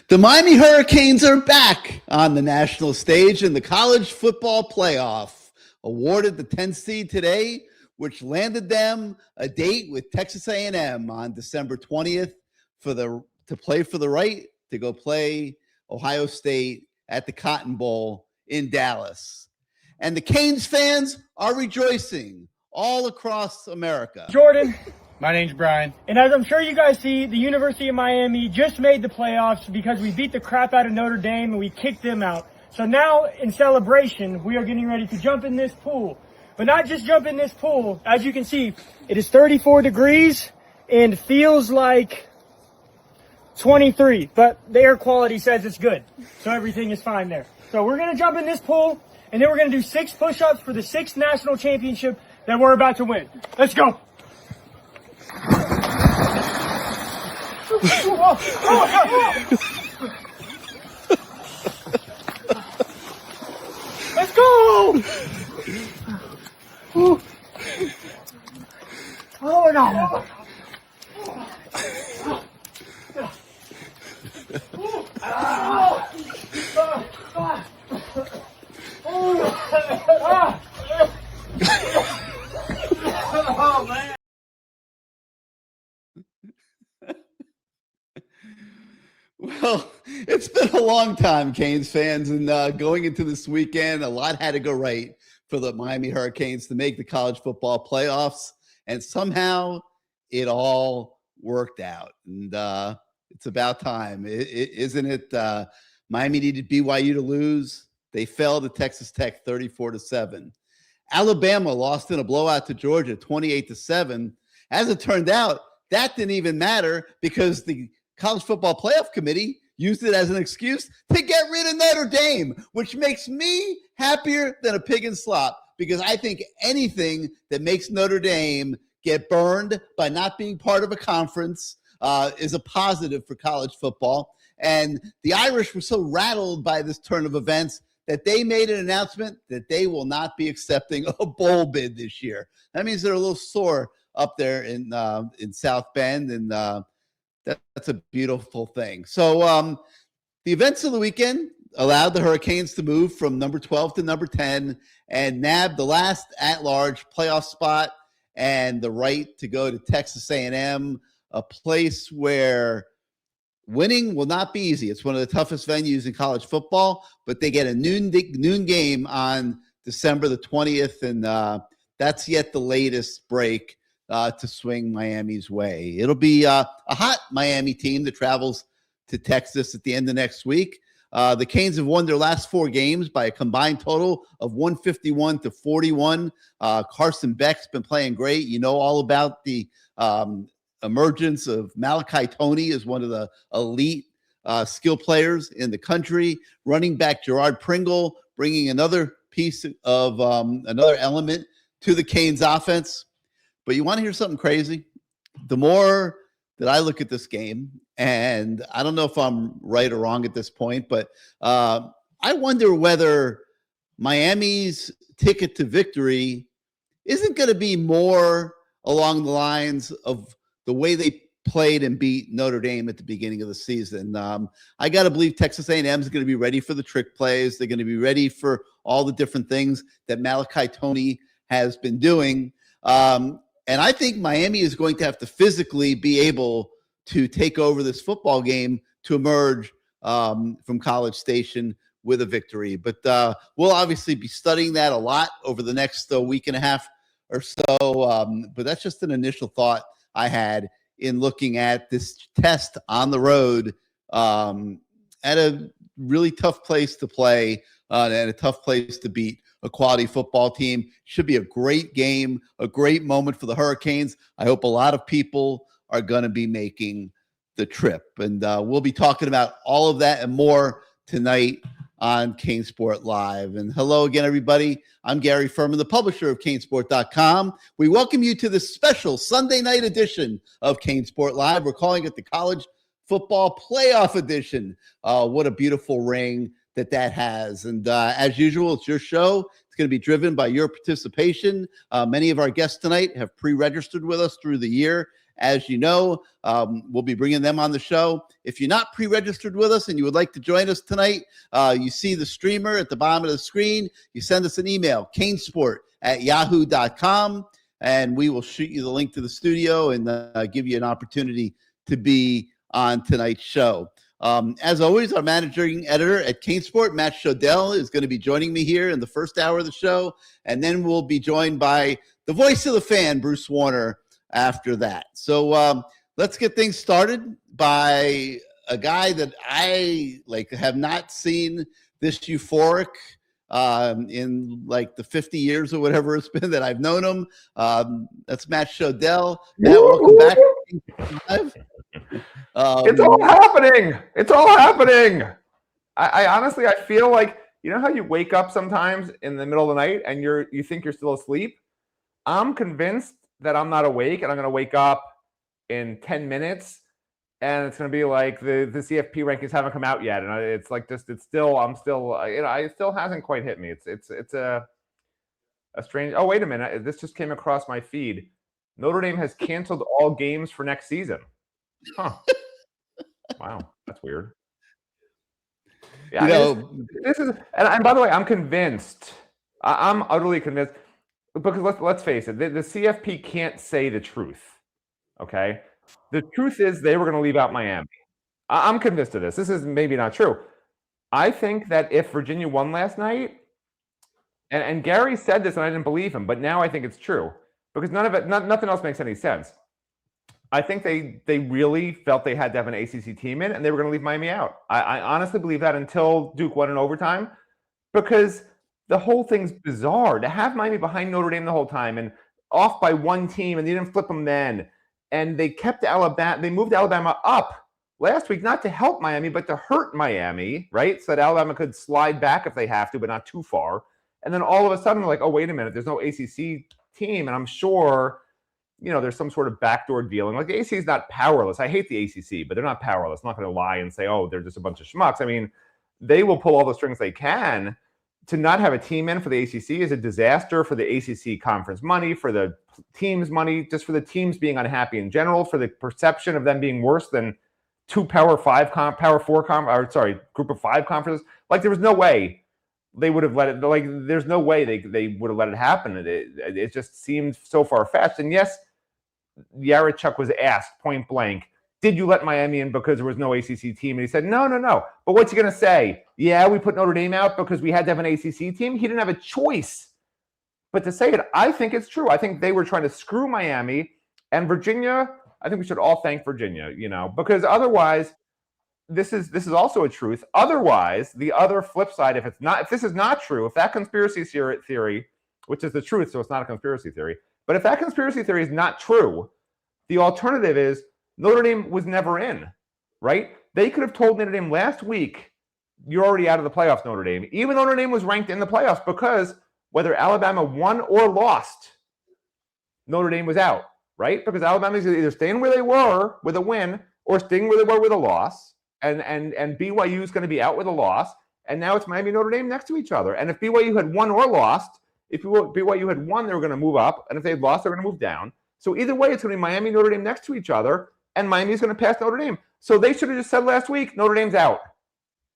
The Miami Hurricanes are back on the national stage in the college football playoff. Awarded the 10th seed today, which landed them a date with Texas A&M on December 20th to play for the right to go play Ohio State at the Cotton Bowl in Dallas. And the Canes fans are rejoicing all across America. Jordan. My name's Brian. And as I'm sure you guys see, the University of Miami just made the playoffs because we beat the crap out of Notre Dame and we kicked them out. So now, in celebration, we are getting ready to jump in this pool. But not just jump in this pool. As you can see, it is 34 degrees and feels like 23. But the air quality says it's good. So everything is fine there. So we're going to jump in this pool, and then we're going to do 6 push-ups for the 6th national championship that we're about to win. Let's go. Let's go! Oh no! Oh man! Well, it's been a long time, Canes fans, and going into this weekend, a lot had to go right for the Miami Hurricanes to make the college football playoffs, and somehow it all worked out. And it's about time, isn't it? Miami needed BYU to lose. They fell to Texas Tech 34-7. Alabama lost in a blowout to Georgia 28-7. As it turned out, that didn't even matter because the College Football Playoff Committee used it as an excuse to get rid of Notre Dame, which makes me happier than a pig in slop because I think anything that makes Notre Dame get burned by not being part of a conference is a positive for college football. And the Irish were so rattled by this turn of events that they made an announcement that they will not be accepting a bowl bid this year. That means they're a little sore up there in South Bend, and that's a beautiful thing. So the events of the weekend allowed the Hurricanes to move from number 12 to number 10 and nab the last at-large playoff spot and the right to go to Texas A&M, a place where winning will not be easy. It's one of the toughest venues in college football, but they get a noon game on December the 20th, and that's yet the latest break to swing Miami's way. It'll be a hot Miami team that travels to Texas at the end of next week. The Canes have won their last 4 games by a combined total of 151-41. Carson Beck's been playing great. You know all about the emergence of Malachi Toney as one of the elite skill players in the country. Running back Gerard Pringle bringing another piece of another element to the Canes offense. But you want to hear something crazy? The more that I look at this game, and I don't know if I'm right or wrong at this point, but I wonder whether Miami's ticket to victory isn't going to be more along the lines of the way they played and beat Notre Dame at the beginning of the season. I got to believe Texas A&M is going to be ready for the trick plays. They're going to be ready for all the different things that Malachi Toney has been doing. And I think Miami is going to have to physically be able to take over this football game to emerge from College Station with a victory. But we'll obviously be studying that a lot over the next week and a half or so. But that's just an initial thought I had in looking at this test on the road at a really tough place to play and a tough place to beat a quality football team. Should be a great game, a great moment for the Hurricanes. I hope a lot of people are going to be making the trip. And we'll be talking about all of that and more tonight on CaneSport Live. And hello again, everybody. I'm Gary Ferman, the publisher of CaneSport.com. We welcome you to this special Sunday night edition of CaneSport Live. We're calling it the College Football Playoff Edition. What a beautiful ring that has. And as usual, it's your show. It's going to be driven by your participation. Many of our guests tonight have pre-registered with us through the year, as you know. We'll be bringing them on the show. If you're not pre-registered with us and you would like to join us tonight, you see the streamer at the bottom of the screen. You send us an email, CaneSport@yahoo.com, and we will shoot you the link to the studio and give you an opportunity to be on tonight's show. As always, our managing editor at CaneSport, Matt Shodell, is going to be joining me here in the first hour of the show, and then we'll be joined by the voice of the fan, Bruce Warner, after that. So let's get things started by a guy that I have not seen this euphoric in the 50 years or whatever it's been that I've known him. That's Matt Shodell. Matt, welcome back. It's all happening. It's all happening. I honestly, I feel like, you know how you wake up sometimes in the middle of the night and you think you're still asleep? I'm convinced that I'm not awake, and I'm going to wake up in 10 minutes and it's going to be like the CFP rankings haven't come out yet. And it's like just, it still hasn't quite hit me. It's a strange, oh, wait a minute. This just came across my feed. Notre Dame has canceled all games for next season. Huh. Wow, that's weird. Yeah, this is, and by the way, I'm convinced. I'm utterly convinced, because let's face it, the CFP can't say the truth. Okay, the truth is they were going to leave out Miami. I'm convinced of this. This is maybe not true. I think that if Virginia won last night, and Gary said this and I didn't believe him, but now I think it's true, because nothing else makes any sense. I think they really felt they had to have an ACC team in, and they were going to leave Miami out. I honestly believe that until Duke won in overtime, because the whole thing's bizarre. To have Miami behind Notre Dame the whole time and off by one team, and they didn't flip them then, and they kept Alabama. They moved Alabama up last week, not to help Miami, but to hurt Miami, right? So that Alabama could slide back if they have to, but not too far. And then all of a sudden, they're like, oh, wait a minute, there's no ACC team, and I'm sure, there's some sort of backdoor dealing. Like, the ACC is not powerless. I hate the ACC, but they're not powerless. I'm not going to lie and say, oh, they're just a bunch of schmucks. I mean, they will pull all the strings they can. To not have a team in for the ACC is a disaster for the ACC conference money, for the team's money, just for the teams being unhappy in general, for the perception of them being worse than two group of 5 conferences. Like, there was no way they would have let it. Like, there's no way they would have let it happen. It just seemed so far-fetched. And yes, Yarechuk was asked point blank, did you let Miami in because there was no ACC team? And he said, no. But what's he going to say? Yeah, we put Notre Dame out because we had to have an ACC team. He didn't have a choice. But to say it, I think it's true. I think they were trying to screw Miami and Virginia. I think we should all thank Virginia, because otherwise, this is also a truth. Otherwise, the other flip side, if this is not true, if that conspiracy theory, which is the truth, so it's not a conspiracy theory, but if that conspiracy theory is not true, the alternative is Notre Dame was never in, right? They could have told Notre Dame last week, you're already out of the playoffs, Notre Dame, even though Notre Dame was ranked in the playoffs, because whether Alabama won or lost, Notre Dame was out, right? Because Alabama is either staying where they were with a win or staying where they were with a loss, and BYU is going to be out with a loss, and now it's Miami and Notre Dame next to each other. And if BYU had won or lost, if BYU had won, they were going to move up, and if they had lost, they were going to move down. So either way, it's going to be Miami and Notre Dame next to each other, and Miami's going to pass Notre Dame. So they should have just said last week, Notre Dame's out.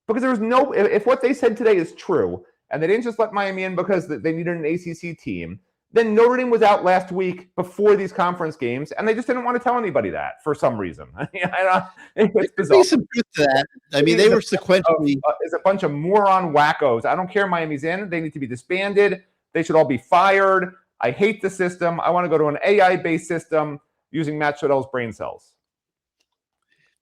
Because there was no, if what they said today is true, and they didn't just let Miami in because they needed an ACC team, then Notre Dame was out last week before these conference games, and they just didn't want to tell anybody that for some reason. It's bizarre. There's some truth to that. I mean, they were sequentially. It's a bunch of moron wackos. I don't care Miami's in. They need to be disbanded. They should all be fired. I hate the system. I want to go to an AI-based system using Matt Shodell's brain cells.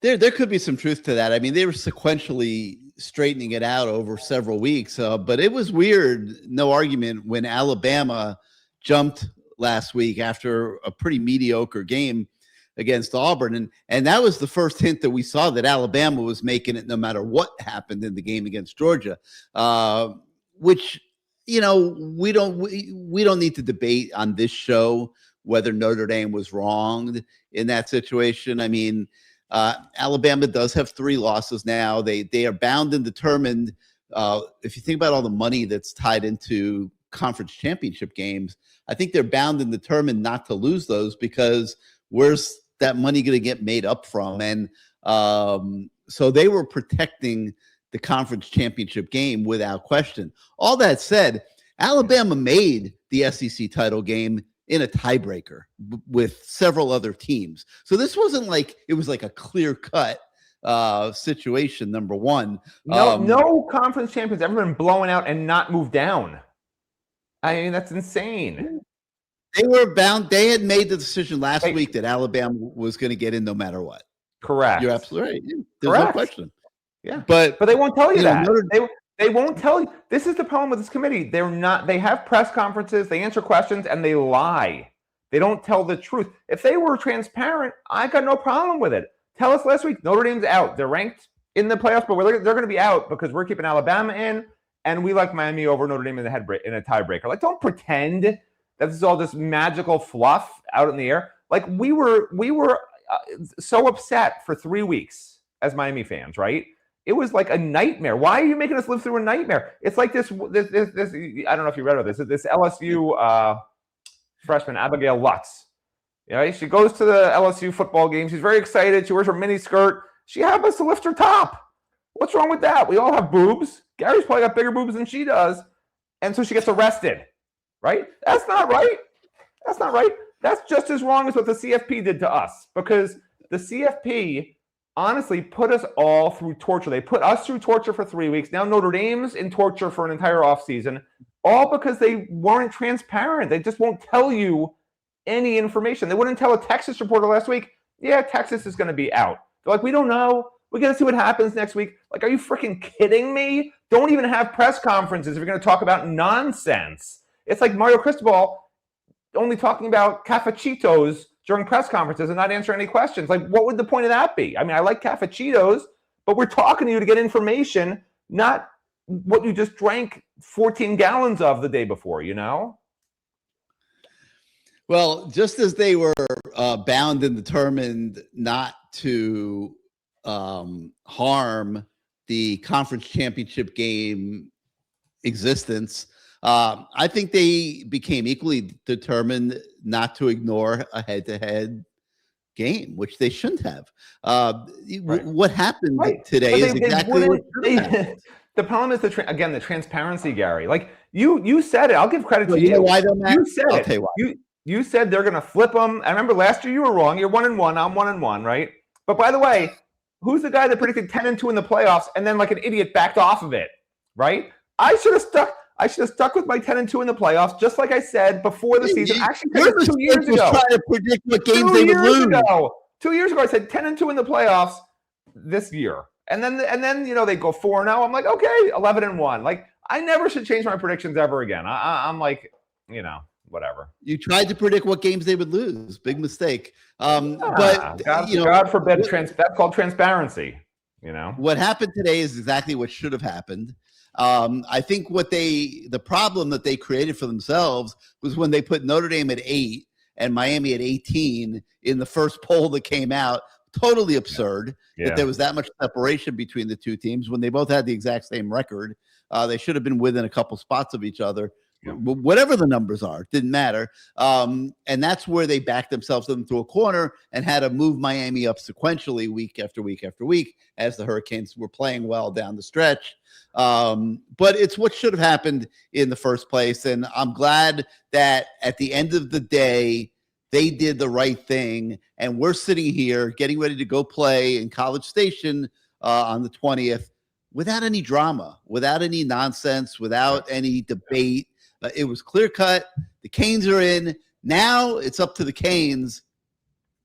There could be some truth to that. I mean, they were sequentially straightening it out over several weeks, but it was weird, no argument, when Alabama jumped last week after a pretty mediocre game against Auburn. And that was the first hint that we saw that Alabama was making it no matter what happened in the game against Georgia, which, we don't need to debate on this show whether Notre Dame was wronged in that situation. I mean, Alabama does have 3 losses now. They are bound and determined. If you think about all the money that's tied into conference championship games, I think they're bound and determined not to lose those, because where's that money going to get made up from? And so they were protecting the conference championship game without question. All that said, Alabama made the SEC title game in a tiebreaker with several other teams. So this wasn't like it was like a clear-cut situation, number one. No conference champions ever been blown out and not moved down. I mean, that's insane. They were bound. They had made the decision last week that Alabama was going to get in no matter what. Correct. You're absolutely right. Yeah, there's no question. Yeah, but they won't tell you that. They won't tell you. This is the problem with this committee. They're not. They have press conferences. They answer questions and they lie. They don't tell the truth. If they were transparent, I got no problem with it. Tell us last week Notre Dame's out. They're ranked in the playoffs, but they're going to be out because we're keeping Alabama in, and we like Miami over Notre Dame in a tiebreaker. Like, don't pretend that this is all this magical fluff out in the air. Like, we were so upset for 3 weeks as Miami fans, right? It was like a nightmare. Why are you making us live through a nightmare? It's like this. I don't know if you read about this. This LSU freshman Abigail Lutz. You know, she goes to the LSU football game. She's very excited. She wears her mini skirt. She happens to lift her top. What's wrong with that? We all have boobs. Gary's probably got bigger boobs than she does, and so she gets arrested. Right? That's not right. That's not right. That's just as wrong as what the CFP did to us, because the CFP honestly put us all through torture. They put us through torture for 3 weeks. Now Notre Dame's in torture for an entire offseason, all because they weren't transparent. They just won't tell you any information. They wouldn't tell a Texas reporter last week, yeah, Texas is going to be out. They're like, we don't know. We got to see what happens next week. Like, are you freaking kidding me? Don't even have press conferences if you're going to talk about nonsense. It's like Mario Cristobal only talking about cafecitos during press conferences and not answering any questions. Like, what would the point of that be? I mean, I like cafecitos, but we're talking to you to get information, not what you just drank 14 gallons of the day before, you know? Well, just as they were bound and determined not to harm the conference championship game existence, I think they became equally determined not to ignore a head-to-head game, which they shouldn't have. Right. What happened today is exactly what the problem is the transparency, Gary. Like you said it. I'll give credit to you. You know why, though, Matt? You said I'll it. tell you why. You said they're going to flip them. I remember last year you were wrong. You're 1-1. I'm 1-1, right? But by the way, who's the guy that predicted 10-2 in the playoffs and then like an idiot backed off of it, right? I should have stuck with my 10-2 in the playoffs, just like I said before the season. Actually, 2 years ago, trying to predict what games they would lose. 2 years ago, I said 10-2 in the playoffs this year, and then you know they go 4-0. I'm like, okay, 11-1. Like, I never should change my predictions ever again. I'm like, you know, whatever. You tried to predict what games they would lose. Big mistake. But God forbid, that's called transparency. You know, what happened today is exactly what should have happened. I think the problem that they created for themselves was when they put Notre Dame at 8 and Miami at 18 in the first poll that came out. Totally absurd that there was that much separation between the two teams when they both had the exact same record. They should have been within a couple spots of each other. Yeah. Whatever the numbers are, didn't matter. And that's where they backed themselves into a corner and had to move Miami up sequentially week after week after week as the Hurricanes were playing well down the stretch. But it's what should have happened in the first place. And I'm glad that at the end of the day, they did the right thing. And we're sitting here getting ready to go play in College Station on the 20th without any drama, without any nonsense, without any debate. It was clear cut. The Canes are in. Now it's up to the Canes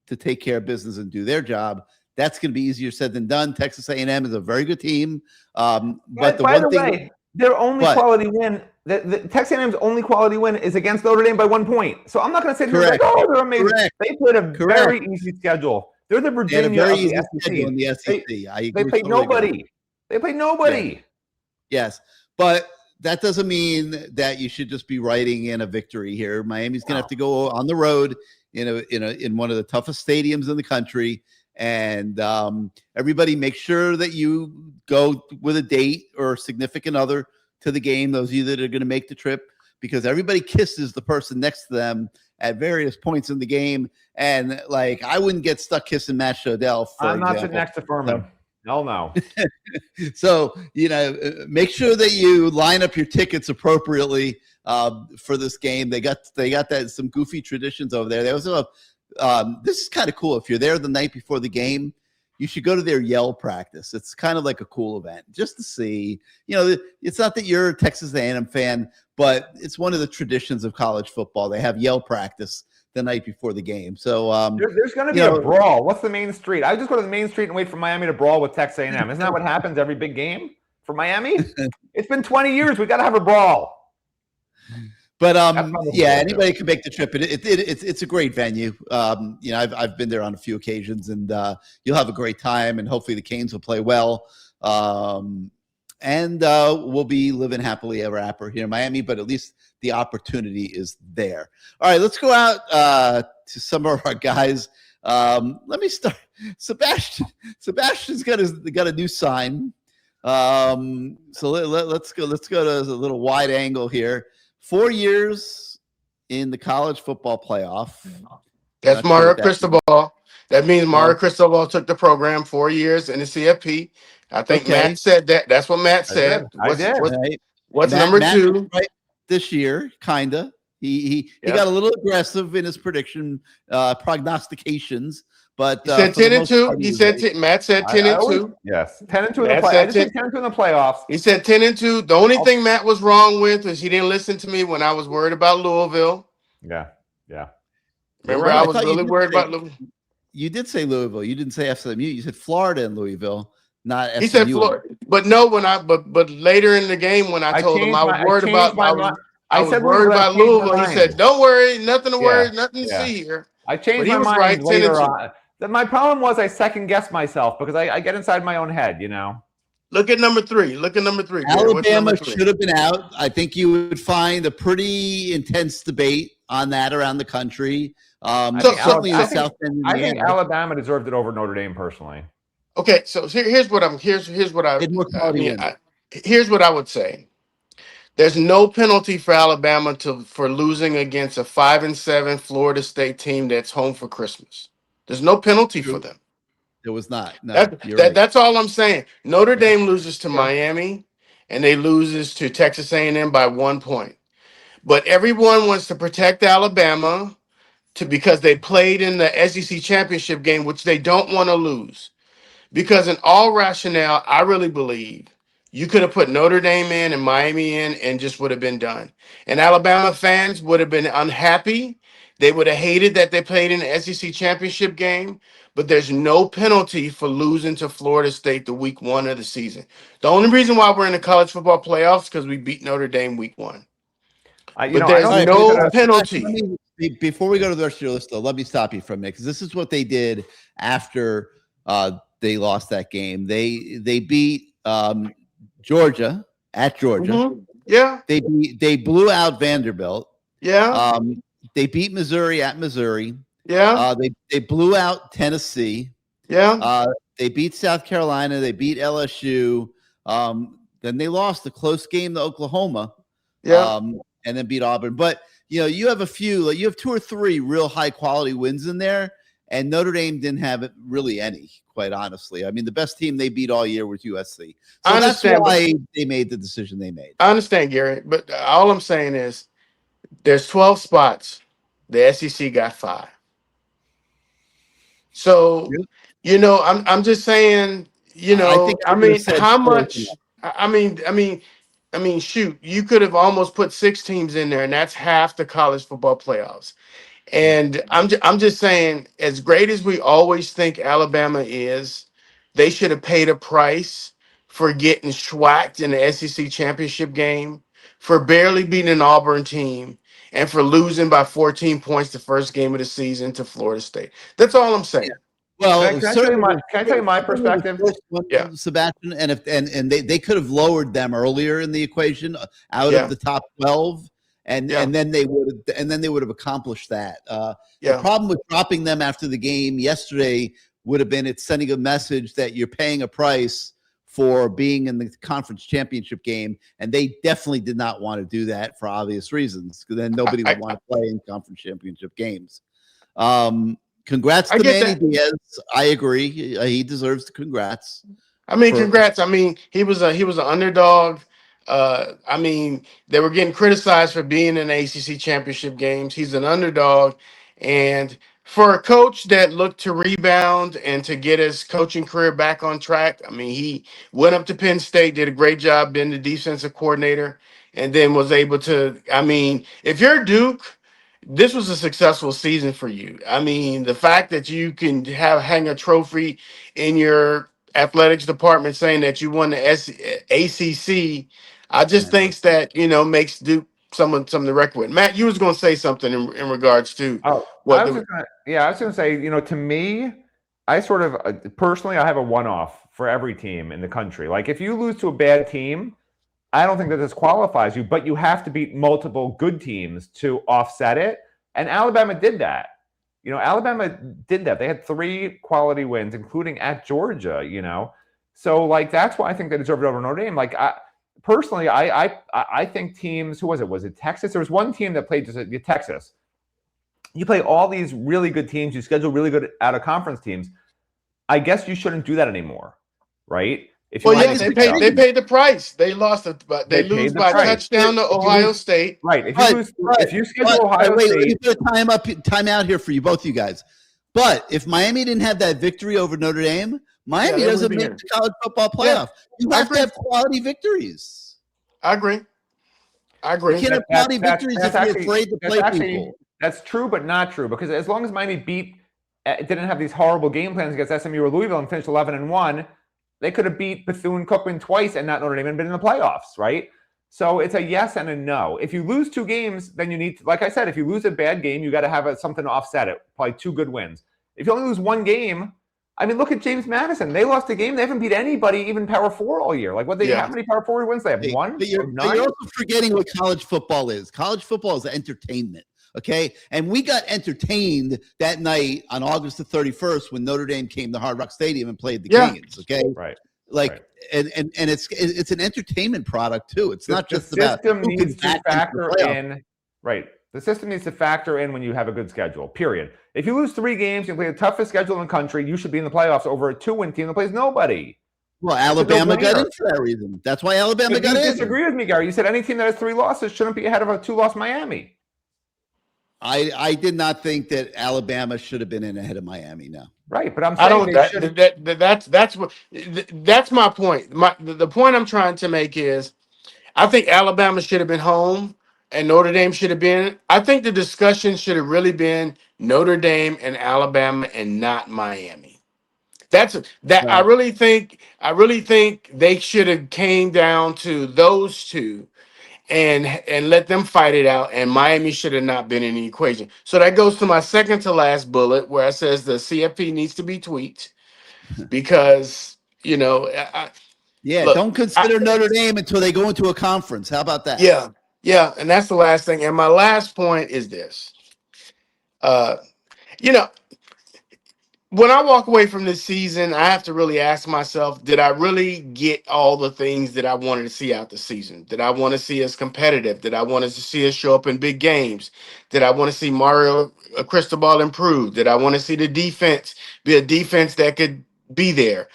to take care of business and do their job. That's going to be easier said than done. Texas A&M is a very good team. But by the way, their only quality win, the Texas A&M's only quality win is against Notre Dame by 1 point. So I'm not going to say like, oh, they're amazing. Correct. They played a very easy schedule. They're the Virginia of the SEC. In the SEC. They played nobody. They played nobody. Yeah. Yes, but that doesn't mean that you should just be writing in a victory here. Miami's going to have to go on the road in one of the toughest stadiums in the country. And everybody make sure that you go with a date or a significant other to the game, those of you that are going to make the trip, because everybody kisses the person next to them at various points in the game. And like, I wouldn't get stuck kissing Matt Shodell, for I'm example. not sitting next to Ferman. Hell no. So, make sure that you line up your tickets appropriately for this game. They got that some goofy traditions over there. They also have, this is kind of cool. If you're there the night before the game, you should go to their yell practice. It's kind of like a cool event just to see. It's not that you're a Texas A&M fan, but it's one of the traditions of college football. They have yell practice the night before the game. So there's going to be a brawl. What's the main street? I just go to the main street and wait for Miami to brawl with Texas A&M. Isn't that what happens every big game for Miami? It's been 20 years. We got to have a brawl. But anybody can make the trip. It's a great venue. I've been there on a few occasions, and you'll have a great time. And hopefully the Canes will play well. And we'll be living happily ever after here in Miami. But at least the opportunity is there. All right, let's go out to some of our guys. Let me start. Sebastian's got a new sign. So let's go to a little wide angle here. 4 years in the college football playoff. That's Mario Cristobal. That means Mario Cristobal took the program 4 years in the CFP. I think Matt said that. That's what Matt said. What's number two? Right this year, kinda. He got a little aggressive in his prognostications. But he said 10-2. He said Matt said 10-2. Yes, 10-2 in the playoffs. I just said 10-2 in the playoffs. He said 10-2. The only thing Matt was wrong with is he didn't listen to me when I was worried about Louisville. Yeah. Remember, I was really worried about Louisville. You did say Louisville. You didn't say SMU. You said Florida and Louisville, not SMU. He said Florida, but no. But later in the game when I told him I was worried about, I was worried about Louisville. He said, "Don't worry, nothing to worry, nothing to see here." I changed my mind later on. My problem was I second guessed myself because I get inside my own head, Look at number three. Alabama should have been out. I think you would find a pretty intense debate on that around the country. Certainly in the South End. I think Alabama deserved it over Notre Dame personally. Okay, so here's what I would say. There's no penalty for Alabama for losing against a 5-7 Florida State team that's home for Christmas. There's no penalty for them. There was not. No, that's all I'm saying. Notre Dame loses to Miami, and they loses to Texas A&M by 1 point. But everyone wants to protect Alabama because they played in the SEC championship game, which they don't want to lose. Because in all rationale, I really believe you could have put Notre Dame in and Miami in and just would have been done. And Alabama fans would have been unhappy. They would have hated that they played in the SEC championship game, but there's no penalty for losing to Florida State the week 1 of the season. The only reason why we're in the college football playoffs is because we beat Notre Dame week 1. But there's no penalty. Before we go to the rest of your list, though, let me stop you from it because this is what they did after they lost that game. They beat Georgia at Georgia. Mm-hmm. Yeah. They blew out Vanderbilt. Yeah. They beat Missouri at Missouri. Yeah. They blew out Tennessee. Yeah. They beat South Carolina. They beat LSU. Then they lost a close game to Oklahoma. Yeah. And then beat Auburn. But you have you have 2 or 3 real high quality wins in there, and Notre Dame didn't have really any, quite honestly. I mean, the best team they beat all year was USC. So that's why they made the decision they made. I understand, Gary, but all I'm saying is there's 12 spots. The SEC got 5. So, I'm just saying, how much? I mean, shoot, you could have almost put 6 teams in there, and that's half the college football playoffs. And I'm just saying, as great as we always think Alabama is, they should have paid a price for getting schwacked in the SEC championship game, for barely beating an Auburn team, and for losing by 14 points the first game of the season to Florida State. That's all I'm saying. Well, can I tell you my perspective? Yeah, Sebastian, and they could have lowered them earlier in the equation out of the top 12, and then they would have accomplished that. The problem with dropping them after the game yesterday would have been it's sending a message that you're paying a price for being in the conference championship game, and they definitely did not want to do that for obvious reasons, because then nobody would want to play in conference championship games. Congrats I to get Manny that. Diaz. I agree. He deserves the congrats. I mean, congrats. I mean, he was an underdog. I mean, they were getting criticized for being in ACC championship games. He's an underdog, and for a coach that looked to rebound and to get his coaching career back on track, I mean, he went up to Penn State, did a great job being the defensive coordinator, and then was able to. I mean, if you're Duke, this was a successful season for you. I mean, the fact that you can hang a trophy in your athletics department saying that you won the ACC, I just I know. thinks that makes Duke something to record with. Matt, you was going to say something in regards to Oh, what the I was gonna say, to me, I sort of personally, I have a one-off for every team in the country. Like, if you lose to a bad team, I don't think that this qualifies you, but you have to beat multiple good teams to offset it. And Alabama did that. Alabama did that. They had 3 quality wins, including at Georgia. So like that's why I think they deserved it over Notre Dame. Like personally, I think teams. Who was it? Was it Texas? There was one team that played just Texas. You play all these really good teams. You schedule really good out of conference teams. I guess you shouldn't do that anymore, right? If you Well, yeah, they paid the price. They lost it, but they lose by a touchdown to Ohio State. Right. If you schedule Ohio State, let me put a time out here for you, both you guys. But if Miami didn't have that victory over Notre Dame, Miami doesn't make the college football playoff. You have to have quality victories. I agree. You can't have quality victories if you're afraid to play people. That's true, but not true, because as long as Miami didn't have these horrible game plans against SMU or Louisville and finished 11-1. They could have beat Bethune-Cookman twice and not Notre Dame and been in the playoffs, right? So it's a yes and a no. If you lose 2 games, then you need to, like I said, if you lose a bad game, you got to have something to offset it, probably 2 good wins. If you only lose 1 game, I mean, look at James Madison. They lost a game. They haven't beat anybody, even Power 4 all year. Like, how many Power 4 wins they have? 1? But you're also forgetting what college football is. College football is entertainment. Okay. And we got entertained that night on August the 31st when Notre Dame came to Hard Rock Stadium and played the Canes. Okay. Right. Like, right. And it's an entertainment product too. It's not just about the system needs to factor in. Right. The system needs to factor in when you have a good schedule, period. If you lose 3 games, you play the toughest schedule in the country, you should be in the playoffs over a 2-win team that plays nobody. Well, Alabama got in for that reason. That's why Alabama got in. You disagree with me, Gary. You said any team that has 3 losses shouldn't be ahead of a 2-loss Miami. I did not think that Alabama should have been in ahead of Miami. No, right, but I'm saying that's my point. The point I'm trying to make is, I think Alabama should have been home and Notre Dame should have been. I think the discussion should have really been Notre Dame and Alabama and not Miami. Right. I really think they should have came down to those 2. And let them fight it out, and Miami should have not been in the equation. So that goes to my second to last bullet, where I says the CFP needs to be tweaked because don't consider Notre Dame until they go into a conference. How about that? Yeah, and that's the last thing. And my last point is this: when I walk away from this season, I have to really ask myself, did I really get all the things that I wanted to see out the season? Did I want to see us competitive? Did I want to see us show up in big games? Did I want to see Mario Cristobal improve? Did I want to see the defense be a defense that could be there?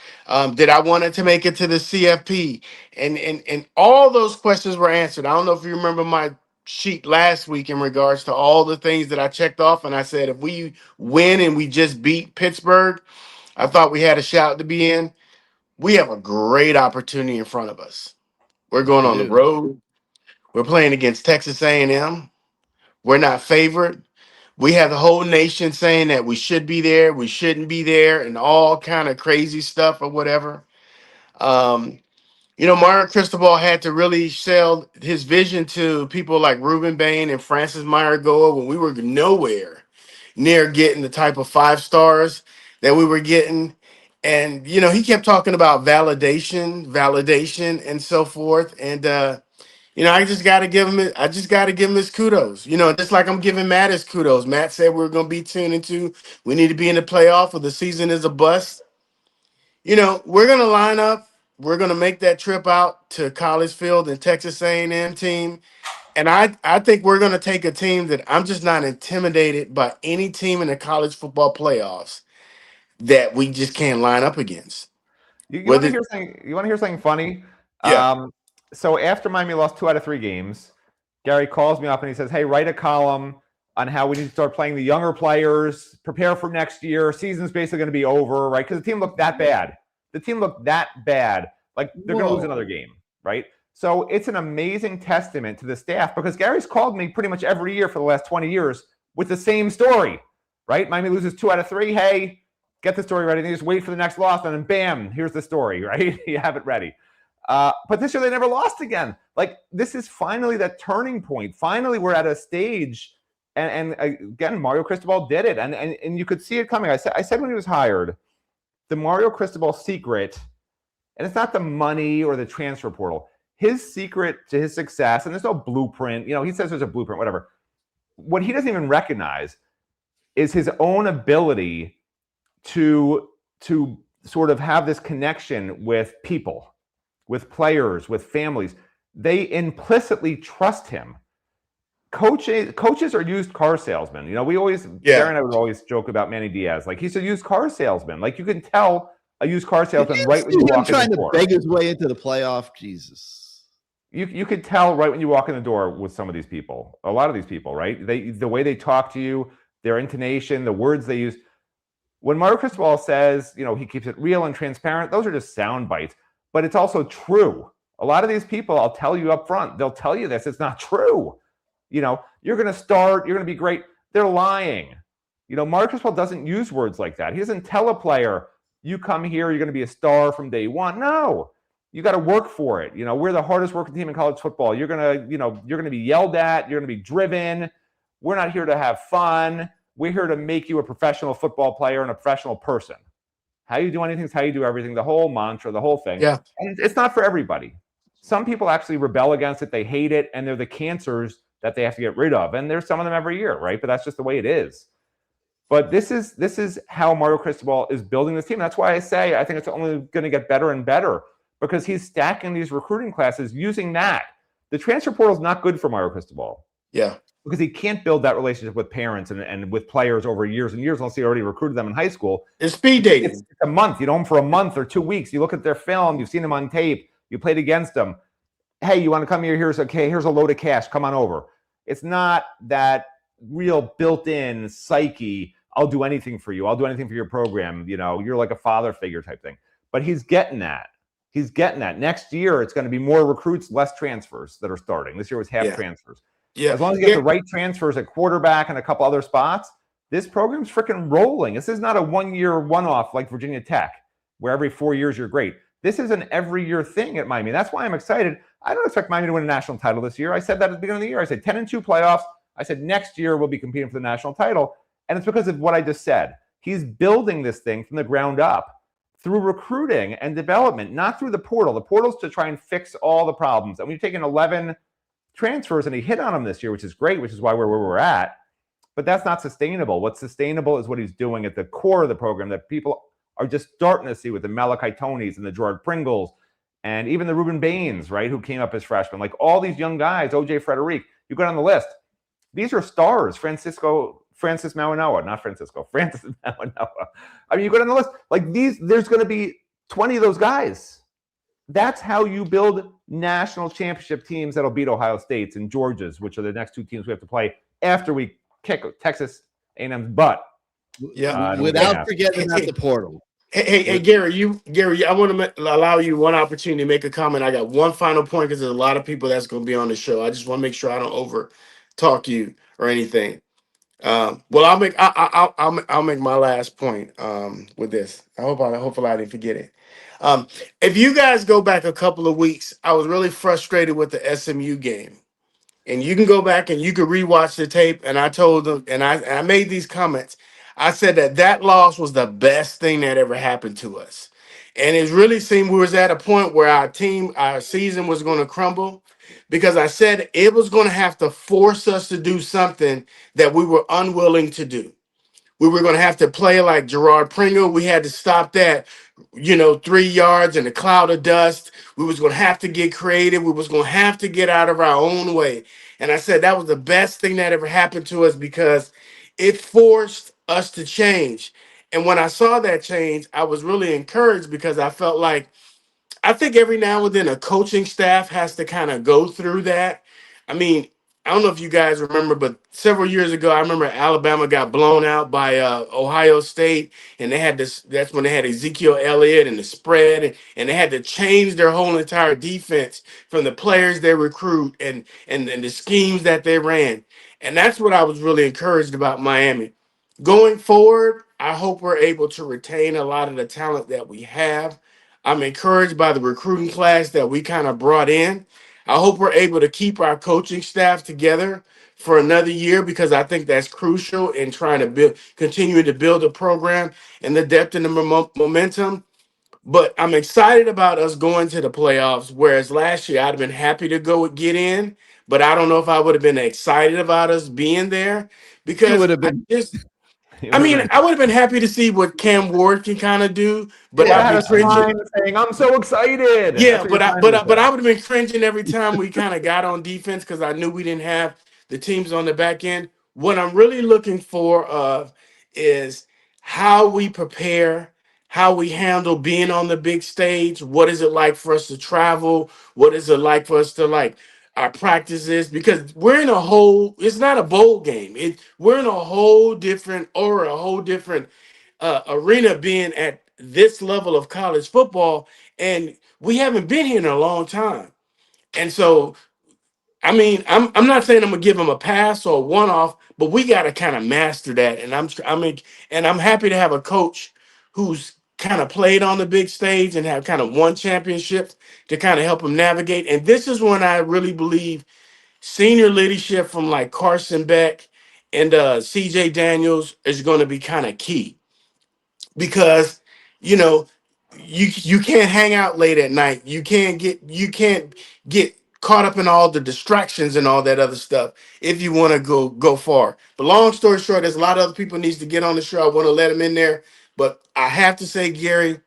Did I want it to make it to the CFP? And all those questions were answered. I don't know if you remember my sheet last week in regards to all the things that I checked off, and I said if we win and we just beat Pittsburgh, I thought we had a shout to be in. We have a great opportunity in front of us. We're going on the road. We're playing against Texas A&M. We're not favored. We have the whole nation saying that we should be there, we shouldn't be there, and all kind of crazy stuff or whatever. Mario Cristobal had to really sell his vision to people like Ruben Bain and Francis Meyer-Goa when we were nowhere near getting the type of 5 stars that we were getting. And, he kept talking about validation, and so forth. And, I just got to give him his kudos. Just like I'm giving Matt his kudos. Matt said we're going to be 2-2. We need to be in the playoff or the season is a bust. We're going to line up we're gonna make that trip out to College Field and Texas A&M team. And I think we're gonna take a team that I'm just not intimidated by any team in the college football playoffs that we just can't line up against. You want to Whether hear something? You want to hear something funny? yeah, So after Miami lost 2 out of 3 games, Gary calls me up and he says, "Hey, write a column on how we need to start playing the younger players, prepare for next year. Season's basically going to be over, right? Because the team looked that bad. The team looked that bad. Like they're going to lose another game, right? So it's an amazing testament to the staff because Gary's called me pretty much every year for the last 20 years with the same story, right? Miami loses 2 out of 3. Hey, get the story ready. They just wait for the next loss, and then bam, here's the story, right? You have it ready. But this year they never lost again. Like this is finally that turning point. Finally, we're at a stage, and again, Mario Cristobal did it, and you could see it coming. I said when he was hired, the Mario Cristobal secret, and it's not the money or the transfer portal. His secret to his success, and there's no blueprint. You know, he says there's a blueprint, whatever. What he doesn't even recognize is his own ability to sort of have this connection with people, with players, with families. They implicitly trust him. Coaches are used car salesmen. You know, Gary and I would always joke about Manny Diaz. Like he's a used car salesman. Like you can tell a used car salesman right when you walk in the door. Trying to beg his way into the playoff. Jesus. You could tell right when you walk in the door with some of these people. A lot of these people, right? The way they talk to you, their intonation, the words they use. When Mario Cristobal says, you know, he keeps it real and transparent, those are just sound bites. But it's also true. A lot of these people, I'll tell you up front, they'll tell you this. It's not true. You know, you're going to start, you're going to be great. They're lying. You know, Mario Cristobal doesn't use words like that. He doesn't tell a player, you come here, you're going to be a star from day one. No, you got to work for it. You know, we're the hardest working team in college football. You're going to, you know, you're going to be yelled at. You're going to be driven. We're not here to have fun. We're here to make you a professional football player and a professional person. How you do anything is how you do everything, the whole mantra, the whole thing. Yeah. And it's not for everybody. Some people actually rebel against it. They hate it, and they're the cancers that they have to get rid of. And there's some of them every year, right? But that's just the way it is. But this is how Mario Cristobal is building this team. That's why I say I think it's only going to get better and better because he's stacking these recruiting classes using that. The transfer portal is not good for Mario Cristobal. Yeah. Because he can't build that relationship with parents and with players over years and years unless he already recruited them in high school. It's speed dating. It's a month. You know them for a month or 2 weeks. You look at their film. You've seen them on tape. You played against them. Hey, you want to come here? Here's a load of cash. Come on over. It's not that real built-in psyche. I'll do anything for you. I'll do anything for your program. You know, you're like a father figure type thing. But he's getting that. He's getting that. Next year, it's going to be more recruits, less transfers that are starting. This year was half transfers. Yeah. As long as you get the right transfers at quarterback and a couple other spots, this program's freaking rolling. This is not a one-year one-off like Virginia Tech, where every 4 years you're great. This is an every-year thing at Miami. That's why I'm excited. I don't expect Miami to win a national title this year. I said that at the beginning of the year. I said 10-2 playoffs. I said next year we'll be competing for the national title. And it's because of what I just said. He's building this thing from the ground up through recruiting and development, not through the portal. The portal's to try and fix all the problems. And we've taken 11 transfers and he hit on them this year, which is great, which is why we're where we're at. But that's not sustainable. What's sustainable is what he's doing at the core of the program that people are just starting to see with the Malachi Tonys and the Gerard Pringles and even the Ruben Bains, right, who came up as freshmen. Like all these young guys, OJ Frederic, you go down the list. These are stars. Francis Mauanoa. I mean, you go down the list. Like there's going to be 20 of those guys. That's how you build national championship teams that'll beat Ohio State's and Georgia's, which are the next two teams we have to play after we kick Texas A&M's butt. Yeah, without forgetting about the portal. Hey, Gary, I want to allow you one opportunity to make a comment. I got one final point because there's a lot of people that's going to be on the show. I just want to make sure I don't over talk you or anything. Well, I'll make my last point with this. Hopefully I didn't forget it. If you guys go back a couple of weeks, I was really frustrated with the SMU game. And you can go back and you can rewatch the tape. And I told them, and I made these comments. I said that loss was the best thing that ever happened to us. And it really seemed we was at a point where our season was going to crumble because I said it was going to have to force us to do something that we were unwilling to do. we were going to have to play like Gerard Pringle. We had to stop that, 3 yards in a cloud of dust. We was going to have to get creative. We was going to have to get out of our own way. And I said that was the best thing that ever happened to us because it forced us to change. And when I saw that change, I was really encouraged because I felt like I think every now and then a coaching staff has to kind of go through that. I mean, I don't know if you guys remember, but several years ago, I remember Alabama got blown out by Ohio State, and they had this. That's when they had Ezekiel Elliott and the spread, and they had to change their whole entire defense from the players they recruit and the schemes that they ran. And that's what I was really encouraged about Miami. Going forward, I hope we're able to retain a lot of the talent that we have. I'm encouraged by the recruiting class that we kind of brought in. I hope we're able to keep our coaching staff together for another year because I think that's crucial in trying to continuing to build a program and the depth and the momentum. But I'm excited about us going to the playoffs, whereas last year I'd have been happy to get in, but I don't know if I would have been excited about us being there You because would have been. It I would've mean, been- I would have been happy to see what Cam Ward can kind of do, He but would have I'd had be a cringing. sign saying, "I'm so excited." Yeah, That's what but your I sign but would I, have but said. I would have been cringing every time we kind of got on defense because I knew we didn't have the teams on the back end. What I'm really looking for is how we prepare, how we handle being on the big stage. What is it like for us to travel? What is it like for us to like our practices? Because we're in a whole. It's not a bowl game. We're in a whole different aura, a whole different arena being at this level of college football, and we haven't been here in a long time. And so, I mean, I'm not saying I'm gonna give them a pass or a one off, but we got to kind of master that. And I'm happy to have a coach who's kind of played on the big stage and have kind of won championships to kind of help them navigate. And this is when I really believe senior leadership from like Carson Beck and CJ Daniels is going to be kind of key because you know you can't hang out late at night. You can't get caught up in all the distractions and all that other stuff if you want to go far. But long story short, there's a lot of other people needs to get on the show. I want to let them in there, but I have to say, Gary,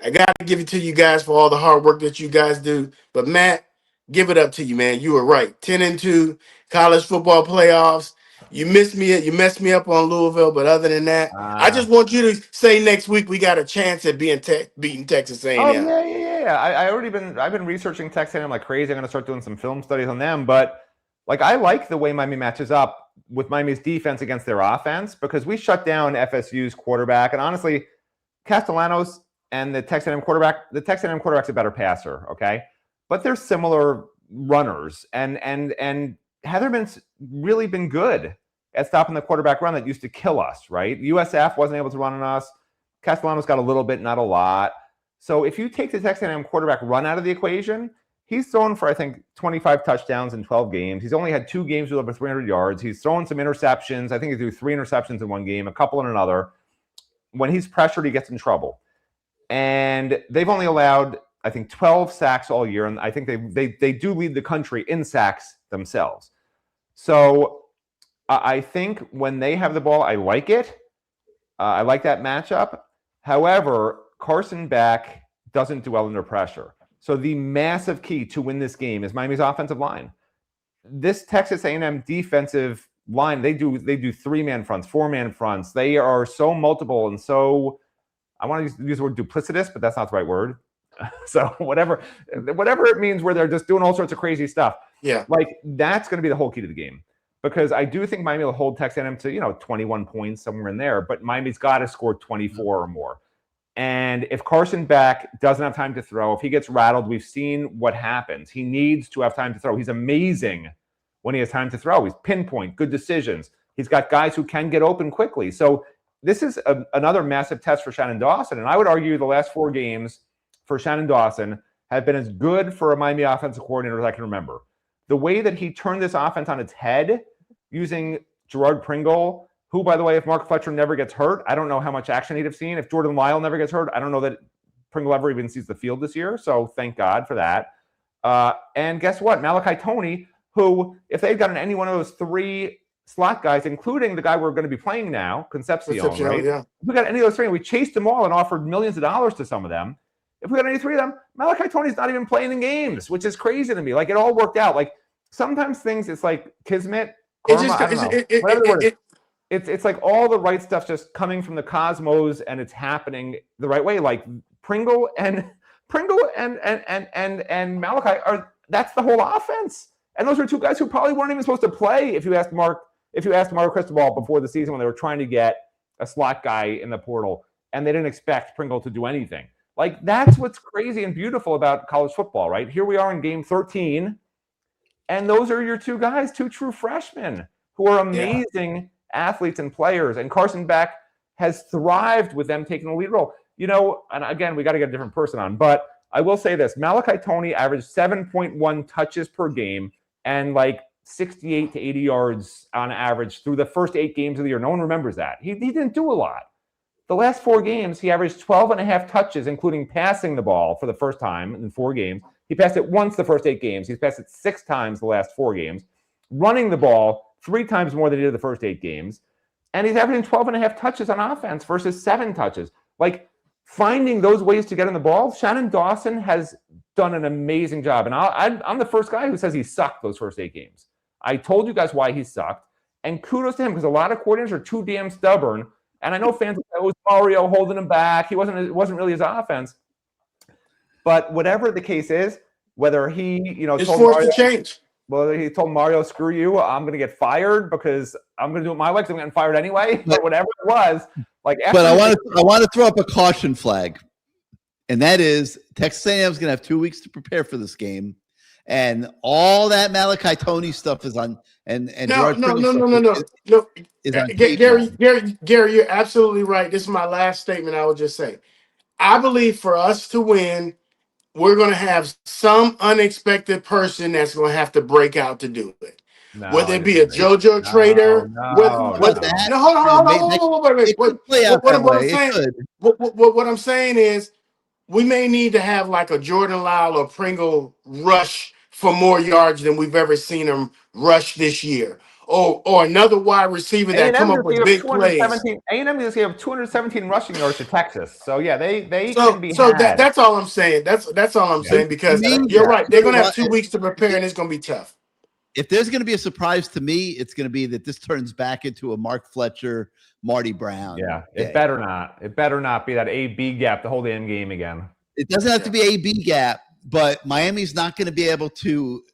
I got to give it to you guys for all the hard work that you guys do. But Matt, give it up to you, man. You were right. 10-2 college football playoffs. You missed me. You messed me up on Louisville, but other than that, I Uh, just want you to say next week we got a chance at beating Texas oh A&M. yeah. I've been researching Texas A&M like crazy. I'm gonna start doing some film studies on them. But like I like the way Miami matches up with Miami's defense against their offense because we shut down FSU's quarterback, and honestly, Castellanos and the Texas A&M quarterback. The Texas A&M quarterback's a better passer, okay, but they're similar runners, and Heatherman's really been good at stopping the quarterback run that used to kill us, right? USF wasn't able to run on us. Castellanos got a little bit, not a lot. So if you take the Texas A&M quarterback run out of the equation, he's thrown for, I think, 25 touchdowns in 12 games. He's only had 2 games with over 300 yards. He's thrown some interceptions. I think he threw 3 interceptions in one game, a couple in another. When he's pressured, he gets in trouble. And they've only allowed, I think, 12 sacks all year. And I think they do lead the country in sacks themselves. So I think when they have the ball, I like it. I like that matchup. However, Carson Beck doesn't do well under pressure. So the massive key to win this game is Miami's offensive line. This Texas A&M defensive line, they do 3-man fronts, 4-man fronts. They are so multiple and so, I want to use the word duplicitous, but that's not the right word. So whatever it means, where they're just doing all sorts of crazy stuff. Yeah. Like that's going to be the whole key to the game. Because I do think Miami will hold Texas A&M to 21 points, somewhere in there, but Miami's got to score 24 or more. And if Carson Beck doesn't have time to throw, if he gets rattled, we've seen what happens. He needs to have time to throw. He's amazing when he has time to throw. He's pinpoint, good decisions. He's got guys who can get open quickly. So this is another massive test for Shannon Dawson. And I would argue the last 4 games for Shannon Dawson have been as good for a Miami offensive coordinator as I can remember. The way that he turned this offense on its head using Gerard Pringle, who, by the way, if Mark Fletcher never gets hurt, I don't know how much action he'd have seen. If Jordan Lyle never gets hurt, I don't know that Pringle ever even sees the field this year. So thank God for that. And guess what? Malachi Toney, who, if they'd gotten any one of those 3 slot guys, including the guy we're going to be playing now, Concepcion, right? Yeah. If we got any of those three, we chased them all and offered millions of dollars to some of them. If we got any three of them, Malachi Tony's not even playing in games, which is crazy to me. Like, it all worked out. Like, sometimes things, it's like kismet, karma, I don't know. Whatever the word is. It's like all the right stuff just coming from the cosmos, and it's happening the right way. Like Pringle and Malachi that's the whole offense. And those are two guys who probably weren't even supposed to play if you asked Mario Cristobal before the season when they were trying to get a slot guy in the portal, and they didn't expect Pringle to do anything. Like, that's what's crazy and beautiful about college football, right? Here we are in game 13, and those are your two guys, two true freshmen who are amazing athletes and players. And Carson Beck has thrived with them taking the lead role. You know, and again, we got to get a different person on, but I will say this. Malachi Tony averaged 7.1 touches per game and like 68 to 80 yards on average through the first 8 games of the year. No one remembers that. He didn't do a lot. The last 4 games, he averaged 12.5 touches, including passing the ball for the first time in 4 games. He passed it once the first 8 games. He's passed it 6 times the last 4 games. Running the ball 3 times more than he did the first 8 games. And he's averaging 12.5 touches on offense versus 7 touches. Like, finding those ways to get on the ball, Shannon Dawson has done an amazing job. And I'm the first guy who says he sucked those first 8 games. I told you guys why he sucked. And kudos to him, because a lot of coordinators are too damn stubborn. And I know fans will say, it was Mario holding him back. It wasn't really his offense. But whatever the case is, whether he, it's forced to change. Well, he told Mario, screw you, I'm going to get fired because I'm going to do it my way because I'm getting fired anyway. But whatever it was, like. But I want to throw up a caution flag, and that is Texas A&M is going to have 2 weeks to prepare for this game, and all that Malachi Tony stuff is on. No. Gary, you're absolutely right. This is my last statement. I will just say, I believe for us to win, we're going to have some unexpected person that's going to have to break out to do it. Whether it be a JoJo trader. What I'm saying is we may need to have like a Jordan Lyle or Pringle rush for more yards than we've ever seen him rush this year. Or another wide receiver that come up with big plays. A&M just gave 217 rushing yards to Texas. So yeah, they can be. So that's all I'm saying. That's all I'm saying, because you're right. They're gonna have 2 weeks to prepare, and it's gonna be tough. If there's gonna be a surprise to me, it's gonna be that this turns back into a Mark Fletcher, Marty Brown. Yeah, it better not. It better not be that A-B gap the whole damn game again. It doesn't have to be A-B gap, but Miami's not going to be able to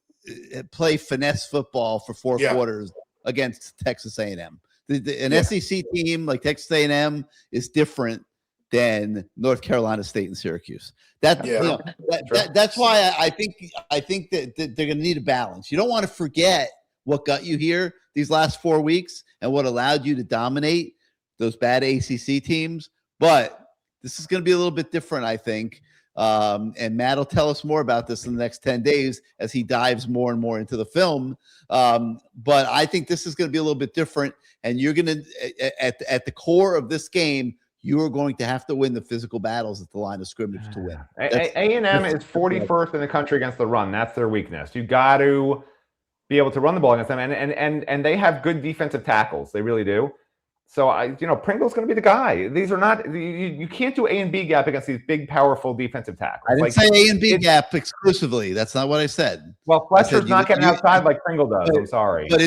play finesse football for 4 quarters against Texas A&M. An SEC team like Texas A&M is different than North Carolina State and Syracuse. That's why I think that they're going to need a balance. You don't want to forget what got you here these last 4 weeks and what allowed you to dominate those bad ACC teams. But this is going to be a little bit different, I think. And Matt will tell us more about this in the next 10 days as he dives more and more into the film. But I think this is going to be a little bit different. And you're going to, at the core of this game, you are going to have to win the physical battles at the line of scrimmage to win. A&M is 41st in the country against the run. That's their weakness. You got to be able to run the ball against them. And they have good defensive tackles. They really do. So, Pringle's going to be the guy. These are not – you can't do A and B gap against these big, powerful defensive tackles. I didn't say A and B gap exclusively. That's not what I said. Well, Fletcher's not getting outside like Pringle does. I'm sorry. But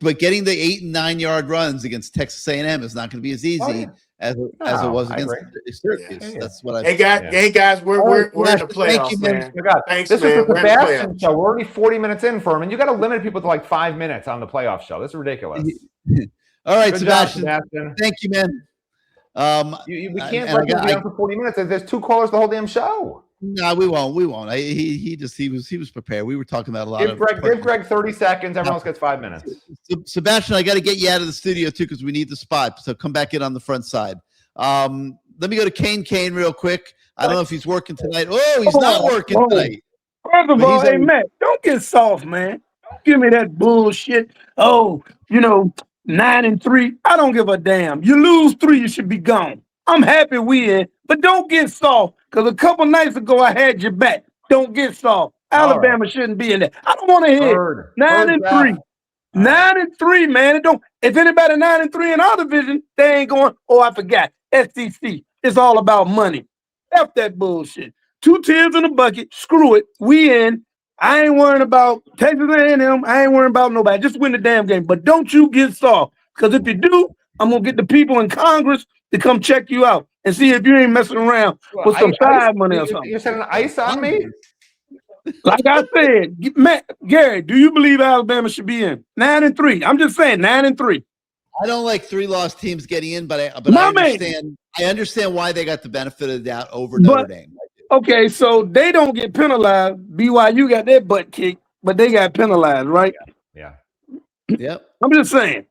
but getting the 8 and 9 yard runs against Texas A&M is not going to be as easy as it was against Syracuse. Yeah. That's what I said. Hey guys, we're in the playoffs, man. Thanks, this is the Sebastian show. We're already 40 minutes in, Ferman. You got to limit people to like 5 minutes on the playoff show. This is ridiculous. All right, Good Sebastian. job, Sebastian. Thank you, man. We can't let you be on for 40 minutes. There's 2 callers the whole damn show. No, we won't. He was prepared. We were talking about a lot Give Greg 30 seconds. Everyone else gets 5 minutes. Sebastian, I got to get you out of the studio too because we need the spot. So come back in on the front side. Let me go to Kane real quick. I don't know if he's working tonight. Oh, he's not working tonight. First of all, hey, Matt, don't get soft, man. Don't give me that bullshit. 9-3. I don't give a damn. You lose 3, you should be gone. I'm happy we in, but don't get soft. Because a couple nights ago, I had your back. Don't get soft. Alabama shouldn't be in there. I don't want to hear 9-3. 9-3, man. It don't. If anybody 9-3 in our division, they ain't going. Oh, I forgot. SEC. It's all about money. F that bullshit. 2 tiers in a bucket. Screw it. We in. I ain't worrying about Texas A&M. I ain't worrying about nobody. Just win the damn game. But don't you get soft. Because if you do, I'm going to get the people in Congress to come check you out and see if you ain't messing around with some side money or something. You're setting ice on me? Like I said, Gary, do you believe Alabama should be in 9-3? I'm just saying 9-3. I don't like 3-loss teams getting in, but I understand. I understand why they got the benefit of the doubt over Notre Dame. Okay, so they don't get penalized. BYU got their butt kicked, but they got penalized, right? Yeah. Yep. I'm just saying.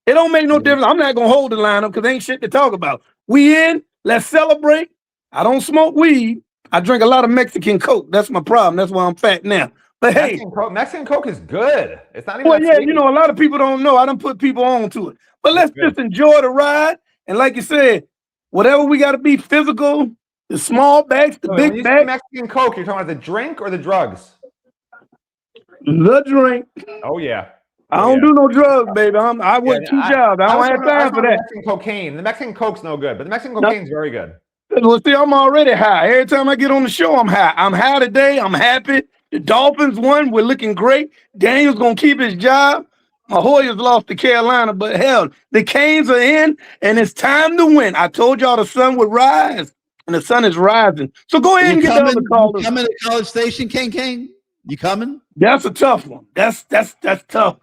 It don't make no difference. I'm not going to hold the line up because ain't shit to talk about. We in. Let's celebrate. I don't smoke weed. I drink a lot of Mexican Coke. That's my problem. That's why I'm fat now. But hey. Mexican Coke is good. It's not even sweet. A lot of people don't know. I done put people on to it. But let's just enjoy the ride. And like you said, whatever we got to be physical, the small bags, the big bags. Mexican Coke, you're talking about the drink or the drugs? The drink. Oh, yeah. I don't do no drugs, baby. I work 2 jobs. I don't have time for that. Mexican cocaine. The Mexican Coke's no good, but the Mexican cocaine's very good. Well, see, I'm already high. Every time I get on the show, I'm high. I'm high today. I'm happy. The Dolphins won. We're looking great. Daniel's going to keep his job. My Hoyas lost to Carolina, but hell, the Canes are in, and it's time to win. I told y'all the sun would rise, and the sun is rising. So go ahead and get the other callers. You coming to College Station, Kane? You coming? That's a tough one. That's tough.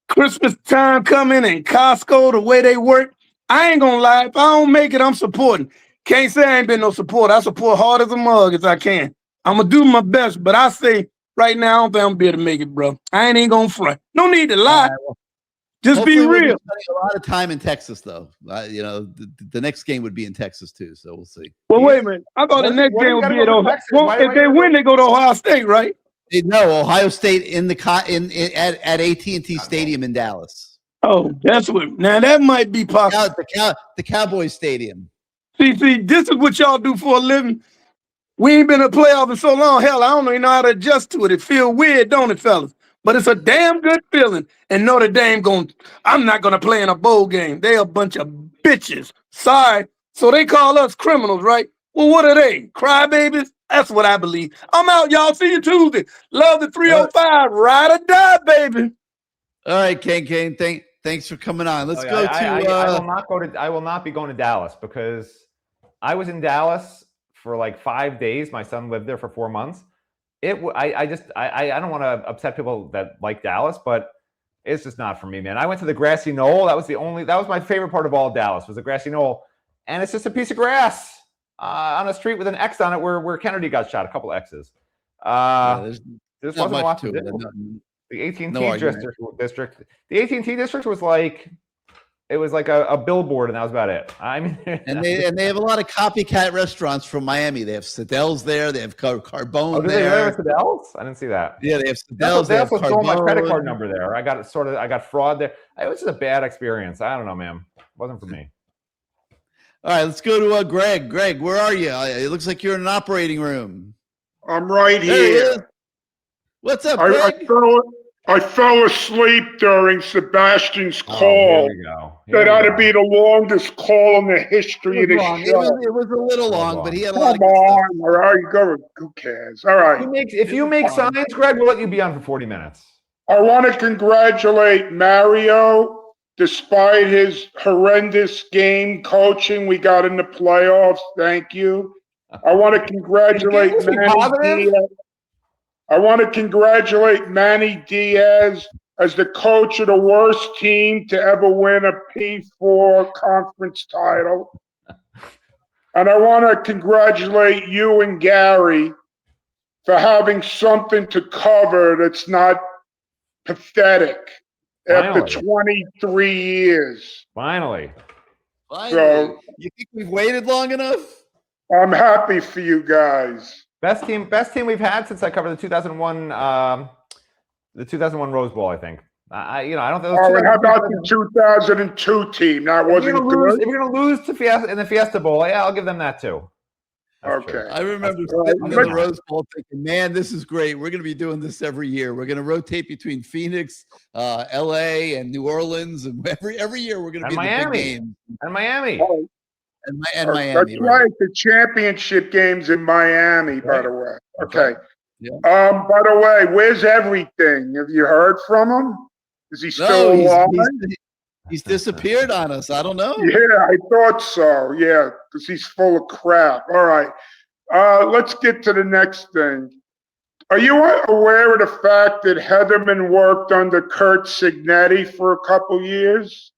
Christmas time coming and Costco, the way they work. I ain't going to lie. If I don't make it, I'm supporting. Can't say I ain't been no support. I support hard as a mug as I can. I'm going to do my best, but I say right now, I don't think I'm going to be able to make it, bro. I ain't even going to front. No need to lie. Just be real. We'll be spending a lot of time in Texas, though. The next game would be in Texas, too, so we'll see. Well, wait a minute. I thought the next game would be at Ohio. Well, if they win, they go to Ohio State, right? No, Ohio State at AT&T Stadium in Dallas. Oh, that's what. Now, that might be possible. The Cowboys Stadium. See, this is what y'all do for a living. We ain't been in a playoff in so long. Hell, I don't even know how to adjust to it. It feel weird, don't it, fellas? But it's a damn good feeling. And Notre Dame I'm not going to play in a bowl game. They a bunch of bitches. Sorry. So they call us criminals, right? Well, what are they? Crybabies? That's what I believe. I'm out, y'all. See you Tuesday. Love the 305. Ride or die, baby. All right, Kane. Thanks for coming on. Let's go to. I will not be going to Dallas because I was in Dallas for like 5 days. My son lived there for 4 months. I don't want to upset people that like Dallas, but it's just not for me, man. I went to the grassy knoll. That was my favorite part of all of Dallas was the grassy knoll, and it's just a piece of grass on a street with an X on it where Kennedy got shot. A couple of X's. This wasn't a lot to do. The AT&T district. The AT&T district was like. It was like a billboard, and that was about it. I mean, and they have a lot of copycat restaurants from Miami. They have Shodell's there. They have Carbone do there. They have Shodell's? I didn't see that. Yeah, they have Shodell's. They also stole my credit card number there. I got fraud there. It was just a bad experience. I don't know, man. It wasn't for me. All right, let's go to Greg. Greg, where are you? It looks like you're in an operating room. I'm right here. What's up, Greg? I fell asleep during Sebastian's call. That ought to be the longest call in the history of the show. It was a little long, but he had a lot of good stuff. All right, who cares? All right. If you make signs, Greg, we'll let you be on for 40 minutes. I want to congratulate Mario. Despite his horrendous game coaching, we got in the playoffs. Thank you. I want to congratulate Manny Diaz. I want to congratulate Manny Diaz as the coach of the worst team to ever win a P4 conference title. And I want to congratulate you and Gary for having something to cover that's not pathetic after 23 years. Finally. So, you think we've waited long enough? I'm happy for you guys. Best team we've had since I covered the 2001 Rose Bowl, I think. I don't think. How about the 2002 team? That wasn't good. If you're gonna lose in the Fiesta Bowl, yeah, I'll give them that too. That's Okay. true. I remember All sitting right, in the let's- Rose Bowl thinking, man, this is great. We're going to be doing this every year. We're going to rotate between Phoenix, LA, and New Orleans. And every year we're going to And be in the big Miami. game. And Miami. Oh, And Miami. that's right. The championship games in Miami, by Right. the way. That's Okay. right. Yeah. By the way, where's everything? Have you heard from him? Is he still No, alive? he's disappeared on us. I don't know. Yeah, I thought so. Yeah, because he's full of crap. All right. Let's get to the next thing. Are you aware of the fact that Heatherman worked under Kurt Signetti for a couple years?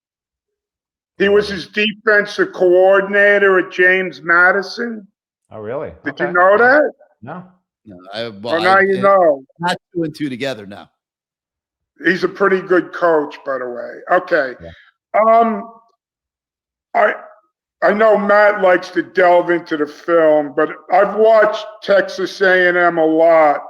He was his defensive coordinator at James Madison. Oh, really? Did you know that? No. No, Well, now you know. Not 2 and 2 together now. He's a pretty good coach, by the way. Okay. Yeah. I know Matt likes to delve into the film, but I've watched Texas A&M a lot.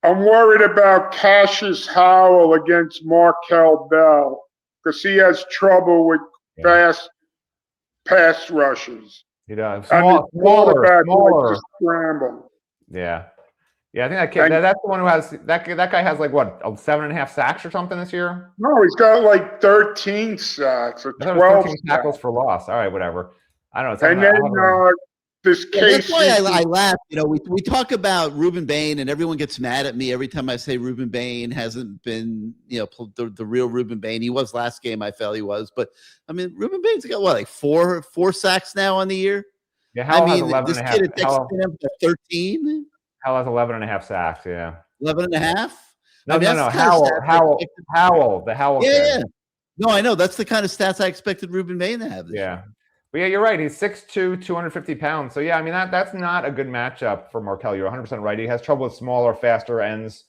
I'm worried about Cassius Howell against Markel Bell because he has trouble with fast pass rushes. He does. And the quarterback likes Smaller. to scramble. Yeah. Yeah, I think that kid, that's the one who has that guy has like what, 7.5 sacks or something this year? No, he's got like 13 sacks or I thought it was 12 13 tackles sacks. for loss. All right, whatever. I don't know. And then this Yeah, case. that's why I laugh. You know, we talk about Ruben Bain, and everyone gets mad at me every time I say Ruben Bain hasn't been, you know, the real Ruben Bain. He was last game. I felt he was, but I mean, Ruben Bain's got what, like four sacks now on the year. Yeah, Howell has I mean, 11 this and a kid half. at Texas A&M got 13. Howell has 11.5 sacks. Yeah. 11 and a half. No, I mean, no. that's the kind of stats I expected- Howell. The Howell Yeah, kid. yeah. No, I know. That's the kind of stats I expected Ruben Bain to have. This Yeah. year. But yeah, you're right. He's 6'2", 250 pounds. So yeah, I mean that's not a good matchup for Markel. You're 100% right. He has trouble with smaller, faster ends.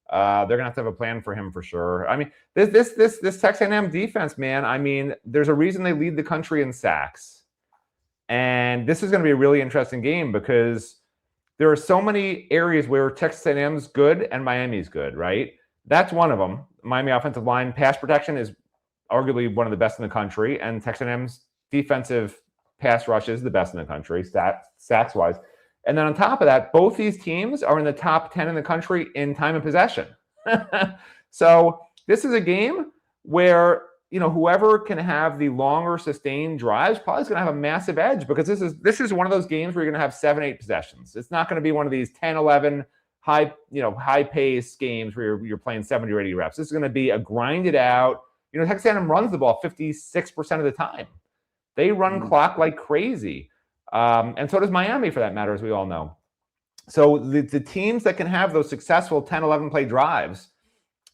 They're gonna have to have a plan for him for sure. I mean, this Texas A&M defense, man. I mean, there's a reason they lead the country in sacks, and this is gonna be a really interesting game because there are so many areas where Texas A&M's good and Miami's good, right? That's one of them. Miami offensive line pass protection is arguably one of the best in the country, and Texas A&M's defensive pass rush is the best in the country, stats wise. And then on top of that, both these teams are in the top 10 in the country in time of possession. So this is a game where, you know, whoever can have the longer sustained drives probably is going to have a massive edge because this is one of those games where you're going to have 7-8 possessions. It's not going to be one of these 10-11 high pace games where you're playing 70 or 80 reps. This is going to be a grinded out. You know, Texas A&M runs the ball 56% of the time. They run clock like crazy. And so does Miami, for that matter, as we all know. So the teams that can have those successful 10, 11 play drives,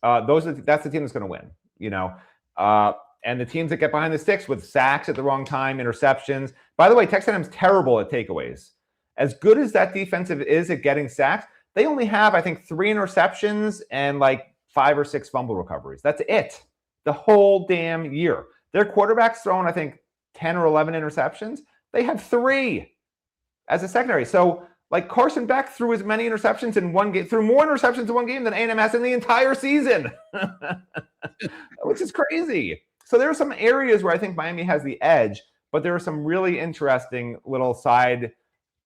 that's the team that's going to win, you know. And the teams that get behind the sticks with sacks at the wrong time, interceptions. By the way, Texas A&M's terrible at takeaways. As good as that defensive is at getting sacks, they only have, I think, 3 interceptions and like 5 or 6 fumble recoveries. That's it. The whole damn year. Their quarterback's thrown, I think, 10 or 11 interceptions. They have 3 as a secondary. So, like, Carson Beck threw as many interceptions in one game, threw more interceptions in one game than A&M has in the entire season, which is crazy. So there are some areas where I think Miami has the edge, but there are some really interesting little side,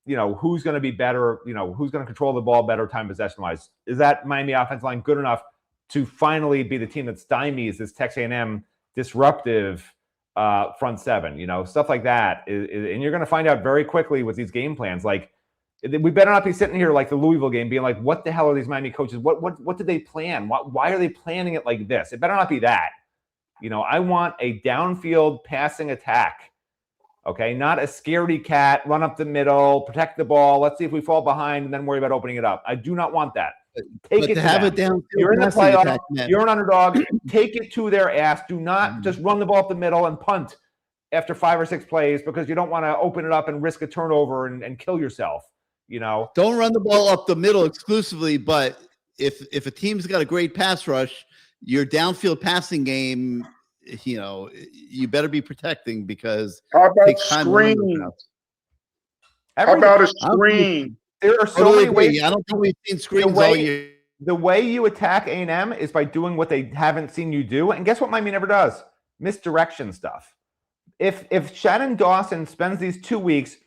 you know, who's going to be better, you know, who's going to control the ball better time possession-wise. Is that Miami offensive line good enough to finally be the team that stymies this Texas A&M disruptive front seven, you know, stuff like that. And you're going to find out very quickly with these game plans. Like, we better not be sitting here like the Louisville game being like, what the hell are these Miami coaches? What did they plan? Why are they planning it like this? It better not be that. You know, I want a downfield passing attack. Okay, not a scaredy cat, run up the middle, protect the ball. Let's see if we fall behind and then worry about opening it up. I do not want that. Take it to have them. it down. You're in the playoff. You're an underdog. Take it to their ass. Do not just run the ball up the middle and punt after 5 or 6 plays because you don't want to open it up and risk a turnover and kill yourself. You know, don't run the ball up the middle exclusively. But if a team's got a great pass rush, your downfield passing game, you know, you better be protecting because how about screen? How about a screen? There are so many ways. I don't think we've seen screens all year. The way you attack A&M is by doing what they haven't seen you do. And guess what Miami never does? Misdirection stuff. If Shannon Dawson spends these 2 weeks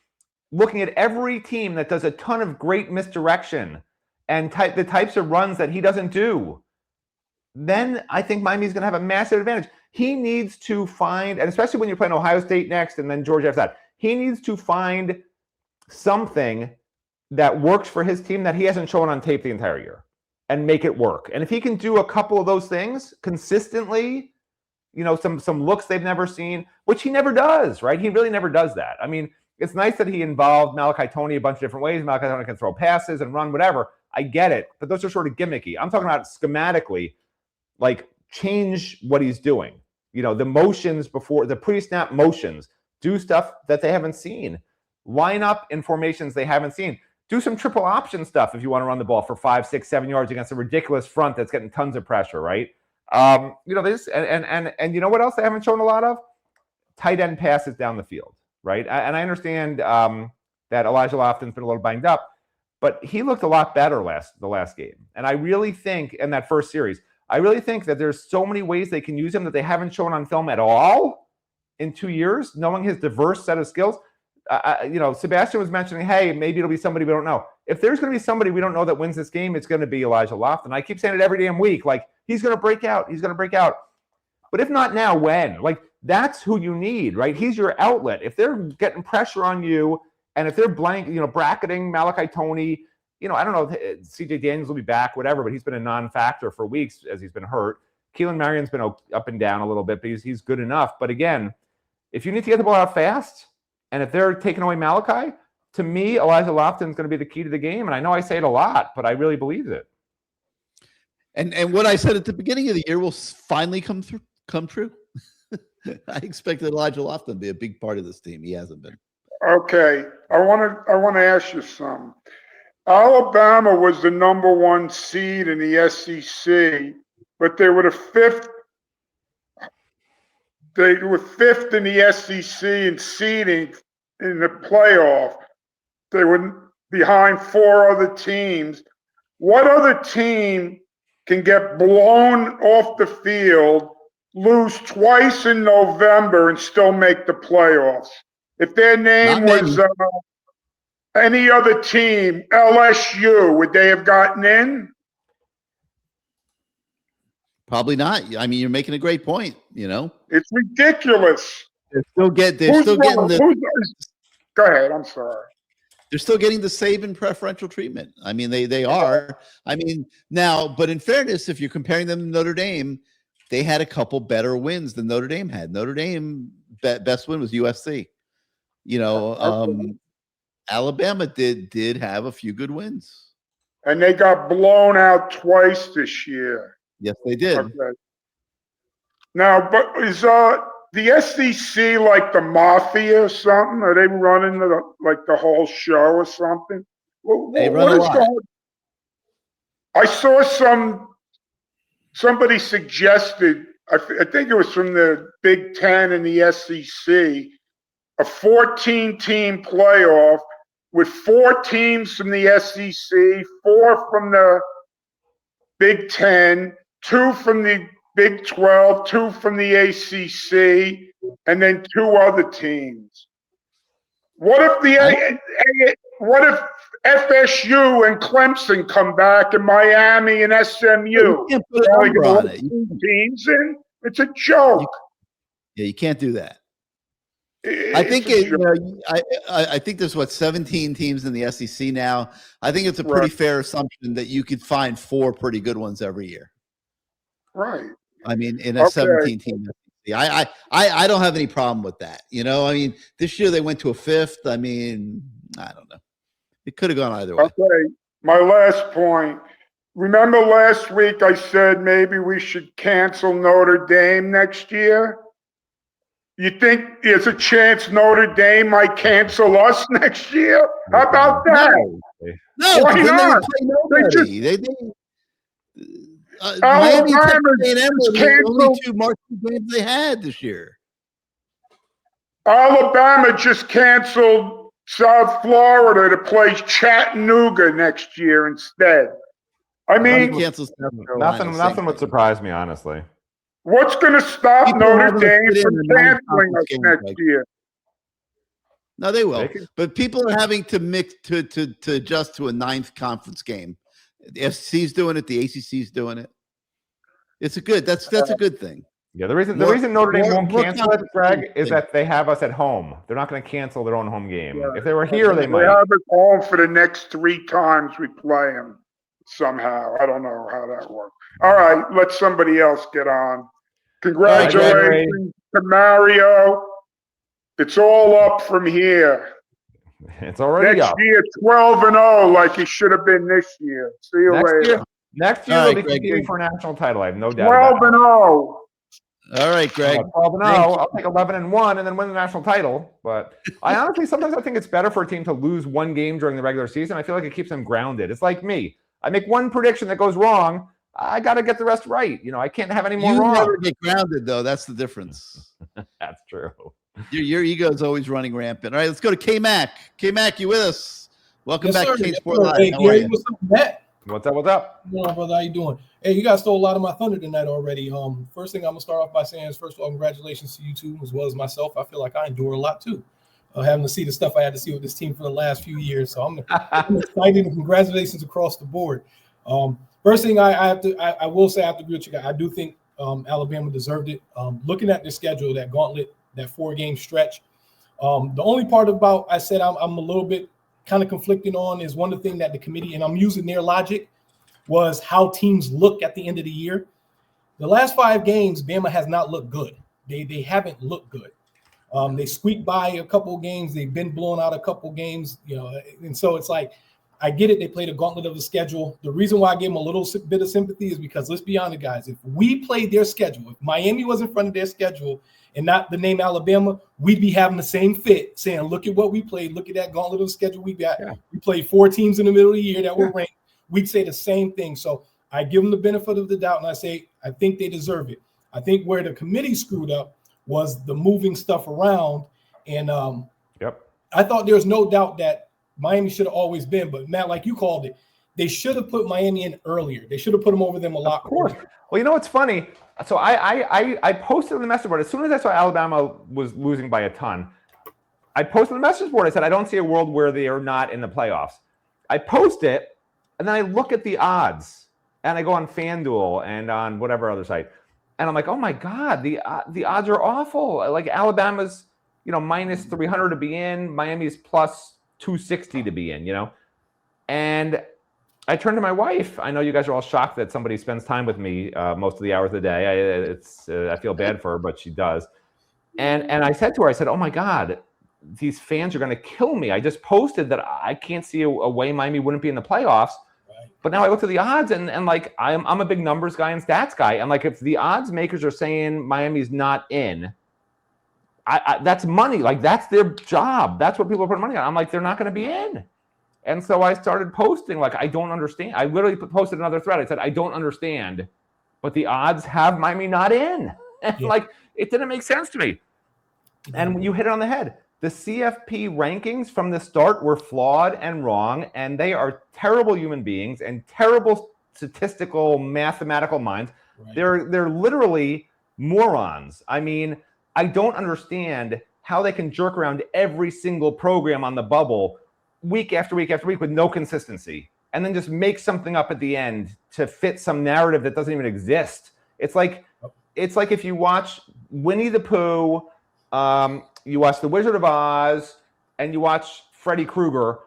looking at every team that does a ton of great misdirection and the types of runs that he doesn't do, then I think Miami's going to have a massive advantage. He needs to find, and especially when you're playing Ohio State next and then Georgia after that, he needs to find something that works for his team that he hasn't shown on tape the entire year and make it work. And if he can do a couple of those things consistently, some looks they've never seen, which he never does, right? He really never does that. I mean, it's nice that he involved Malachi Toney a bunch of different ways. Malachi Toney can throw passes and run, whatever. I get it, but those are sort of gimmicky. I'm talking about schematically, like change what he's doing. The motions before, the pre-snap motions, do stuff that they haven't seen. Line up in formations they haven't seen. Do some triple option stuff if you want to run the ball for 5, 6, 7 yards against a ridiculous front that's getting tons of pressure, right? This and you know what else they haven't shown a lot of? Tight end passes down the field, right? And I understand that Elijah Lofton's been a little banged up, but he looked a lot better the last game. And I really think in that first series, I really think that there's so many ways they can use him that they haven't shown on film at all in 2 years, knowing his diverse set of skills. Sebastian was mentioning, hey, maybe it'll be somebody we don't know. If there's going to be somebody we don't know that wins this game, it's going to be Elijah Lofton. I keep saying it every damn week. Like, he's going to break out. He's going to break out. But if not now, when? Like, that's who you need, right? He's your outlet. If they're getting pressure on you, and if they're bracketing Malachi Toney, I don't know if CJ Daniels will be back, whatever, but he's been a non-factor for weeks as he's been hurt. Keelan Marion's been up and down a little bit, but he's good enough. But again, if you need to get the ball out fast, and if they're taking away Malachi, to me, Elijah Lofton is going to be the key to the game. And I know I say it a lot, but I really believe it. And what I said at the beginning of the year will finally come true. I expected Elijah Lofton to be a big part of this team. He hasn't been. Okay, I want to ask you something. Alabama was the #1 seed in the SEC, but they were the fifth. They were fifth in the SEC in seeding in the playoff. They were behind 4 other teams. What other team can get blown off the field, lose twice in November, and still make the playoffs? If their name was any other team, LSU, would they have gotten in? Probably not. I mean, you're making a great point. It's ridiculous. They're still getting the. Go ahead. I'm sorry. They're still getting the Saban preferential treatment. I mean, they are. I mean, now, but in fairness, if you're comparing them to Notre Dame, they had a couple better wins than Notre Dame had. Notre Dame best win was USC. Alabama did have a few good wins, and they got blown out twice this year. Yes, they did. Okay. Now, but is the SEC like the mafia or something? Are they running the whole show or something? They run a lot. I saw somebody suggested, I think it was from the Big Ten and the SEC, a 14-team playoff with 4 teams from the SEC, 4 from the Big Ten, 2 from the Big 12, 2 from the ACC, and then 2 other teams. What if FSU and Clemson come back, and Miami and SMU? You can't put a number on it. Teams in? It's a joke. You can't do that. I think I think there's 17 teams in the SEC now. I think it's a pretty fair assumption that you could find 4 pretty good ones every year. Right. I mean, in a 17 team SEC, I don't have any problem with that. I mean, this year they went to a 5th. I mean, I don't know. It could have gone either way. Okay. My last point. Remember last week I said maybe we should cancel Notre Dame next year? You think there's a chance Notre Dame might cancel us next year? How about that? No, why not? Miami and Texas Alabama A&M were the only 2 marquee games they had this year. Alabama just canceled South Florida to play Chattanooga next year instead. I mean, nothing would surprise me, honestly. What's going to stop Notre Dame from canceling us next year? No, they will. They could- But people are having to mix to adjust to a ninth conference game. The FCC's doing it. The ACC's doing it. It's a good. That's a good thing. Yeah, the reason More- Notre Dame more- won't more cancel it, Greg, is competition. that they have us at home. They're not going to cancel their own home game. Yeah. If they were here, they They might. have it home for the next 3 times we play them somehow. I don't know how that works. All right, let somebody else get on. Congratulations to Mario. It's all up from here. It's already Next up. year, 12-0, like he should have been this year. See you later. Next year All they'll right, be Greg, competing good. for a national title. I have no doubt about 12-0. All right, Greg. 12-0. Thank you. I'll take 11-1 and then win the national title. But I honestly sometimes I think it's better for a team to lose one game during the regular season. I feel like it keeps them grounded. It's like me. I make one prediction that goes wrong. I got to get the rest right. I can't have any more You wrong. never get grounded, though. That's the difference. That's true. Your ego is always running rampant. All right, let's go to K-Mac. K-Mac, you with us? Welcome back to CaneSport Live. Hey, How are Gary, you? what's up, Matt? What's up? What's up? What's up, brother? How you doing? Hey, you guys stole a lot of my thunder tonight already. First thing I'm gonna start off by saying is, first of all, congratulations to you two as well as myself. I feel like I endure a lot too, having to see the stuff I had to see with this team for the last few years. So I'm excited and congratulations across the board. First thing I will say, I have to agree with you guys. I do think Alabama deserved it. Looking at the schedule, that gauntlet, that 4-game stretch. The only part about I said I'm a little bit kind of conflicting on is one of the things that the committee, and I'm using their logic, was how teams look at the end of the year. The last 5 games, Bama has not looked good. They haven't looked good. They squeaked by a couple of games. They've been blown out a couple of games, and so it's like, I get it. They played a gauntlet of the schedule. The reason why I gave them a little bit of sympathy is because, let's be honest, guys, if we played their schedule, if Miami was in front of their schedule and not the name Alabama, we'd be having the same fit, saying, look at what we played. Look at that gauntlet of the schedule we got. Yeah. We played 4 teams in the middle of the year that were ranked. We'd say the same thing. So I give them the benefit of the doubt, and I say I think they deserve it. I think where the committee screwed up was the moving stuff around. And I thought there was no doubt that Miami should have always been, but Matt, like you called it, they should have put Miami in earlier. They should have put them over them a lot. Of course. Well, you know what's funny? So I posted on the message board as soon as I saw Alabama was losing by a ton. I posted on the message board. I said, I don't see a world where they are not in the playoffs. I post it, and then I look at the odds, and I go on FanDuel and on whatever other site, and I'm like, oh my God, the odds are awful. Like Alabama's, minus 300 to be in, Miami's plus 260 to be in, and I turned to my wife. I know you guys are all shocked that somebody spends time with me most of the hours of the day. I feel bad for her, but she does. And I said to her, I said, oh my God, these fans are going to kill me. I just posted that I can't see a way Miami wouldn't be in the playoffs. Right. But now I look at the odds and like I'm a big numbers guy and stats guy. And like if the odds makers are saying Miami's not in, that's money. Like that's their job. That's what people are putting money on. I'm like, they're not going to be in. And so I started posting like, I don't understand. I literally posted another thread. I said, I don't understand, but the odds have Miami not in. And like, it didn't make sense to me. And you hit it on the head. The CFP rankings from the start were flawed and wrong, and they are terrible human beings and terrible statistical mathematical minds. Right. They're literally morons. I mean, I don't understand how they can jerk around every single program on the bubble week after week after week with no consistency, and then just make something up at the end to fit some narrative that doesn't even exist. It's like if you watch Winnie the Pooh, you watch The Wizard of Oz, and you watch Freddy Krueger,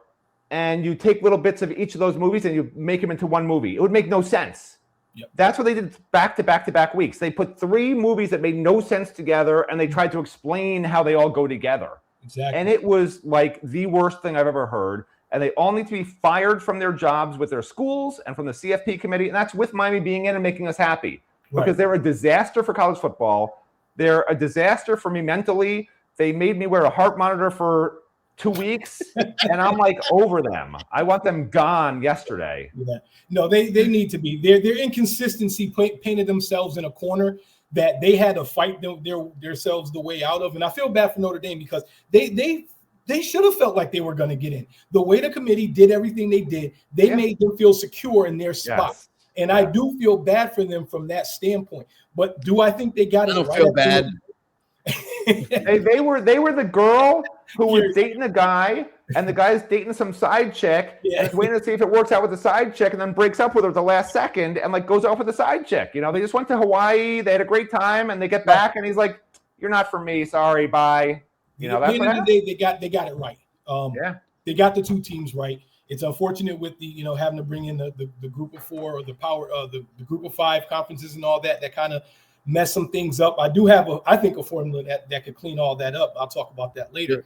and you take little bits of each of those movies and you make them into one movie. It would make no sense. Yep. That's what they did back to back to back weeks. They put 3 movies that made no sense together, and they tried to explain how they all go together. Exactly. And it was like the worst thing I've ever heard. And they all need to be fired from their jobs with their schools and from the CFP committee. And that's with Miami being in and making us happy. Because they're a disaster for college football. They're a disaster for me mentally. They made me wear a heart monitor for 2 weeks. And I'm like over them. I want them gone yesterday. Yeah. No, they need to be. Their inconsistency painted themselves in a corner that they had to fight themselves the way out of. And I feel bad for Notre Dame because they should have felt like they were going to get in. The way the committee did everything they did, they made them feel secure in their spot. Yes. And I do feel bad for them from that standpoint. But do I think they got it right? I don't feel bad. They were the girl who was dating a guy, and the guy's dating some side chick, and is waiting to see if it works out with the side chick, and then breaks up with her at the last second, and like goes off with the side chick. You know, they just went to Hawaii, they had a great time, and they get back, and he's like, "You're not for me, sorry, bye." You know, that's at the end of the day, they got it right. They got the two teams right. It's unfortunate with the having to bring in the group of four or the power the group of five conferences and all that kind of mess some things up. I do have I think a formula that could clean all that up. I'll talk about that later. Sure.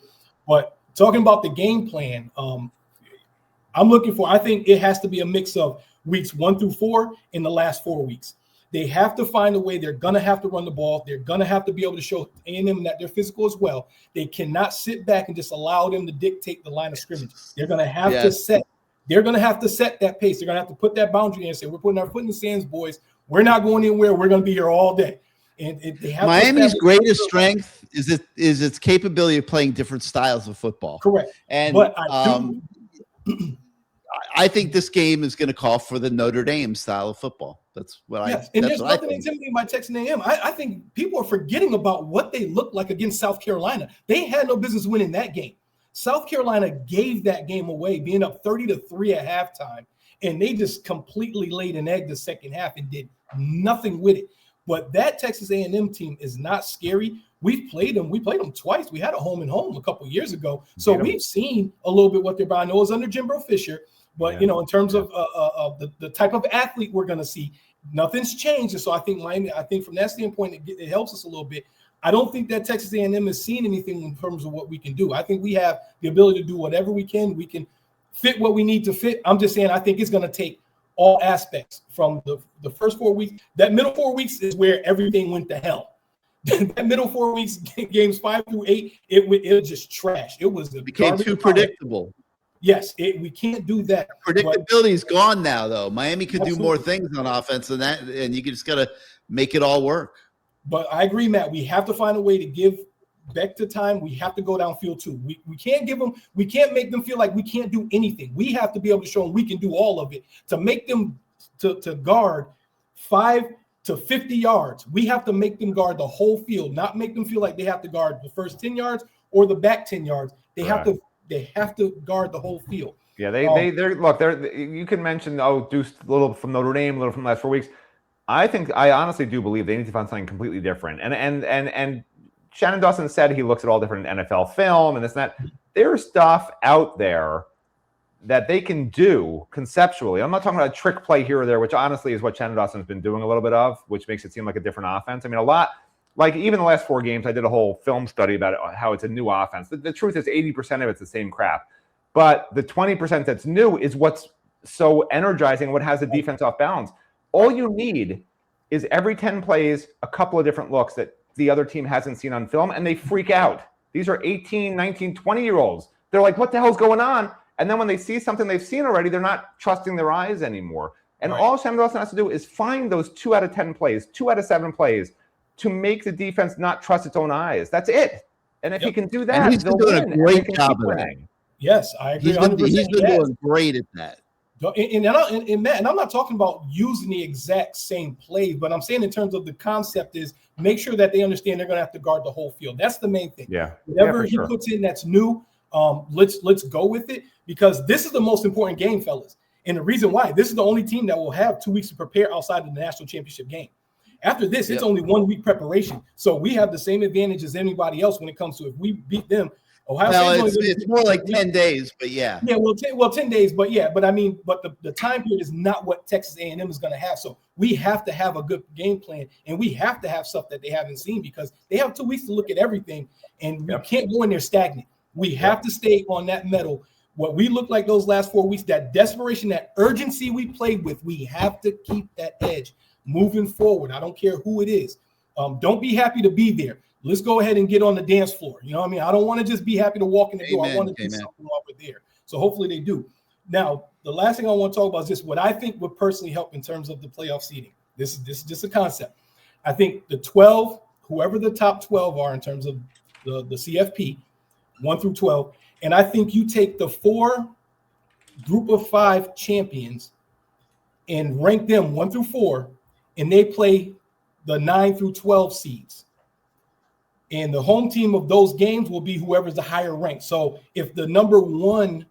But talking about the game plan, I'm looking for, I think it has to be a mix of weeks 1 through 4 in the last 4 weeks. They have to find a way. They're going to have to run the ball. They're going to have to be able to show A&M that they're physical as well. They cannot sit back and just allow them to dictate the line of scrimmage. They're going to have to set. They're going to have to set that pace. They're going to have to put that boundary in and say, we're putting our foot in the sands, boys. We're not going anywhere. We're going to be here all day. And they have Miami's greatest strength is its capability of playing different styles of football. Correct. And but I think this game is going to call for the Notre Dame style of football. That's what and there's nothing intimidating by Texas A&M. I think people are forgetting about what they looked like against South Carolina. They had no business winning that game. South Carolina gave that game away, being up 30-3 at halftime, and they just completely laid an egg the second half and did nothing with it. But that Texas A&M team is not scary. We've played them. We played them twice. We had a home and home a couple of years ago, so we've seen a little bit what they're about. I know it was under Jimbo Fisher. But, in terms of the type of athlete we're going to see, nothing's changed. And so I think Miami, from that standpoint, it helps us a little bit. I don't think that Texas A&M is seeing anything in terms of what we can do. I think we have the ability to do whatever we can. We can fit what we need to fit. I'm just saying I think it's going to take all aspects from the first 4 weeks. That middle 4 weeks is where everything went to hell. That middle 4 weeks, games 5 through 8, it was just trash. It became too predictable. Yes, we can't do that. Predictability is gone now, though. Miami could do more things on offense than that, and you just got to make it all work. But I agree, Matt. We have to find a way to give Beck the time. We have to go downfield too. We can't give them. We can't make them feel like we can't do anything. We have to be able to show them we can do all of it. To make them to guard 5 to 50 yards, we have to make them guard the whole field, not make them feel like they have to guard the first 10 yards or the back 10 yards. They have to. They have to guard the whole field. Yeah, they're you can mention Deuce a little from Notre Dame, a little from the last 4 weeks. I honestly do believe they need to find something completely different. And Shannon Dawson said he looks at all different NFL film and this and that. There's stuff out there that they can do conceptually. I'm not talking about a trick play here or there, which honestly is what Shannon Dawson's been doing a little bit of, which makes it seem like a different offense. I mean, a lot. Like even the last 4 games, I did a whole film study about how it's a new offense. The truth is 80% of it's the same crap. But the 20% that's new is what's so energizing, what has the defense off balance. All you need is every 10 plays, a couple of different looks that the other team hasn't seen on film, and they freak out. These are 18, 19, 20-year-olds. They're like, what the hell's going on? And then when they see something they've seen already, they're not trusting their eyes anymore. And all Shannon Dawson has to do is find those 2 out of 10 plays, 2 out of 7 plays, to make the defense not trust its own eyes. That's it. And if he can do that, and he's been doing a great job of that. Yes, I agree. He's been doing great at that. And I'm not talking about using the exact same play, but I'm saying in terms of the concept is make sure that they understand they're going to have to guard the whole field. That's the main thing. Yeah. Whatever he puts in that's new, let's go with it, because this is the most important game, fellas. And the reason why, this is the only team that will have 2 weeks to prepare outside of the national championship game. After this, it's only 1 week preparation. So we have the same advantage as anybody else when it comes to if we beat them. It's more like 10 days, but yeah. Yeah, 10 days, but yeah. But I mean, but the time period is not what Texas A&M is going to have. So we have to have a good game plan, and we have to have stuff that they haven't seen, because they have 2 weeks to look at everything, and we can't go in there stagnant. We have to stay on that metal. What we look like those last 4 weeks, that desperation, that urgency we played with, we have to keep that edge moving forward. I don't care who it is. Don't be happy to be there. Let's go ahead and get on the dance floor. You know what I mean? I don't want to just be happy to walk in the door. I want to do something over there. So hopefully they do. Now, the last thing I want to talk about is this, what I think would personally help in terms of the playoff seeding. This is just a concept. I think the 12, whoever the top 12 are in terms of the CFP, 1 through 12, and I think you take the 4 group of 5 champions and rank them 1 through 4, and they play the 9 through 12 seeds. And the home team of those games will be whoever's the higher rank. So if the number one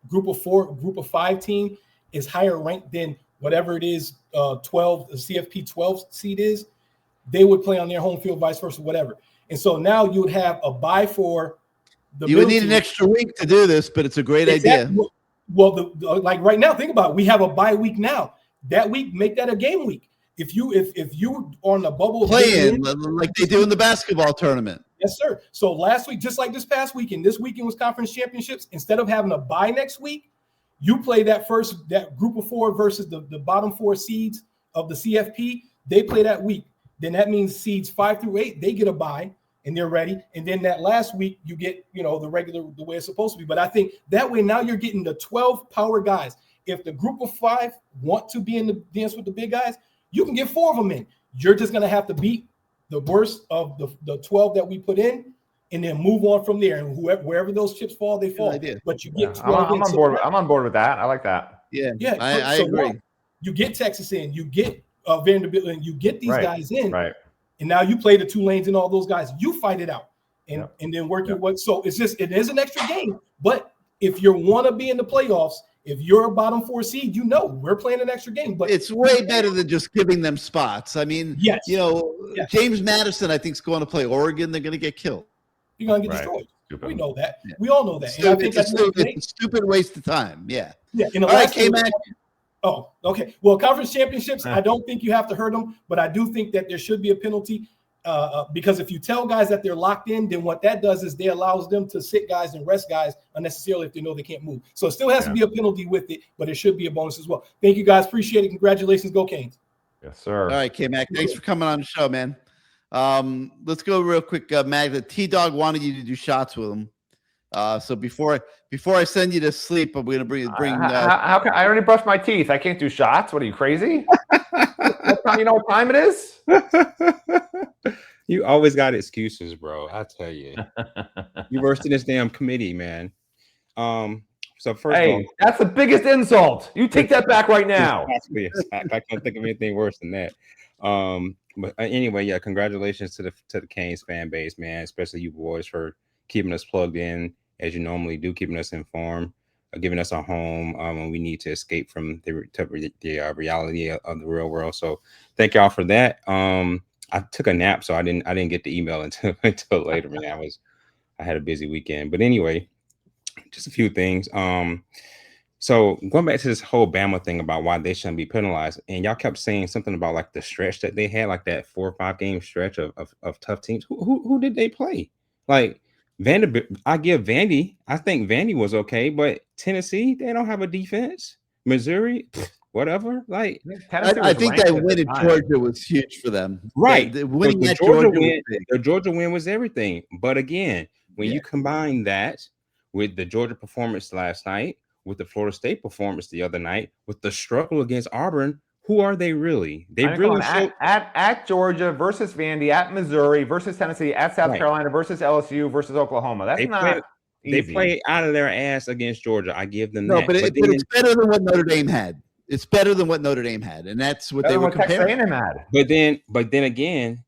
group of 5 team is higher ranked than whatever it is, 12, the CFP 12 seed is, they would play on their home field, vice versa, whatever. And so now you would have a bye for the You would need team. an extra week to do this, but it's a great idea. Well, like right now, think about it. We have a bye week now. That week, make that a game week. If you on the bubble Play-in, like they do in the basketball tournament. Yes, sir. So last week, just like this past weekend, this weekend was conference championships. Instead of having a bye next week, you play that group of 4 versus the bottom 4 seeds of the CFP. They play that week. Then that means seeds 5 through 8, they get a bye and they're ready. And then that last week, you get, the way it's supposed to be. But I think that way now you're getting the 12 power guys. If the group of 5 want to be in the dance with the big guys, you can get 4 of them in. You're just going to have to beat the worst of the 12 that we put in and then move on from there. And wherever those chips fall, they fall. But you get 12 I'm on board. I'm on board with that. I like that. Yeah, I agree. You get Texas in, you get Vanderbilt, and you get these guys in. Right. And now you play the Tulanes and all those guys. You fight it out and then work your way. So it is an extra game. But if you want to be in the playoffs, if you're a bottom 4 seed, we're playing an extra game. But it's way better than just giving them spots. I mean, James Madison, I think, is going to play Oregon. They're going to get killed. You're going to get destroyed. Stupid. We know that. Yeah. We all know that. And I think it's a stupid waste of time. Yeah. Yeah. In the all last right, K-Mac. Oh, okay. Well, conference championships, I don't think you have to hurt them, but I do think that there should be a penalty because if you tell guys that they're locked in, then what that does is they allows them to sit guys and rest guys unnecessarily if they know they can't move. So it still has to be a penalty with it, but it should be a bonus as well. Thank you guys. Appreciate it. Congratulations. Go Canes. Yes, sir. All right, K-Mac. Thanks for coming on the show, man. Let's go real quick. Magda, T-Dog wanted you to do shots with him. So before I send you to sleep, I'm going to bring. How can I already brushed my teeth? I can't do shots. What are you, crazy? You know what time it is? You always got excuses, bro. I tell you, you worse than this damn committee, man. So first, that's the biggest insult. You take that back right now. I can't think of anything worse than that. But anyway, yeah, congratulations to the Canes fan base, man, especially you boys for keeping us plugged in as you normally do, keeping us informed, giving us a home when we need to escape from the reality of the real world. So thank y'all for that. I took a nap, so I didn't get the email until later. Man, I had a busy weekend. But anyway, just a few things. So going back to this whole Bama thing about why they shouldn't be penalized, and y'all kept saying something about like the stretch that they had, like that 4 or 5 game stretch of tough teams. Who did they play? Like Vanderbilt, I give Vandy. I think Vandy was okay, but Tennessee, they don't have a defense. Missouri, whatever. Like I think that win at Georgia was huge for them. Right, the winning at Georgia Georgia win, the Georgia win was everything. But again, when you combine that with the Georgia performance last night, with the Florida State performance the other night, with the struggle against Auburn, who are they really? They really at Georgia versus Vandy, at Missouri versus Tennessee, at South Carolina versus LSU versus Oklahoma. That's not easy. They played out of their ass against Georgia. I give them that. No, but it's better than what Notre Dame had. It's better than what Notre Dame had, and that's what they were comparing. Texas A&M had. But then again,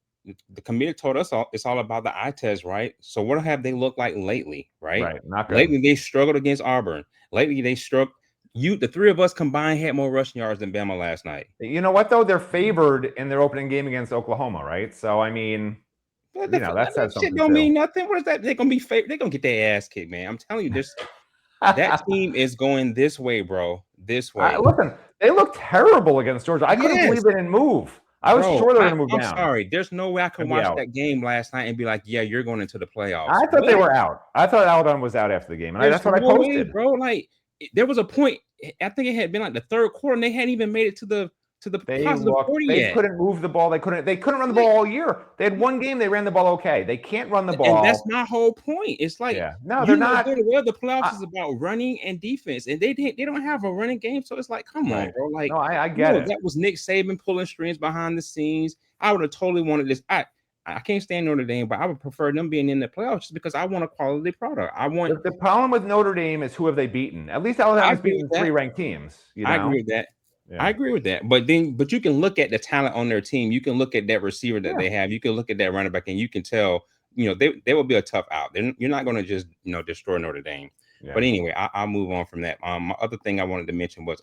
the committee told us it's all about the eye test, right? So what have they looked like lately, right? Right. Not good. Lately, they struggled against Auburn. Lately, they struggled. The 3 of us combined had more rushing yards than Bama last night. You know what, though? They're favored in their opening game against Oklahoma, right? So, I mean, that says something. Shit don't mean nothing. What is that? They're going to be favored. They're going to get their ass kicked, man. I'm telling you, that team is going this way, bro. This way. Listen, they looked terrible against Georgia. I couldn't believe they didn't move. I was sure they were going to move down. I'm sorry. There's no way I could watch that game last night and be like, yeah, you're going into the playoffs. I thought they were out. I thought Alabama was out after the game. And that's what I posted. Bro, like, there was a point, I think it had been like the third quarter, and they hadn't even made it to the positive 40 They yet. couldn't move the ball. They couldn't run the ball all year. They had one game, they ran the ball okay. They can't run the ball. And that's my whole point. It's like, no, they're not. The playoffs is about running and defense, and they don't have a running game. So it's like, come on, bro. Like, no, I get it. That was Nick Saban pulling strings behind the scenes. I would have totally wanted this. I can't stand Notre Dame, but I would prefer them being in the playoffs just because I want a quality product. The problem with Notre Dame is who have they beaten? At least Alabama's beaten 3 ranked teams. I agree with that. Yeah. I agree with that. But you can look at the talent on their team. You can look at that receiver that they have. You can look at that running back, and you can tell, they will be a tough out. You're not going to just, destroy Notre Dame. Yeah. But anyway, I'll move on from that. My other thing I wanted to mention was,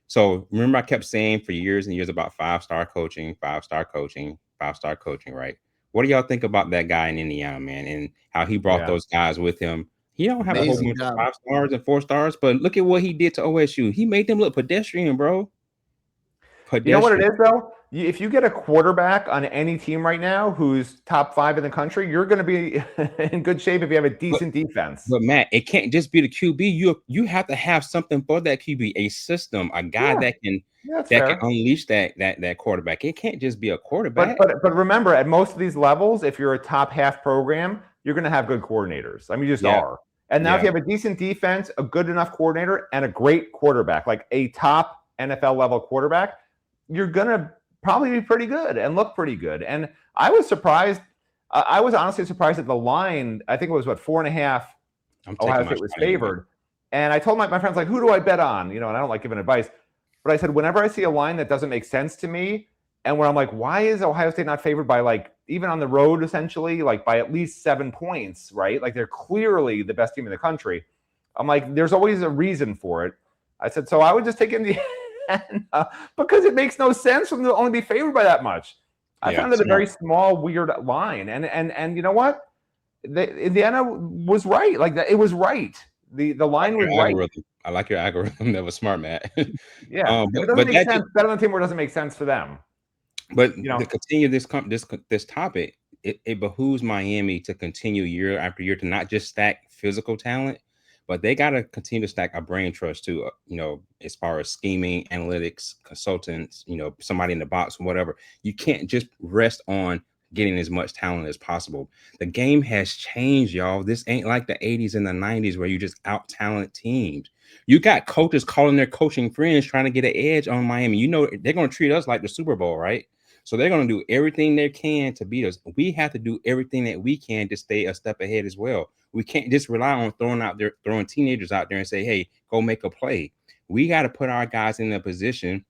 so remember I kept saying for years and years about 5-star coaching, 5-star coaching, 5-star coaching, right? What do y'all think about that guy in Indiana, man, and how he brought those guys with him? He don't have a whole bunch of 5 stars and 4 stars, but look at what he did to OSU. He made them look pedestrian, bro. You know what it is, though? If you get a quarterback on any team right now who's top 5 in the country, you're going to be in good shape if you have a decent defense. But Matt, it can't just be the QB. You have to have something for that QB, a system, a guy that can unleash that quarterback. It can't just be a quarterback. But remember, at most of these levels, if you're a top half program, you're going to have good coordinators. I mean, you just are. And now if you have a decent defense, a good enough coordinator, and a great quarterback, like a top NFL level quarterback, you're going to probably be pretty good and look pretty good. And I was surprised. I was honestly surprised at the line. I think it was 4.5. Ohio State was favored. And I told my friends, like, who do I bet on? And I don't like giving advice. But I said, whenever I see a line that doesn't make sense to me, and where I'm like, why is Ohio State not favored by, like, even on the road, essentially, like by at least 7 points, right? Like, they're clearly the best team in the country. I'm like, there's always a reason for it. I said, so I would just take Indiana because it makes no sense for them to only be favored by that much. I found it a very small, weird line. And you know what? Indiana was right. Like, that, it was right. The line was right. I like your algorithm. That was smart, Matt. Yeah. It doesn't make sense. Bet on the team where it doesn't make sense for them. But to continue this topic, it behooves Miami to continue year after year to not just stack physical talent, but they got to continue to stack a brain trust too, as far as scheming, analytics, consultants, somebody in the box, whatever. You can't just rest on getting as much talent as possible. The game has changed, y'all. This ain't like the 80s and the 90s where you just out-talent teams. You got coaches calling their coaching friends trying to get an edge on Miami. They're going to treat us like the Super Bowl, right? So they're going to do everything they can to beat us. We have to do everything that we can to stay a step ahead as well. We can't just rely on throwing teenagers out there and say, hey, go make a play. We got to put our guys in a position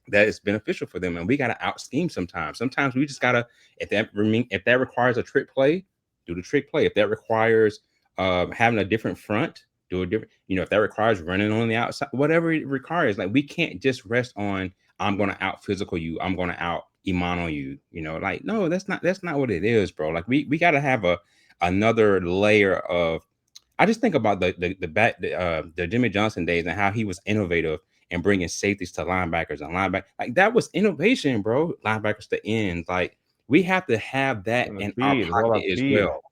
that is beneficial for them, and we got to out scheme sometimes. Sometimes we just got to, if that requires a trick play, do the trick play. If that requires having a different front, do a different, if that requires running on the outside, whatever it requires. Like, we can't just rest on, I'm going to out physical you, I'm going to out Imano you, like, no, that's not what it is, bro. Like, we got to have another layer of, I just think about the Jimmy Johnson days and how he was innovative and bringing safeties to linebackers and linebackers. Like, that was innovation, bro. Linebackers to ends. Like, we have to have that in our pocket as well.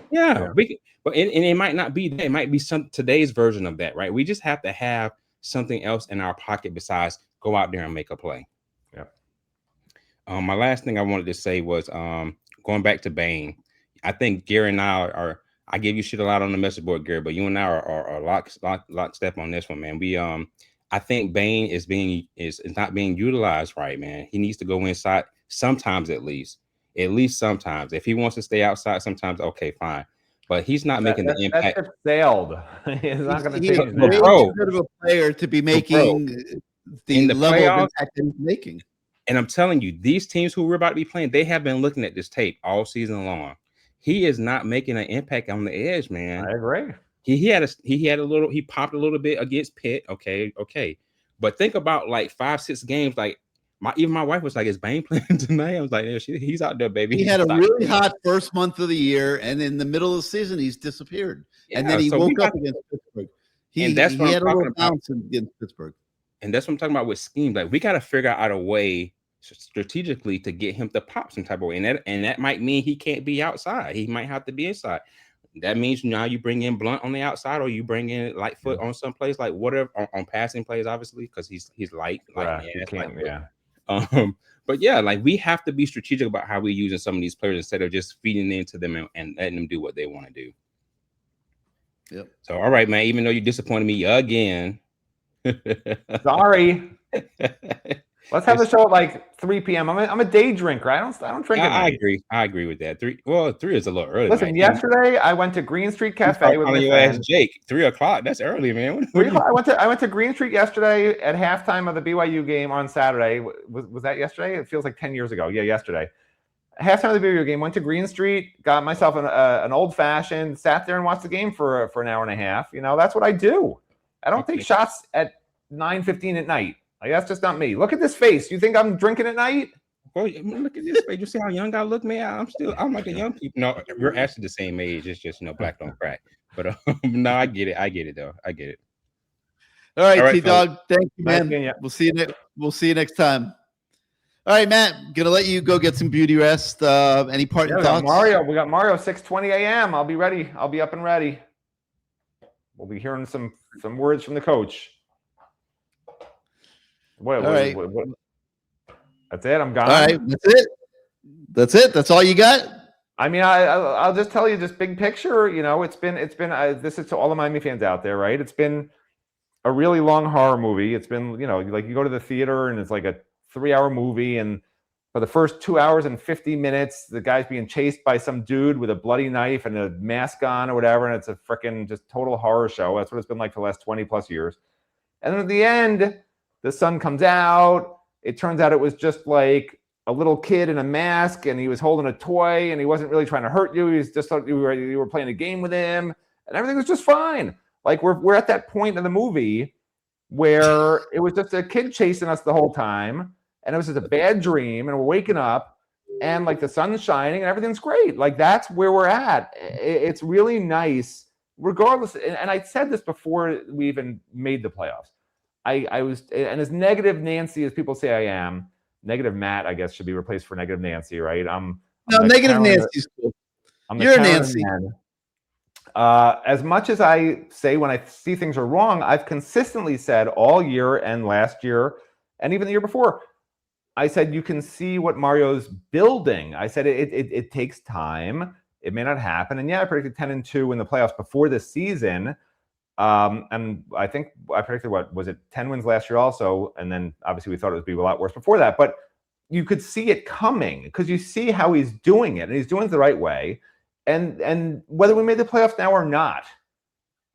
Yeah. But it might not be that. It might be today's version of that, right? We just have to have something else in our pocket besides go out there and make a play. Yeah. My last thing I wanted to say was going back to Bain. I think Gary and I gave you shit a lot on the message board, Gary, but you and I are lockstep on this one, man. We I think Bain is not being utilized right, man. He needs to go inside sometimes, at least sometimes. If he wants to stay outside sometimes, okay, fine. But he's not making the impact. That's sailed. He's not going to change that. He's too good of a player to be making the level of impact that he's making. And I'm telling you, these teams who we're about to be playing, they have been looking at this tape all season long. He is not making an impact on the edge, man. I agree. He popped a little bit against Pitt. Okay. But think about like 5-6 games. Like even my wife was like, "Is Bain playing tonight?" I was like, "Yeah, he's out there, baby." He had a really hot first month of the year, and in the middle of the season, he's disappeared. Yeah, and then he woke up against Pittsburgh. He had a little bounce against Pittsburgh. And that's what I'm talking about with schemes. Like, we got to figure out a way strategically to get him to pop some type of way, and that might mean he can't be outside. He might have to be inside. That means now you bring in Blunt on the outside, or you bring in Lightfoot on some plays, like whatever on passing plays, obviously, because he's light. But yeah, like, we have to be strategic about how we're using some of these players instead of just feeding into them and letting them do what they want to do. Yep. So, all right, man. Even though you disappointed me again, sorry. Let's have the show at like 3 p.m. I'm a day drinker. I don't drink at I night. agree. I agree with that. 3 is a little early. Listen, yesterday I went to Green Street You Cafe start with calling my your ass friend. Jake. 3 o'clock. That's early, man. I went to Green Street yesterday at halftime of the BYU game on Saturday. Was that yesterday? It feels like 10 years ago. Yeah, yesterday. Halftime of the BYU game. Went to Green Street, got myself an old fashioned, sat there and watched the game for an hour and a half. You know, that's what I do. I don't take shots at 9:15 at night. Like, that's just not me. Look at this face. You think I'm drinking at night? Well, look at this face. You see how young I look, man? I'm like a young people. No, we're actually the same age. It's just, black don't crack. But no, I get it though. I get it. All right, All right, T-Dog. Thank you, Nice man. seeing ya. We'll see you next time. All right, Matt. Gonna let you go get some beauty rest. Any parting We got thoughts? We got Mario 6:20 a.m. I'll be ready. I'll be up and ready. We'll be hearing some words from the coach. What, that's it. I'm gone. All right, that's it. That's all you got. I mean, I'll just tell you, just big picture. It's been. This is to all the Miami fans out there, right? It's been a really long horror movie. It's been, like you go to the theater and it's like a 3-hour movie, and for the first 2 hours and 50 minutes, the guy's being chased by some dude with a bloody knife and a mask on or whatever, and it's a freaking just total horror show. That's what it's been like for the last 20 plus years. And then at the end, the sun comes out. It turns out it was just like a little kid in a mask, and he was holding a toy, and he wasn't really trying to hurt you. He was just thought you were playing a game with him, and everything was just fine. Like we're at that point in the movie where it was just a kid chasing us the whole time, and it was just a bad dream, and we're waking up, and like the sun's shining, and everything's great. Like that's where we're at. It's really nice, regardless. And I said this before we even made the playoffs. I was, and as negative Nancy as people say I am, negative Matt, I guess, should be replaced for negative Nancy, right? I'm negative Nancy's cool. You're Nancy. As much as I say when I see things are wrong, I've consistently said all year and last year and even the year before, I said you can see what Mario's building. I said it takes time. It may not happen. And yeah, I predicted 10-2 in the playoffs before this season. And I think I predicted, 10 wins last year also. And then obviously we thought it would be a lot worse before that. But you could see it coming because you see how he's doing it, and he's doing it the right way. And whether we made the playoffs now or not,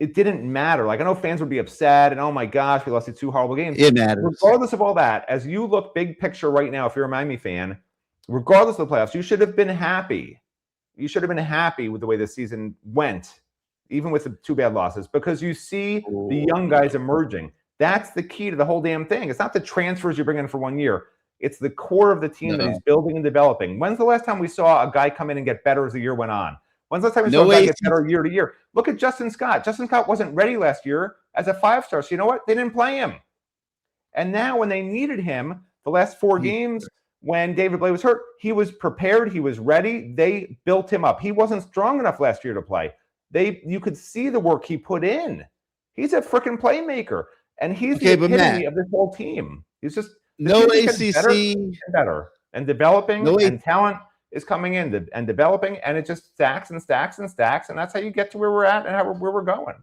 it didn't matter. Like, I know fans would be upset and, oh my gosh, we lost these 2 horrible games. It matters. Regardless of all that, as you look big picture right now, if you're a Miami fan, regardless of the playoffs, you should have been happy. You should have been happy with the way this season went, even with the 2 bad losses, because you see the young guys emerging. That's the key to the whole damn thing. It's not the transfers you bring in for 1 year. It's the core of the team that he's building and developing. When's the last time we saw a guy come in and get better as the year went on? When's the last time we saw a guy get better year to year? Look at Justin Scott. Justin Scott wasn't ready last year as a 5-star. So you know what? They didn't play him. And now when they needed him, the last 4 games when David Blay was hurt, he was prepared. He was ready. They built him up. He wasn't strong enough last year to play. You could see the work he put in. He's a freaking playmaker. And he's the epitome of this whole team. He's just no ACC better and developing, and talent is coming in and developing, and it just stacks and stacks and stacks, and that's how you get to where we're at and where we're going.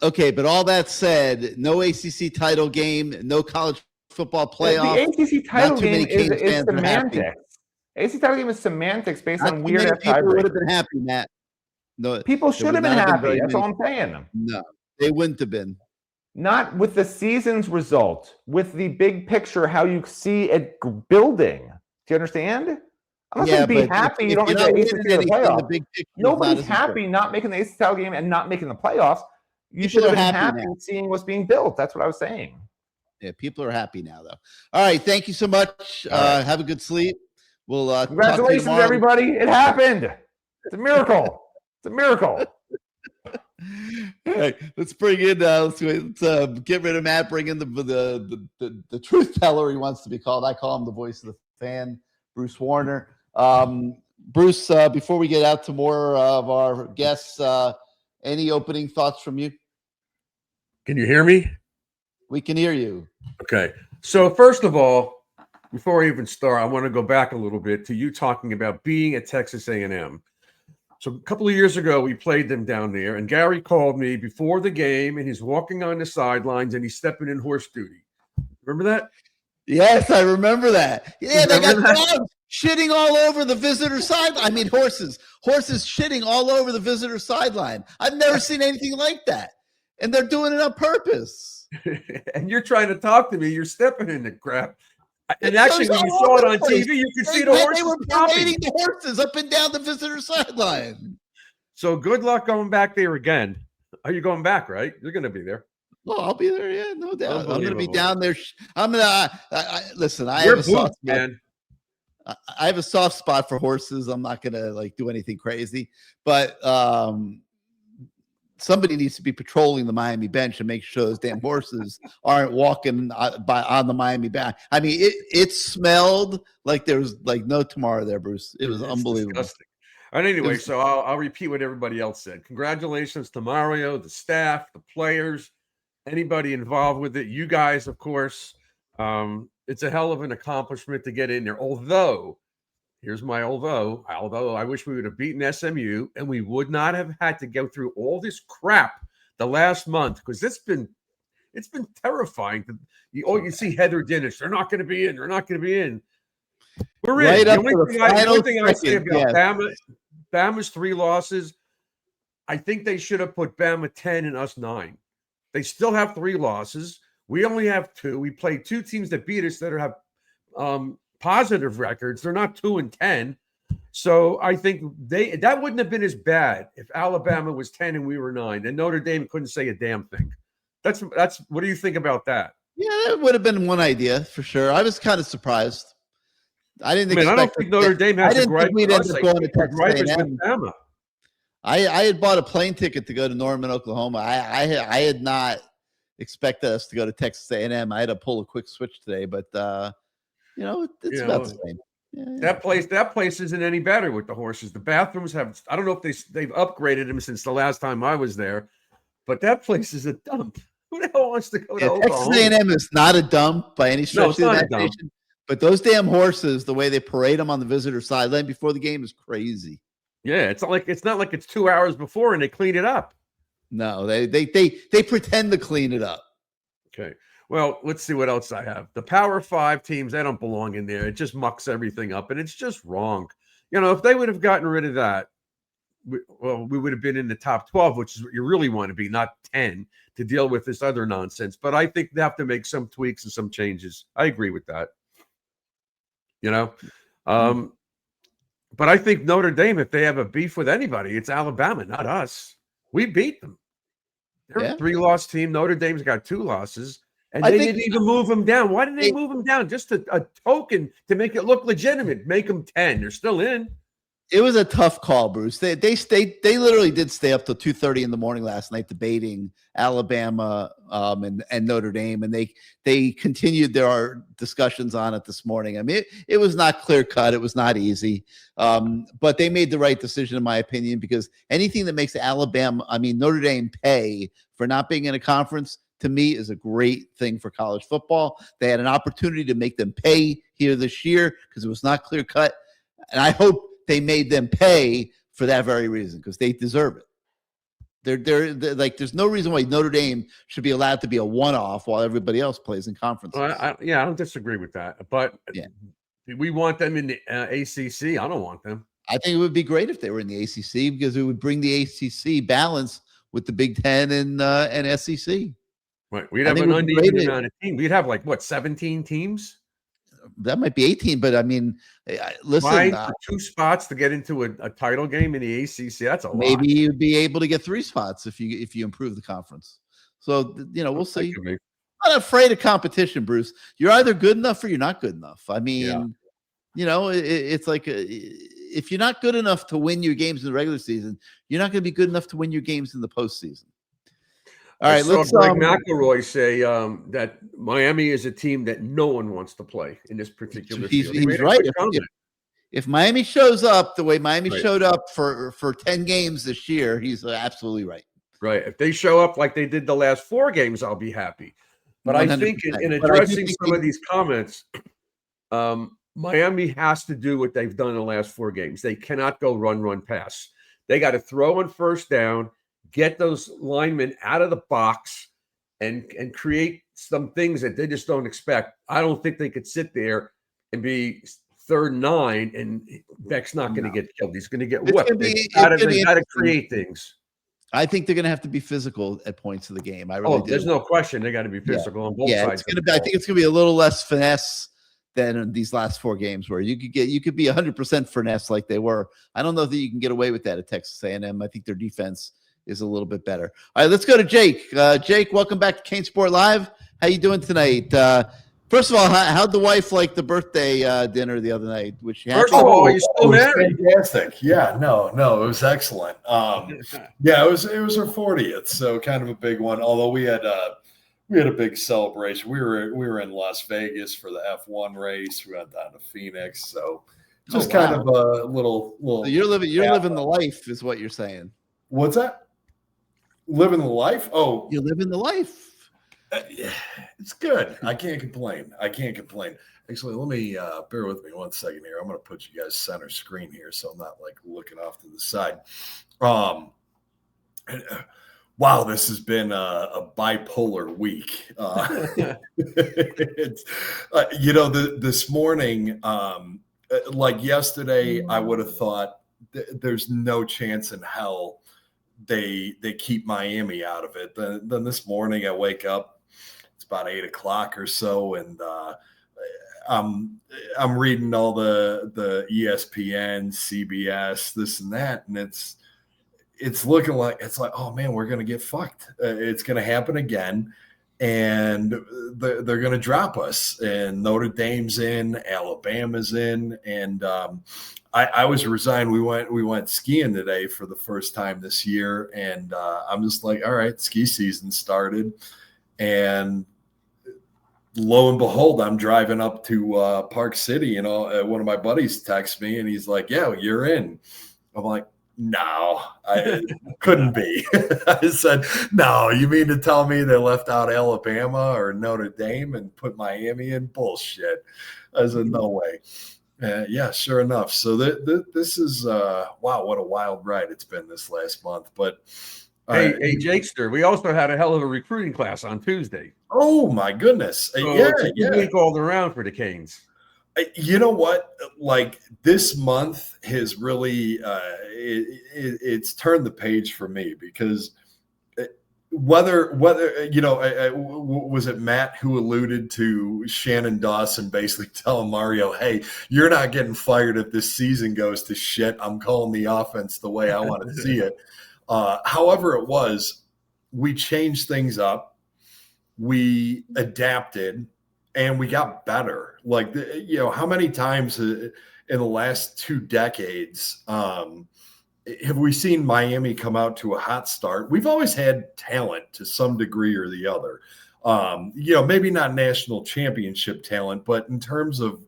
Okay, but all that said, no ACC title game, no college football playoff. The ACC title game is semantics. ACC title game is semantics based on weird people would have been happy, Matt. No, people should have been happy. That's all I'm saying. No, they wouldn't have been. Not with the season's result, with the big picture, how you see it building. Do you understand? I'm not saying be happy you don't make the ACC playoffs. Nobody's happy not making the ACC title game and not making the playoffs. You should have been happy seeing what's being built. That's what I was saying. Yeah, people are happy now, though. All right, thank you so much. Have a good sleep. We'll congratulations, everybody! It happened. It's a miracle. It's a miracle. All right, let's bring in. Let's get rid of Matt. Bring in the truth teller he wants to be called. I call him the voice of the fan, Bruce Warner. Bruce, before we get out to more of our guests, any opening thoughts from you? Can you hear me? We can hear you. Okay. So first of all, before I even start, I want to go back a little bit to you talking about being at Texas A&M. So a couple of years ago, we played them down there, and Gary called me before the game, and he's walking on the sidelines, and he's stepping in horse duty. Remember that? Yes, I remember that. Yeah, they got Remember that? dogs shitting all over the visitor side. I mean, horses shitting all over the visitor sideline. I've never seen anything like that, and they're doing it on purpose. And you're trying to talk to me. You're stepping in the crap. And It actually, shows when you all saw over it on the place. TV, you could see the They horses were stomping. parading the horses up and down the visitor sideline. So good luck going back there again. Are you going back, right? You're going to be there. Well, I'll be there. Yeah, no doubt. I'm going to be Unbelievable. down there. I'm going to listen. I You're have a soft boots, man. I have a soft spot for horses. I'm not going to like do anything crazy, but somebody needs to be patrolling the Miami bench and make sure those damn horses aren't walking on the Miami bench. I mean, it smelled like there was like no tomorrow there, Bruce. It was unbelievable. Disgusting. And anyway, so I'll repeat what everybody else said. Congratulations to Mario, the staff, the players, anybody involved with it. You guys, of course. It's a hell of an accomplishment to get in there. Although, here's my although I wish we would have beaten SMU and we would not have had to go through all this crap the last month, because it's been terrifying. You see Heather Dinnish, they're not going to be in. They're not going to be in. We're in. Right The up only to the final thing I say second, about yes. Bama's 3 losses, I think they should have put Bama 10 and us 9. They still have 3 losses. We only have 2. We played 2 teams that beat us that have positive records. They're not 2 and 10. So I think that wouldn't have been as bad if Alabama was 10 and we were 9, and Notre Dame couldn't say a damn thing. That's what do you think about that? Yeah, that would have been one idea for sure. I was kind of surprised. I didn't expect. I don't think Notre Dame has a gripe. We'd end up going to Texas A&M. I had bought a plane ticket to go to Norman, Oklahoma. I had not expected us to go to Texas A&M. I had to pull a quick switch today, but it's about the same. Yeah. That place isn't any better with the horses. The bathrooms have, I don't know if they've upgraded them since the last time I was there, but that place is a dump. Who the hell wants to go to Oklahoma? Texas A&M is not a dump by any stretch of the imagination. But those damn horses, the way they parade them on the visitor sideline before the game is crazy. Yeah, it's not like it's 2 hours before and they clean it up. No, they pretend to clean it up. Okay. Well, let's see what else I have. The Power 5 teams, they don't belong in there. It just mucks everything up, and it's just wrong. If they would have gotten rid of that, we would have been in the top 12, which is what you really want to be, not 10, to deal with this other nonsense. But I think they have to make some tweaks and some changes. I agree with that. But I think Notre Dame, if they have a beef with anybody, it's Alabama, not us. We beat them. They're a 3-loss team. Notre Dame's got 2 losses, and they didn't even move them down. Why didn't they move them down? Just a token to make it look legitimate. Make them 10. They're still in. It was a tough call, Bruce. They literally did stay up till 2:30 in the morning last night debating Alabama and Notre Dame, and they continued their discussions on it this morning. I mean, it was not clear cut. It was not easy, but they made the right decision, in my opinion, because anything that makes Notre Dame pay for not being in a conference, to me, is a great thing for college football. They had an opportunity to make them pay here this year because it was not clear cut, and I hope they made them pay for that very reason, because they deserve it. They're like, there's no reason why Notre Dame should be allowed to be a one-off while everybody else plays in conferences. Well, I don't disagree with that, but we want them in the ACC. I don't want them. I think it would be great if they were in the ACC, because it would bring the ACC balance with the Big Ten and SEC. Right, we'd have an uneven amount of teams. We'd have 17 teams. That might be 18, but I mean, listen, for 2 spots to get into a title game in the ACC, that's a lot. Maybe you'd be able to get 3 spots if you improve the conference. So we'll see. I'm not afraid of competition, Bruce. You're either good enough or you're not good enough. I mean, it's like if you're not good enough to win your games in the regular season, you're not going to be good enough to win your games in the postseason. All right, let's Greg McElroy say that Miami is a team that no one wants to play in this particular field. He's right. If Miami shows up the way Miami showed up for 10 games this year, he's absolutely right. Right. If they show up like they did the last 4 games, I'll be happy. But 100%. I think in addressing some of these comments, Miami has to do what they've done in the last 4 games. They cannot go run, pass. They got to throw on first down, get those linemen out of the box, and create some things that they just don't expect. I don't think they could sit there and be 3rd and 9, and Beck's not going to get killed. He's going to get whipped. They got to create things. I think they're going to have to be physical at points of the game. I really do. There's no question they got to be physical on both sides. I think it's going to be a little less finesse than these last 4 games, where you could be 100% finesse like they were. I don't know that you can get away with that at Texas A&M. I think their defense is a little bit better. All right, let's go to Jake. Jake, welcome back to CaneSport Live. How you doing tonight? First of all, how'd the wife like the birthday dinner the other night? Was she happy? First of all, are you still married? Fantastic. Yeah, no, it was excellent. Yeah, it was her 40th, so kind of a big one. Although we had a big celebration. We were in Las Vegas for the F1 race. We went down to Phoenix, so just kind of a little. So you're living the life, is what you're saying. What's that? Living the life? Oh, you're living the life. Yeah, it's good. I can't complain. Actually, let me bear with me 1 second here. I'm going to put you guys center screen here, so I'm not like looking off to the side. Wow, this has been a bipolar week. It's, this morning, like yesterday, I would have thought there's no chance in hell they keep Miami out of it. Then this morning, I wake up. It's about 8 o'clock or so, and I'm reading all the ESPN, CBS, this and that, and it's looking like oh man, we're gonna get fucked. It's gonna happen again, and they're gonna drop us. And Notre Dame's in, Alabama's in, and I was resigned. We went skiing today for the first time this year, and I'm just like, all right, ski season started, and lo and behold, I'm driving up to Park City, one of my buddies texts me and he's like, yeah, you're in. I'm like, no, I couldn't be. I said, no, you mean to tell me they left out Alabama or Notre Dame and put Miami in? Bullshit. I said, no way. Yeah, sure enough. So this is, wow, what a wild ride it's been this last month. But Hey, Jakester, we also had a hell of a recruiting class on Tuesday. Oh, my goodness. So it's a good week all around for the Canes. You know what? Like this month has really it's turned the page for me, because whether was it Matt who alluded to Shannon Dawson basically telling Mario, hey, you're not getting fired if this season goes to shit. I'm calling the offense the way I want to see it. However it was, we changed things up, we adapted, and we got better. Like, how many times in the last 2 decades have we seen Miami come out to a hot start? We've always had talent to some degree or the other. Maybe not national championship talent, but in terms of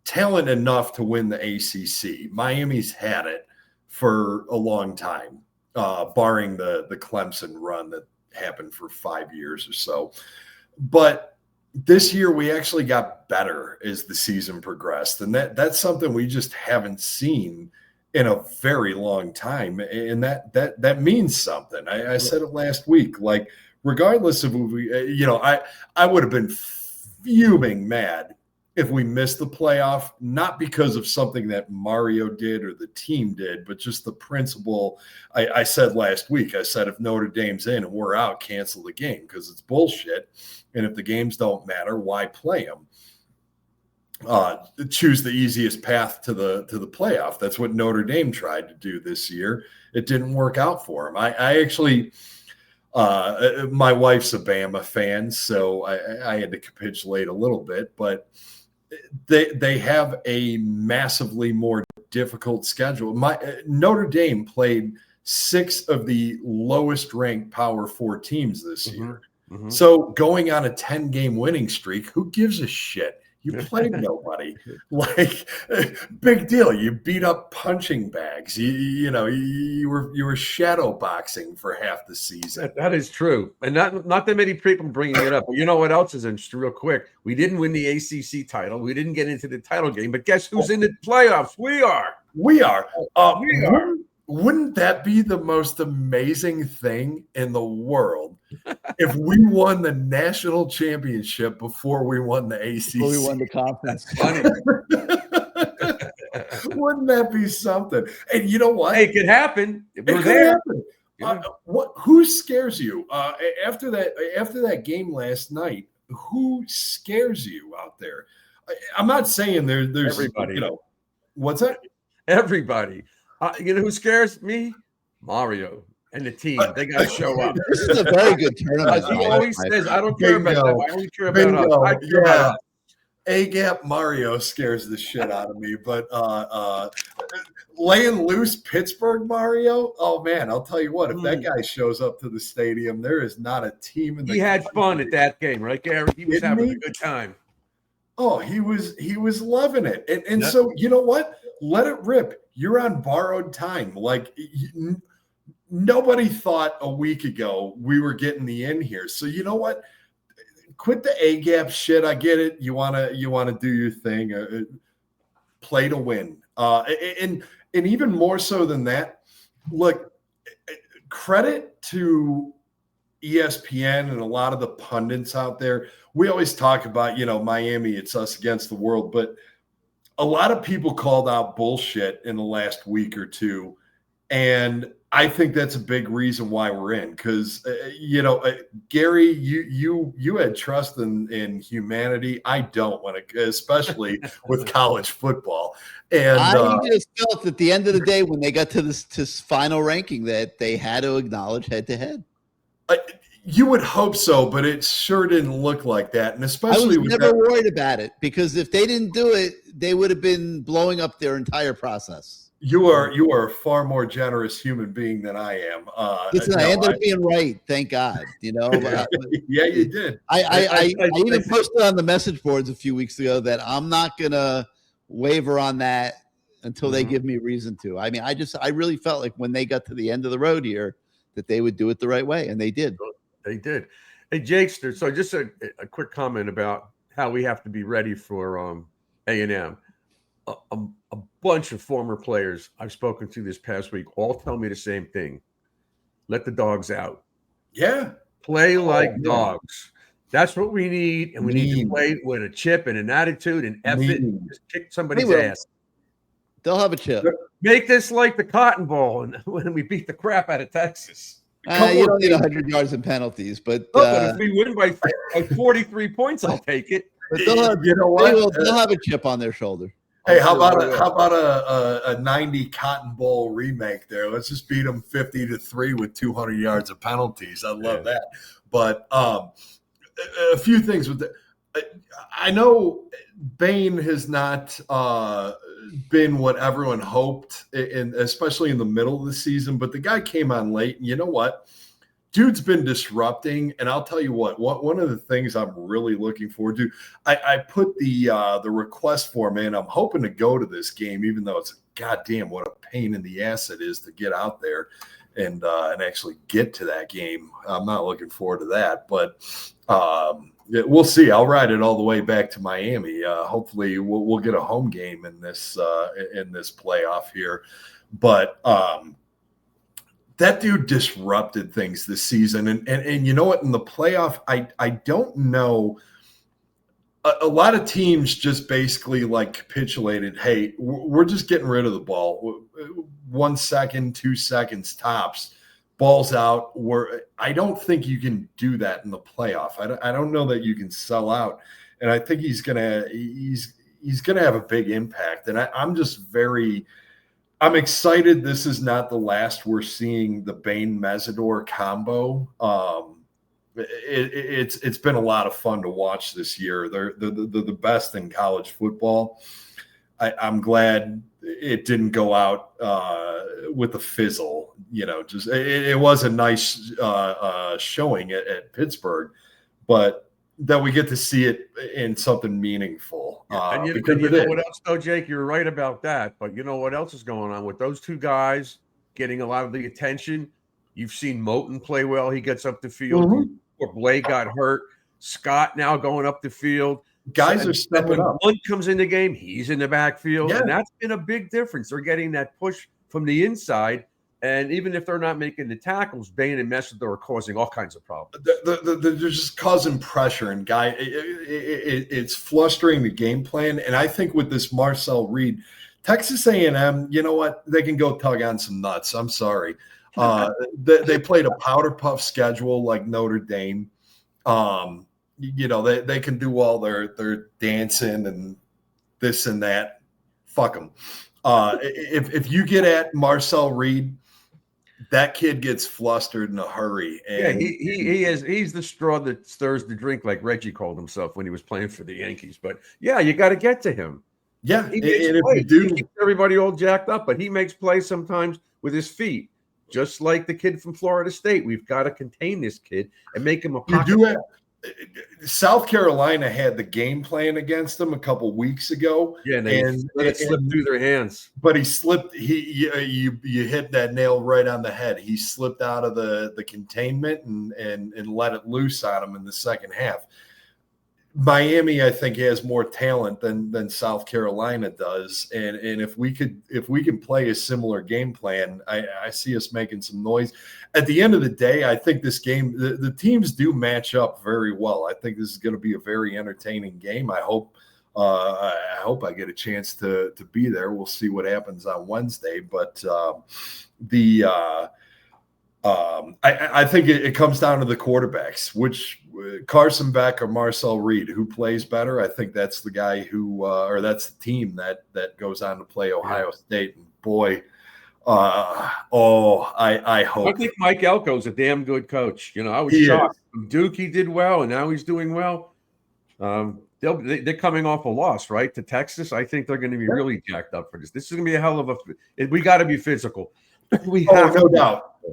talent enough to win the ACC, Miami's had it for a long time. Barring the Clemson run that happened for 5 years or so. But this year we actually got better as the season progressed. And that's something we just haven't seen in a very long time. And that means something. I said it last week, like, regardless of who I would have been fuming mad if we missed the playoff, not because of something that Mario did or the team did, but just the principle. I said last week, I said, if Notre Dame's in and we're out, cancel the game, because it's bullshit. And if the games don't matter, why play them? Choose the easiest path to the playoff. That's what Notre Dame tried to do this year. It didn't work out for them. I actually, my wife's a Bama fan, so I had to capitulate a little bit, but they have a massively more difficult schedule. Notre Dame played 6 of the lowest ranked Power 4 teams this year. Mm-hmm. So going on a 10-game winning streak, who gives a shit? You played nobody. Like, big deal. You beat up punching bags. You were shadow boxing for half the season. That is true, and not that many people bringing it up. But you know what else is interesting? Real quick, we didn't win the ACC title. We didn't get into the title game. But guess who's in the playoffs? We are. We are. Wouldn't that be the most amazing thing in the world? if we won the national championship before we won the ACC. Before we won the conference. Funny. Wouldn't that be something? And you know what? Hey, it could happen. If It we're could there. happen. Who scares you after that game last night? Who scares you out there? I'm not saying there's Everybody. You know, what's that? Everybody. You know who scares me? Mario and the team. They got to show up. This is a very good tournament. He always says, I don't care about Bingo. them. I only care about us. I care about Yeah. us. A-gap Mario scares the shit out of me, but laying loose Pittsburgh Mario, oh man, I'll tell you what, if that guy shows up to the stadium, there is not a team in the He had fun at that game, right, Gary? He was Didn't having he? a good time. Oh, he was loving it. And so, you know what? Let it rip. You're on borrowed time. Like nobody thought a week ago we were getting the in here. So you know what? Quit the A-gap shit. I get it. You wanna do your thing. Play to win. And even more so than that, look, credit to ESPN and a lot of the pundits out there. We always talk about, Miami, it's us against the world, but a lot of people called out bullshit in the last week or two. And I think that's a big reason why we're in, because Gary, you had trust in humanity. I don't want to, especially with college football. And I just felt at the end of the day, when they got to this final ranking, that they had to acknowledge head to head. You would hope so, but it sure didn't look like that. And I especially was with never that, worried about it, because if they didn't do it, they would have been blowing up their entire process. you are a far more generous human being than I am. Listen, I ended up being right, thank God. Yeah, you did. I even posted on the message boards a few weeks ago that I'm not gonna waver on that until they give me reason to. I mean, I really felt like when they got to the end of the road here that they would do it the right way, and they did. They did. Hey, Jakester, so just a quick comment about how we have to be ready for A&M. A bunch of former players I've spoken to this past week all tell me the same thing. Let the dogs out. Yeah. Play like dogs. That's what we need, and we need to play with a chip and an attitude and effort. Just kick somebody's ass. They'll have a chip. Make this like the Cotton Bowl and when we beat the crap out of Texas. You don't need 100 yards and penalties, but if we win by 43 points, I'll take it. But they'll have a chip on their shoulder. Hey, how about a 90 Cotton Bowl remake there? Let's just beat them 50-3 with 200 yards of penalties. I love that. But a few things with I know Bain has not been what everyone hoped, especially in the middle of the season. But the guy came on late, and you know what? Dude's been disrupting, and I'll tell you what. One of the things I'm really looking forward to, I put the request form in. I'm hoping to go to this game, even though it's goddamn what a pain in the ass it is to get out there and actually get to that game. I'm not looking forward to that, but we'll see. I'll ride it all the way back to Miami. Hopefully, we'll get a home game in this playoff here, but. That dude disrupted things this season. And you know what? In the playoff, I don't know. A lot of teams just basically capitulated. Hey, we're just getting rid of the ball. 1 second, 2 seconds tops. Ball's out. I don't think you can do that in the playoff. I don't know that you can sell out. And I think he's gonna have a big impact. And I'm excited this is not the last we're seeing the Bain-Mesidor combo. It's been a lot of fun to watch this year. They're the best in college football. I'm glad it didn't go out with a fizzle. It was a nice showing at Pittsburgh, but that we get to see it in something meaningful. And you know what else, though, Jake? You're right about that. But you know what else is going on with those two guys getting a lot of the attention? You've seen Moten play well. He gets up the field. Or Blake got hurt. Scott now going up the field. Guys are stepping up. One comes in the game, he's in the backfield. Yeah. And that's been a big difference. They're getting that push from the inside And even if they're not making the tackles, Bain and Messenger are causing all kinds of problems. They're just causing pressure, and it's flustering the game plan. And I think with this Marcel Reed, Texas A&M, you know what? They can go tug on some nuts. I'm sorry. They played a powder puff schedule like Notre Dame. They can do all their dancing and this and that. Fuck them. If you get at Marcel Reed, that kid gets flustered in a hurry. And he's the straw that stirs the drink, like Reggie called himself when he was playing for the Yankees. But yeah, you got to get to him. Yeah, he keeps everybody all jacked up, but he makes plays sometimes with his feet, just like the kid from Florida State. We've got to contain this kid and make him a pocket. South Carolina had the game plan against them a couple weeks ago. Yeah, and let it slip through their hands. But he slipped. You hit that nail right on the head. He slipped out of the containment and let it loose on him in the second half. Miami, I think, has more talent than South Carolina does, and if we can play a similar game plan, I see us making some noise. At the end of the day, I think this game, the teams do match up very well. I think this is going to be a very entertaining game. I hope I get a chance to be there. We'll see what happens on Wednesday, but I think it comes down to the quarterbacks, which Carson Beck or Marcel Reed, who plays better. I think that's the guy or that's the team that goes on to play Ohio State. And boy, I hope. I think Mike Elko's a damn good coach. I was shocked. Duke, he did well, and now he's doing well. They're coming off a loss, right, to Texas. I think they're going to be really jacked up for this. This is going to be a hell of a. We got to be physical.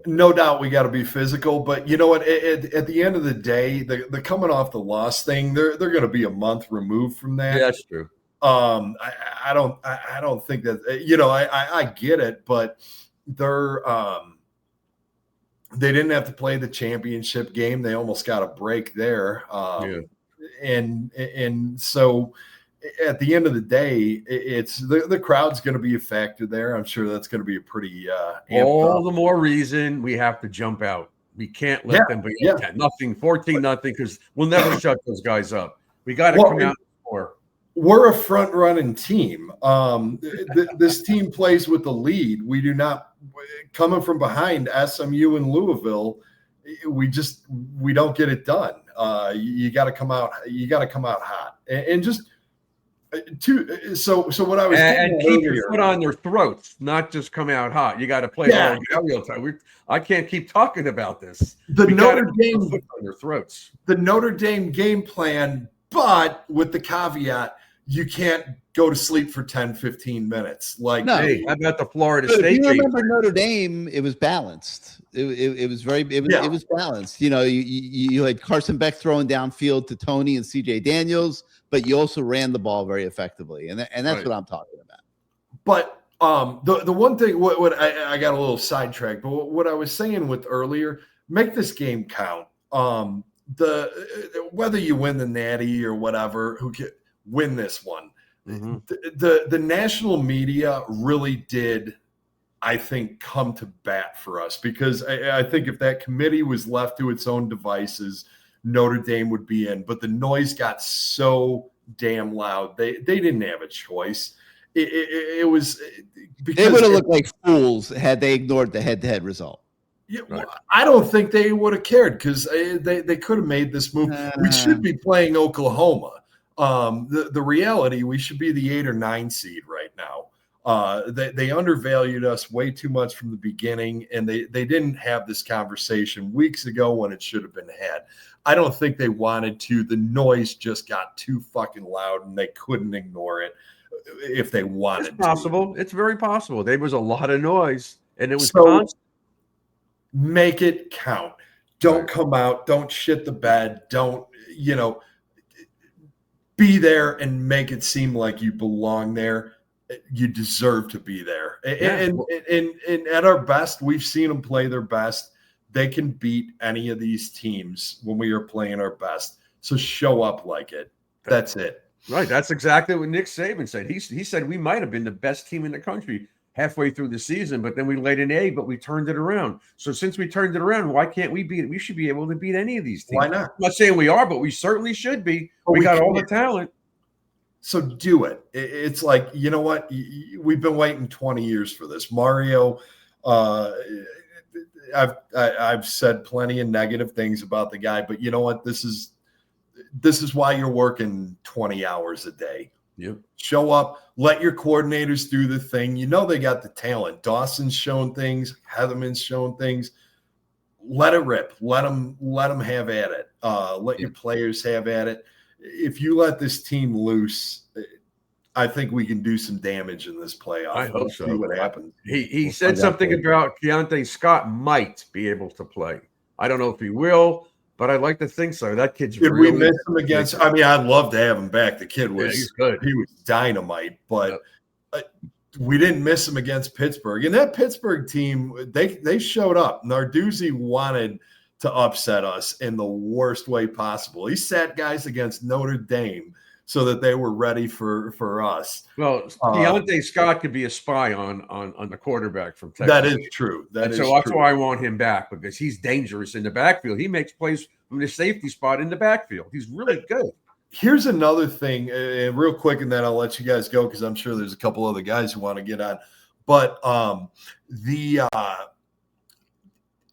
No doubt we got to be physical, but you know what? At the end of the day, the coming off the loss thing, they're going to be a month removed from that. Yeah, that's true. I don't think that I get it, but they didn't have to play the championship game. They almost got a break there, and so. At the end of the day, it's the crowd's going to be a factor there. I'm sure that's going to be a pretty all the more reason we have to jump out. We can't let them be 14-0, because we'll never shut those guys up. We got to come out and score. We're a front running team. This team plays with the lead. We do not coming from behind SMU and Louisville. We don't get it done. You got to come out. You got to come out hot and just. So what I was and keep your foot on their throats, not just come out hot. You got to play all time. I can't keep talking about this. The Notre Dame foot on their throats. The Notre Dame game plan, but with the caveat, you can't go to sleep for 10, 15 minutes. Hey, how about the Florida State game? If you remember Notre Dame, it was balanced. It was balanced. You had Carson Beck throwing downfield to Tony and CJ Daniels, but you also ran the ball very effectively, and that's what I'm talking about. But the one thing, what I got a little sidetracked, but what I was saying with earlier, make this game count. Whether you win the Natty or whatever, win this one. Mm-hmm. The national media really did, I think, come to bat for us, because I think if that committee was left to its own devices, Notre Dame would be in. But the noise got so damn loud, they didn't have a choice. It was because they would have looked like fools had they ignored the head-to-head result. Yeah, well, I don't think they would have cared, because they could have made this move. We should be playing Oklahoma. The reality, we should be the 8 or 9 seed right now. They undervalued us way too much from the beginning, and they didn't have this conversation weeks ago when it should have been had. I don't think they wanted to. The noise just got too fucking loud, and they couldn't ignore it if they wanted. It's possible. It's very possible. There was a lot of noise, and it was constant. Make it count. Don't come out. Don't shit the bed. Don't, be there and make it seem like you belong there. You deserve to be there. And at our best, we've seen them play their best. They can beat any of these teams when we are playing our best. So show up like it. That's it. Right. That's exactly what Nick Saban said. He said we might have been the best team in the country halfway through the season, but then we laid an egg, but we turned it around. So since we turned it around, why can't we beat it? We should be able to beat any of these teams. Why not? I'm not saying we are, but we certainly should be. But we got all the can't. talent. So do it. It's like, you know what? We've been waiting 20 years for this. Mario, I've said plenty of negative things about the guy, but you know what? This is why you're working 20 hours a day. Yep. Show up, let your coordinators do the thing. You know they got the talent. Dawson's shown things, Heatherman's shown things. Let it rip. Let them have at it. Let your players have at it. If you let this team loose, I think we can do some damage in this playoff. I hope so. See what happens. He said something about Keontae Scott might be able to play. I don't know if he will, but I'd like to think so. That kid's Did really we miss him against? I mean, I'd love to have him back. The kid was he's good. He was dynamite, but we didn't miss him against Pittsburgh. And that Pittsburgh team, they showed up. Narduzzi wanted to upset us in the worst way possible. He sat guys against Notre Dame so that they were ready for us. Well, Keontae Scott could be a spy on the quarterback from Texas. That is true. That's why I want him back, because he's dangerous in the backfield. He makes plays from the safety spot in the backfield. He's really good. Here's another thing, real quick, and then I'll let you guys go because I'm sure there's a couple other guys who want to get on. But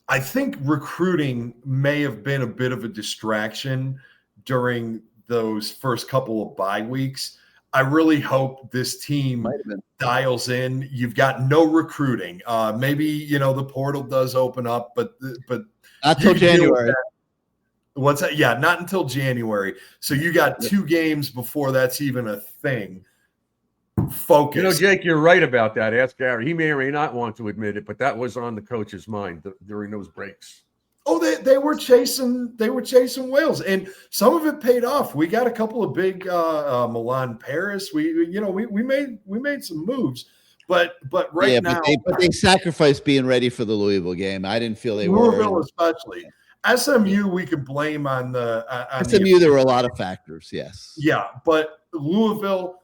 I think recruiting may have been a bit of a distraction during those first couple of bye weeks. I really hope this team dials in. You've got no recruiting. Maybe, the portal does open up, but not till January. What's that? Yeah, not until January. So you got 2 games before that's even a thing. Focus. Jake, you're right about that. Ask Gary. He may or may not want to admit it, but that was on the coach's mind during those breaks. Oh, they were chasing whales, and some of it paid off. We got a couple of big Milan Paris. We made some moves, but right now, but they sacrificed being ready for the Louisville game. I didn't feel they Louisville were. Especially SMU. We can blame on the SMU. There were a lot of factors. Yes. Yeah, but Louisville.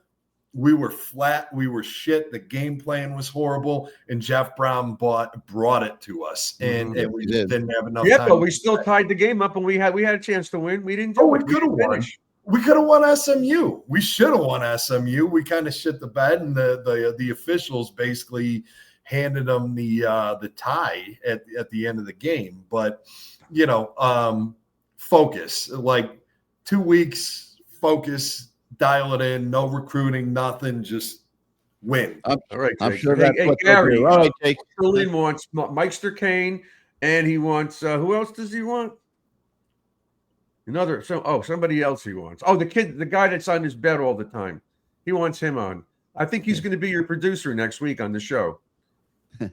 We were flat. We were shit. The game plan was horrible, and Jeff Brown brought it to us, and we just didn't have enough. Yeah, time but we still tied the game up, and we had a chance to win. We didn't do it. We could have won. We could have won SMU. We should have won SMU. We kind of shit the bed, and the officials basically handed them the tie at the end of the game. But focus. Like 2 weeks, focus. Dial it in, no recruiting, nothing, just win. All right, Jake. I'm sure that's what Gary. All right, Jake. Berlin wants Meister Kane, and he wants who else does he want? Somebody else he wants. Oh, the guy that's on his bed all the time. He wants him on. I think he's going to be your producer next week on the show. All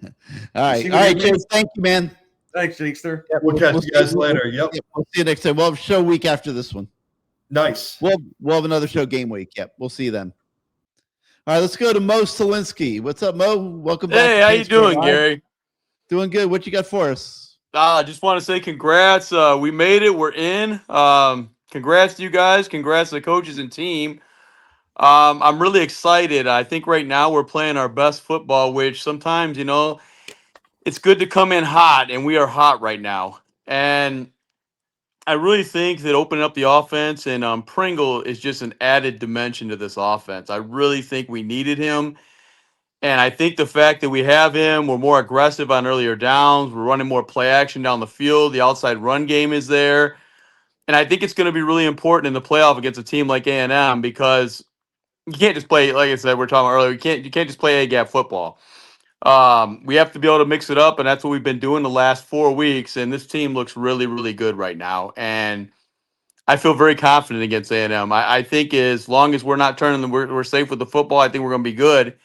right, Jake. Thank you, man. Thanks, Jakester. Yep, we'll catch you guys later. Yep. We'll see you next time. We'll have a show week after this one. Nice. We'll have another show game week. Yep. We'll see you then. All right, let's go to Mo Solinsky. What's up, Mo? Welcome back. Hey, how you doing, Gary? Doing good. What you got for us? I just want to say congrats. We made it. We're in. Congrats to you guys. Congrats to the coaches and team. I'm really excited. I think right now we're playing our best football, which sometimes, it's good to come in hot, and we are hot right now. And I really think that opening up the offense and Pringle is just an added dimension to this offense. I really think we needed him. And I think the fact that we have him, we're more aggressive on earlier downs. We're running more play action down the field. The outside run game is there. And I think it's going to be really important in the playoff against a team like A&M because you can't just play, like I said, we're talking about earlier, you can't just play A-gap football. We have to be able to mix it up, and that's what we've been doing the last 4 weeks. And this team looks really, really good right now. And I feel very confident against A&M. I think as long as we're not turning, we're safe with the football, I think we're going to be good.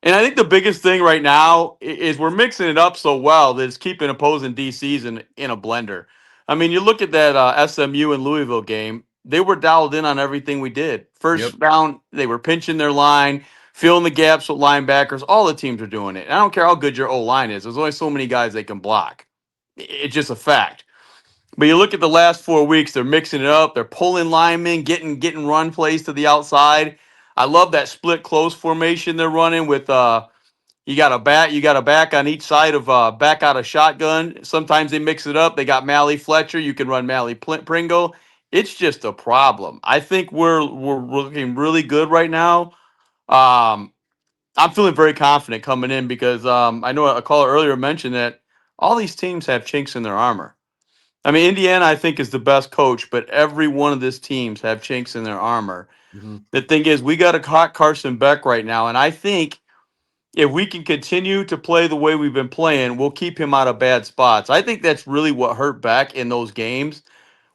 And I think the biggest thing right now is we're mixing it up so well that it's keeping opposing DCs in a blender. I mean, you look at that SMU and Louisville game, they were dialed in on everything we did. First down, they were pinching their line, filling the gaps with linebackers. All the teams are doing it. And I don't care how good your O-line is. There's only so many guys they can block. It's just a fact. But you look at the last 4 weeks, they're mixing it up. They're pulling linemen, getting run plays to the outside. I love that split close formation they're running with You got a back on each side of back out of shotgun. Sometimes they mix it up. They got Mally Fletcher. You can run Mally Pringle. It's just a problem. I think we're looking really good right now. I'm feeling very confident coming in because I know a caller earlier mentioned that all these teams have chinks in their armor. I mean, Indiana, I think, is the best coach, but every one of these teams have chinks in their armor. Mhm. The thing is, we got a hot Carson Beck right now, and I think if we can continue to play the way we've been playing, we'll keep him out of bad spots. I think that's really what hurt Beck in those games.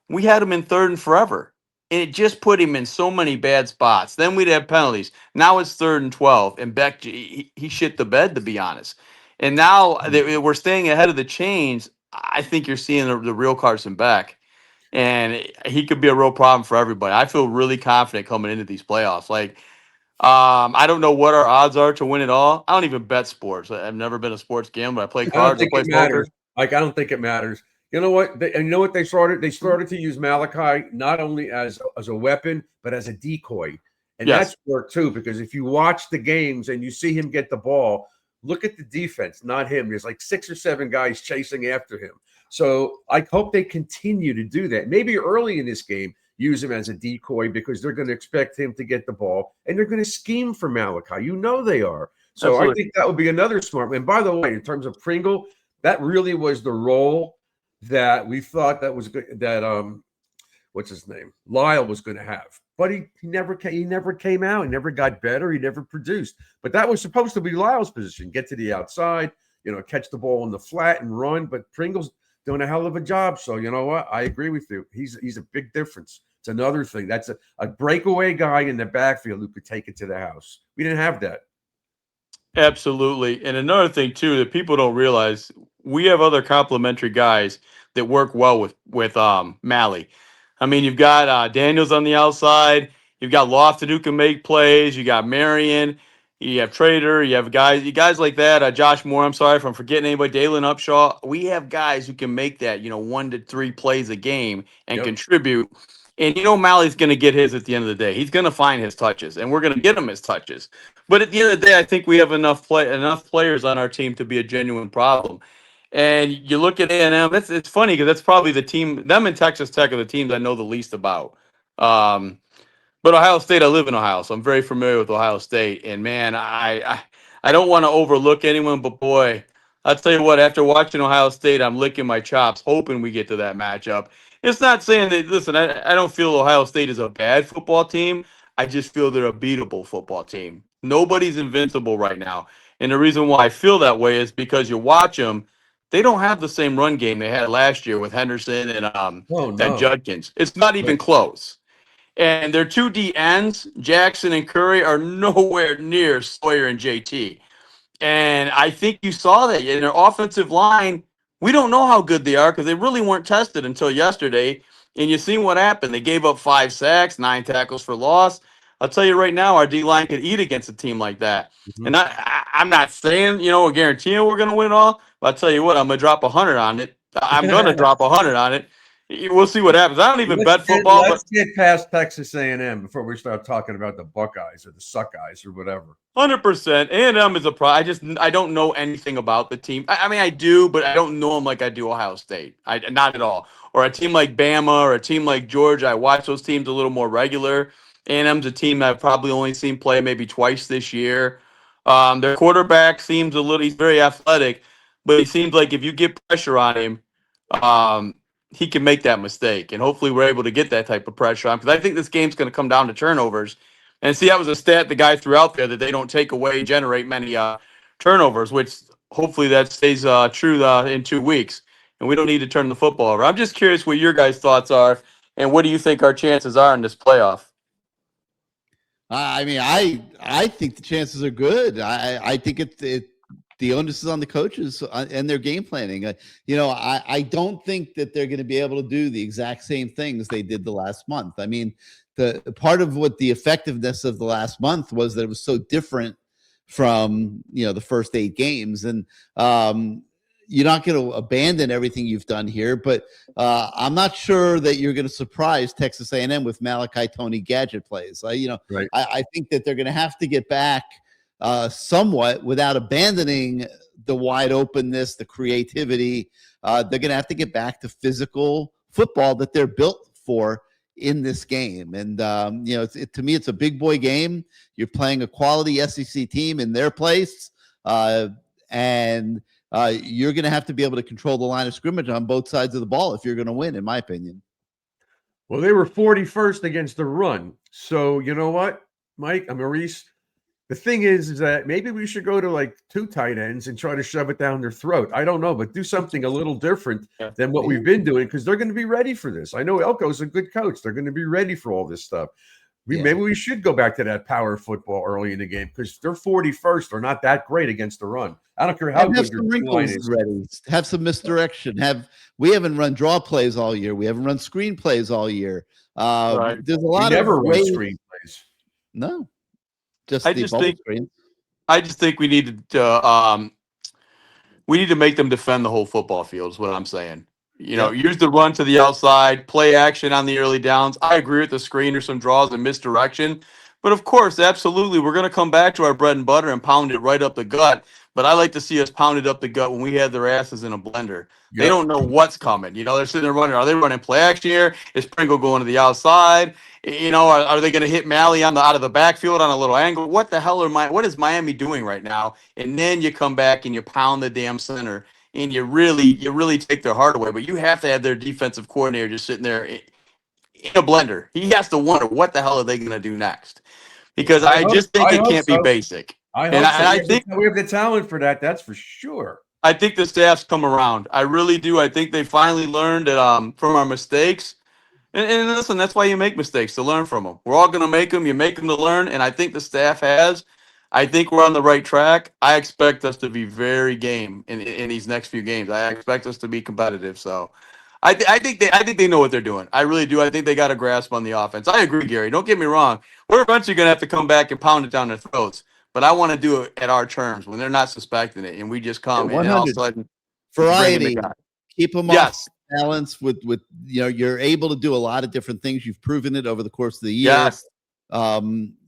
We had him in third and forever, and it just put him in so many bad spots. Then we'd have penalties. Now it's 3rd and 12, and Beck he shit the bed, to be honest. And now that we're staying ahead of the chains, I think you're seeing the real Carson Beck, and he could be a real problem for everybody. I feel really confident coming into these playoffs. Like, I don't know what our odds are to win it all. I don't even bet sports. I've never been a sports gambler. I play I don't cards. I think play it matters. poker. Like, I don't think it matters. You know what? And you know what they started? They started to use Malachi not only as a weapon, but as a decoy. And Yes. that's worked too, because if you watch the games and you see him get the ball, look at the defense, not him. There's like 6 or 7 guys chasing after him. So I hope they continue to do that. Maybe early in this game, use him as a decoy because they're going to expect him to get the ball and they're going to scheme for Malachi. You know they are. So Absolutely. I think that would be another smart. And by the way, in terms of Pringle, that really was the role that we thought that was good. That what's his name, Lyle was going to have, but he never came out. He never got better. He never produced. But that was supposed to be Lyle's position: get to the outside, catch the ball in the flat and run. But Pringle's doing a hell of a job. So you know what? I agree with you. He's a big difference. It's another thing. That's a breakaway guy in the backfield who could take it to the house. We didn't have that. Absolutely. And another thing too that people don't realize, we have other complementary guys that work well with Mally. I mean, you've got Daniels on the outside, you've got Lofton who can make plays, you got Marion, you have Trader, you have guys like that. Josh Moore, I'm sorry if I'm forgetting anybody, Dalen Upshaw. We have guys who can make that, 1 to 3 plays a game and contribute. And Mally's going to get his at the end of the day. He's going to find his touches, and we're going to get him his touches. But at the end of the day, I think we have enough players on our team to be a genuine problem. And you look at A&M. It's funny because that's probably the team. Them and Texas Tech are the teams I know the least about. But Ohio State, I live in Ohio, so I'm very familiar with Ohio State. And man, I don't want to overlook anyone, but boy, I'll tell you what. After watching Ohio State, I'm licking my chops, hoping we get to that matchup. It's not saying that. Listen, I don't feel Ohio State is a bad football team. I just feel they're a beatable football team. Nobody's invincible right now, and the reason why I feel that way is because you watch them. They don't have the same run game they had last year with Henderson and Judkins. It's not even close. And their 2 D ends, Jackson and Curry, are nowhere near Sawyer and JT. And I think you saw that in their offensive line. We don't know how good they are because they really weren't tested until yesterday. And you seen what happened. They gave up 5 sacks, 9 tackles for loss. I'll tell you right now, our D line could eat against a team like that. Mm-hmm. And I'm not saying, or guaranteeing we're going to win all. But I'll tell you what, I'm going to drop 100 on it. I'm going to drop 100 on it. We'll see what happens. I don't even bet football. Let's get past Texas A&M before we start talking about the Buckeyes or the Suck Eyes or whatever. 100%. A&M is a pro. I don't know anything about the team. I mean, I do, but I don't know them like I do Ohio State. Not at all. Or a team like Bama or a team like Georgia. I watch those teams a little more regular. A&M's a team I've probably only seen play maybe twice this year. Their quarterback seems he's very athletic, but he seems like if you get pressure on him, he can make that mistake. And hopefully we're able to get that type of pressure on, because I think this game's going to come down to turnovers. And see, that was a stat the guy threw out there, that they don't take away, generate many turnovers, which hopefully that stays true in 2 weeks. And we don't need to turn the football over. I'm just curious what your guys' thoughts are, and what do you think our chances are in this playoff? I mean, I think the chances are good. I think the onus is on the coaches and their game planning. I don't think that they're going to be able to do the exact same things they did the last month. I mean, the part of what the effectiveness of the last month was that it was so different from the first 8 games, and you're not going to abandon everything you've done here, but I'm not sure that you're going to surprise Texas A&M with Malachi Tony gadget plays. Right. I think that they're going to have to get back somewhat without abandoning the wide openness, the creativity. They're going to have to get back to physical football that they're built for in this game. And, to me, it's a big boy game. You're playing a quality SEC team in their place. And you're going to have to be able to control the line of scrimmage on both sides of the ball if you're going to win, in my opinion. Well, they were 41st against the run. So you know what, Mike, Maurice, the thing is that maybe we should go to like 2 tight ends and try to shove it down their throat. I don't know, but do something a little different than what we've been doing, because they're going to be ready for this. I know Elko's a good coach. They're going to be ready for all this stuff. Maybe we should go back to that power football early in the game, because they're 41st. They're not that great against the run. I don't care how good your line is. Ready. Have some misdirection. We haven't run draw plays all year. We haven't run screen plays all year. Right. There's a lot never of run screen plays. No, I just think we need to make them defend the whole football field is what I'm saying. Use the run to the outside, play action on the early downs. I agree with the screen or some draws and misdirection. But of course, absolutely, we're going to come back to our bread and butter and pound it right up the gut. But I like to see us pound it up the gut when we have their asses in a blender. They don't know what's coming. They're sitting there running. Are they running play action here? Is Pringle going to the outside? Are they going to hit Malley out of the backfield on a little angle? What the hell what is Miami doing right now? And then you come back and you pound the damn center, and you really take their heart away. But you have to have their defensive coordinator just sitting there in a blender. He has to wonder what the hell are they going to do next, because I just think it can't be basic. I think we have the talent for that. That's for sure. I think the staff's come around. I really do. I think they finally learned that from our mistakes. And listen, that's why you make mistakes, to learn from them. We're all going to make them. You make them to learn, and I think the staff has. I think we're on the right track. I expect us to be very game in these next few games. I expect us to be competitive. So I think they know what they're doing. I really do. I think they got a grasp on the offense. I agree, Gary. Don't get me wrong. We're eventually going to have to come back and pound it down their throats. But I want to do it at our terms when they're not suspecting it, and we just come and all of a sudden variety, keep them off balance with you're able to do a lot of different things. You've proven it over the course of the year. Yes.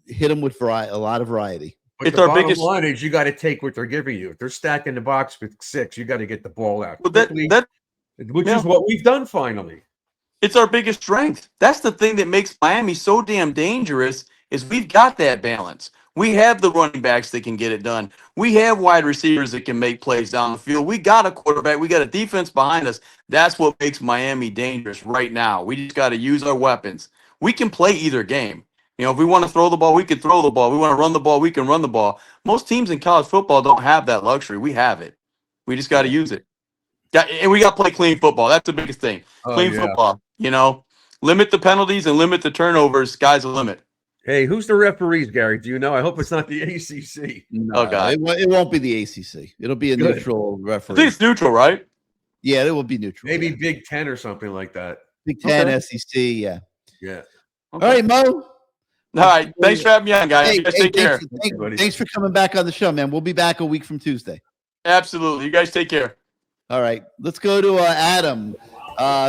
Hit them with a lot of variety. But it's the bottom line is you got to take what they're giving you. If they're stacking the box with 6, you got to get the ball out. Well, which is what we've done finally. It's our biggest strength. That's the thing that makes Miami so damn dangerous, is we've got that balance. We have the running backs that can get it done. We have wide receivers that can make plays down the field. We got a quarterback. We got a defense behind us. That's what makes Miami dangerous right now. We just got to use our weapons. We can play either game. If we want to throw the ball, we can throw the ball. We want to run the ball, we can run the ball. Most teams in college football don't have that luxury. We have it. We just got to use it. And we got to play clean football. That's the biggest thing. Clean football. Limit the penalties and limit the turnovers. Sky's the limit. Hey, who's the referees, Gary? Do you know? I hope it's not the ACC. No, God. It won't be the ACC. It'll be a neutral referee. I think it's neutral, right? Yeah, it will be neutral. Maybe Big Ten or something like that. Big Ten, SEC, yeah. Yeah. Okay. All right, Mo. All right. Thanks for having me on, guys. You guys take care. Thanks for coming back on the show, man. We'll be back a week from Tuesday. Absolutely. You guys take care. All right. Let's go to Adam.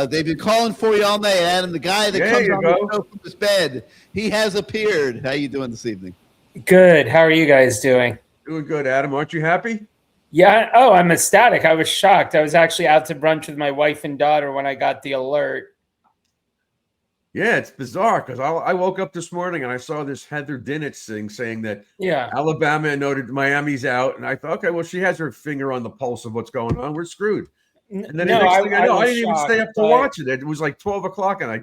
They've been calling for you all night, Adam. The guy that comes on the show from his bed, he has appeared. How you doing this evening? Good. How are you guys doing? Doing good, Adam. Aren't you happy? Yeah. Oh, I'm ecstatic. I was shocked. I was actually out to brunch with my wife and daughter when I got the alert. Yeah, it's bizarre because I woke up this morning and I saw this Heather Dinich thing saying that Alabama and Miami's out. And I thought, okay, well, she has her finger on the pulse of what's going on. We're screwed. And then the next thing I know, I didn't even stay up to watch it. It was like 12 o'clock and I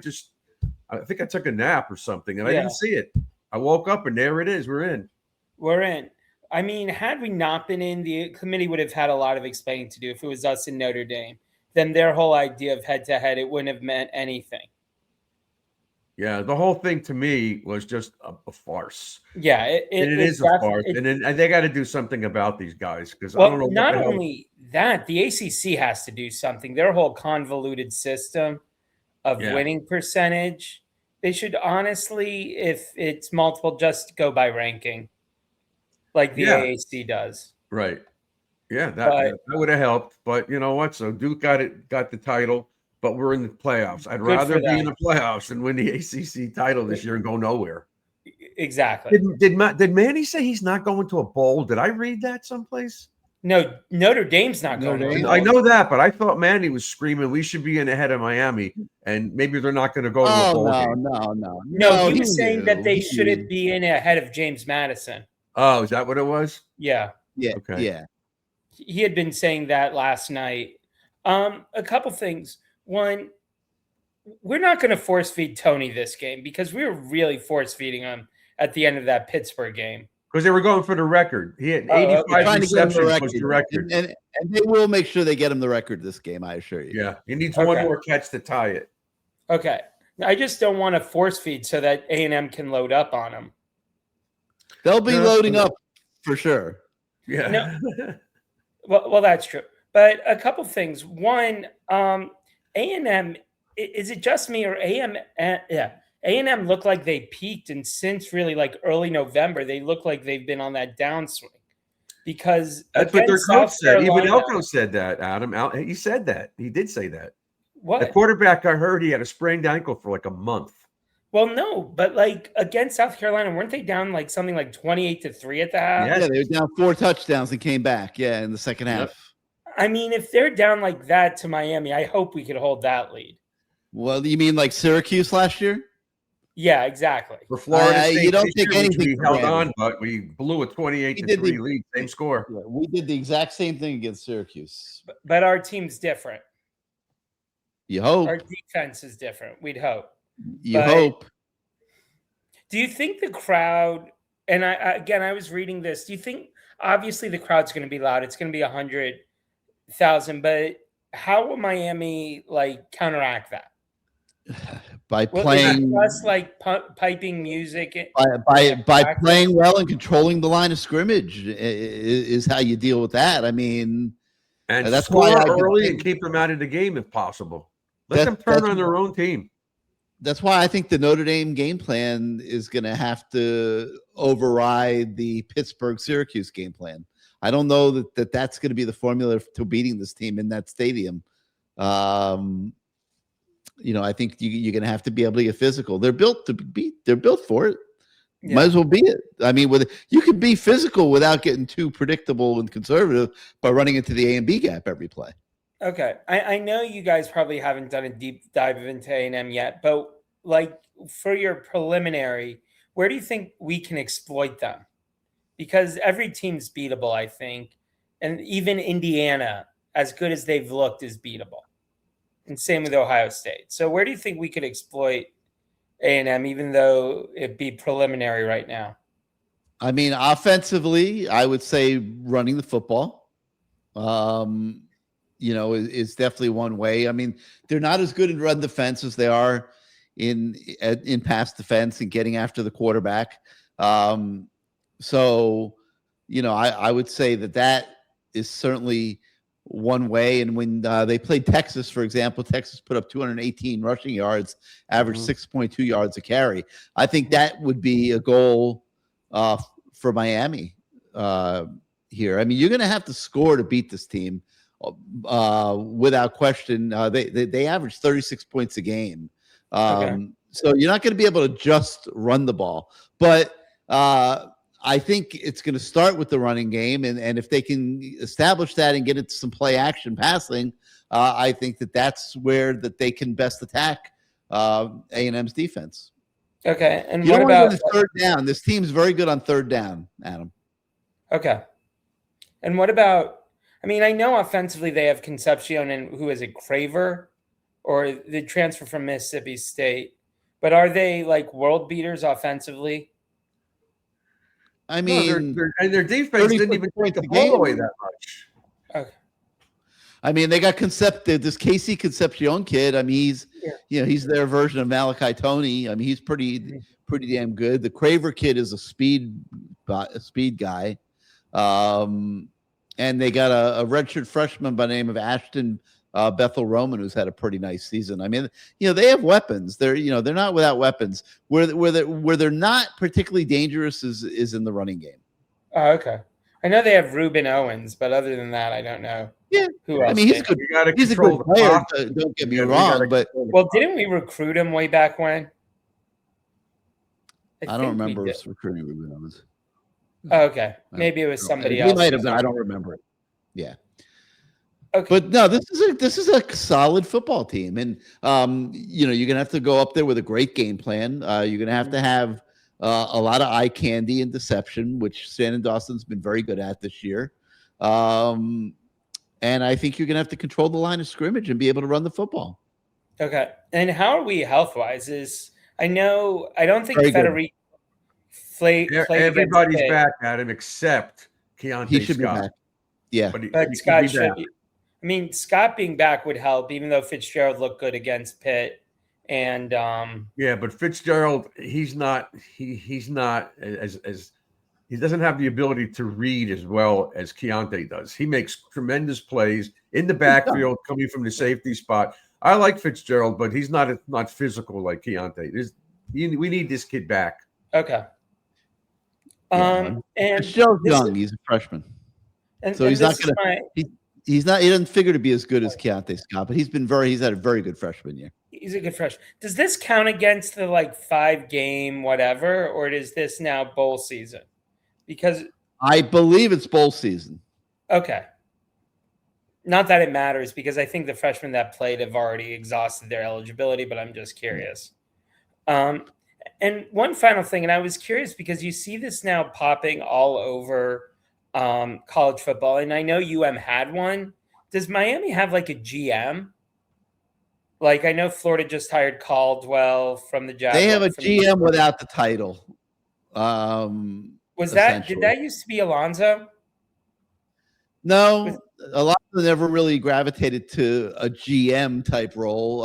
think I took a nap or something and I didn't see it. I woke up and there it is. We're in. We're in. I mean, had we not been in, the committee would have had a lot of explaining to do. If it was us in Notre Dame, then their whole idea of head-to-head, it wouldn't have meant anything. Yeah, the whole thing to me was just a farce. Yeah, it is a farce. And they got to do something about these guys because I don't know. Not only that, the ACC has to do something. Their whole convoluted system of winning percentage, they should honestly, if it's multiple, just go by ranking like the AAC does. Right. Yeah, that would have helped. But you know what? So Duke got the title. But we're in the playoffs. I'd rather be in the playoffs than win the ACC title this year and go nowhere. Exactly. Did Manny say he's not going to a bowl? Did I read that someplace? No, Notre Dame's not Notre going to a Dame? bowl. I know that, but I thought Manny was screaming we should be in ahead of Miami, and maybe they're not going to go to a bowl game. No, he was saying that they shouldn't be in ahead of James Madison. Oh, is that what it was? Yeah. Yeah. Okay. Yeah. He had been saying that last night. A couple things. One, we're not going to force feed Tony this game because we were really force feeding him at the end of that Pittsburgh game. Because they were going for the record. He had 85 receptions was the record. And they will make sure they get him the record this game, I assure you. Yeah. He needs one more catch to tie it. Okay. I just don't want to force feed so that A&M can load up on him. They'll be loading up for sure. Yeah. No. Well, that's true. But a couple things. One, A&M, is it just me or A&M look like they peaked, and since really like early November, they look like they've been on that downswing. Because that's what their coach said. Even Elko said that, Adam. He said that. He did say that. What? The quarterback, I heard he had a sprained ankle for like a month. Well, no, but like against South Carolina, weren't they down like something like 28-3 at the half? Yeah, they were down 4 touchdowns and came back. Yeah, in the second half. I mean, if they're down like that to Miami, I hope we could hold that lead. Well, you mean like Syracuse last year? Yeah, exactly. For Florida State, you don't take anything. We held on, but we blew a 28-3 lead, same score. Yeah, we did the exact same thing against Syracuse. But our team's different. You hope. Our defense is different. We'd hope. You hope. Do you think the crowd, and I was reading this, do you think, obviously the crowd's going to be loud. It's going to be 100,000, but how will Miami like counteract that? By playing just like piping music by playing well and controlling the line of scrimmage is how you deal with that. I mean, and that's score why early and keep them out of the game if possible. Let them turn on their own team. That's why I think the Notre Dame game plan is going to have to override the Pittsburgh-Syracuse game plan. I don't know that that's going to be the formula to beating this team in that stadium. I think you're going to have to be able to get physical. They're built to beat. They're built for it. Yeah. Might as well be it. I mean, you can be physical without getting too predictable and conservative by running into the A and B gap every play. Okay. I know you guys probably haven't done a deep dive into A&M yet, but like for your preliminary, where do you think we can exploit them? Because every team's beatable, I think. And even Indiana, as good as they've looked, is beatable. And same with Ohio State. So where do you think we could exploit A&M, even though it be preliminary right now? I mean, offensively, I would say running the football, is definitely one way. I mean, they're not as good in run defense as they are in pass defense and getting after the quarterback. I would say that is certainly one way. And when they played Texas, for example, Texas put up 218 rushing yards, average 6.2 yards a carry. I think that would be a goal for Miami here. I mean, you're going to have to score to beat this team without question. They average 36 points a game. So you're not going to be able to just run the ball. But I think it's going to start with the running game, and if they can establish that and get into some play action passing, I think that's where they can best attack A&M's defense. Okay, and you what about third down? This team's very good on third down, Adam. Okay, and what about? I mean, I know offensively they have Concepcion and who is it, Craver, or the transfer from Mississippi State, but are they like world beaters offensively? I mean, their defense didn't even take the ball away that much. Okay. I mean, they got this Casey Concepcion kid. I mean, he's their version of Malachi Toney. I mean, he's pretty damn good. The Craver kid is a speed guy, and they got a redshirt freshman by the name of Ashton Bethel Roman, who's had a pretty nice season. I mean, they have weapons. They're not without weapons. Where they're not particularly dangerous is in the running game. Oh, okay. I know they have Ruben Owens, but other than that, I don't know. Yeah, who else? I mean, he's good. He's a good player. Don't get me wrong, but didn't we recruit him way back when? I don't remember us recruiting Ruben Owens. Oh, okay, maybe it was somebody else. He might have been. I don't remember it. Yeah. Okay. But no, this is a solid football team, and you're gonna have to go up there with a great game plan. You're gonna have to have a lot of eye candy and deception, which Shannon Dawson's been very good at this year. And I think you're gonna have to control the line of scrimmage and be able to run the football. Okay. And how are we health wise? I don't think Federico everybody's back at him except Keontae He should Scott. be back. Yeah, but Scott should be. I mean, Scott being back would help, even though Fitzgerald looked good against Pitt. And yeah, but Fitzgerald, he's not as he doesn't have the ability to read as well as Keontae does. He makes tremendous plays in the backfield coming from the safety spot. I like Fitzgerald, but he's not physical like Keontae. We need this kid back. Okay. And Fitzgerald's young. He's a freshman, so he's not gonna. He doesn't figure to be as good as Keontae Scott, but he's had a very good freshman year. He's a good freshman. Does this count against the 5-game whatever, or is this now bowl season? Because I believe it's bowl season. Okay. Not that it matters, because I think the freshmen that played have already exhausted their eligibility, but I'm just curious. And one final thing, and I was curious because you see this now popping all over college football, and I know UM had one. Does Miami have a GM? I know Florida just hired Caldwell from the Jaguars. They have a GM without the title. Did that used to be Alonzo? No, Alonzo never really gravitated to a GM type role.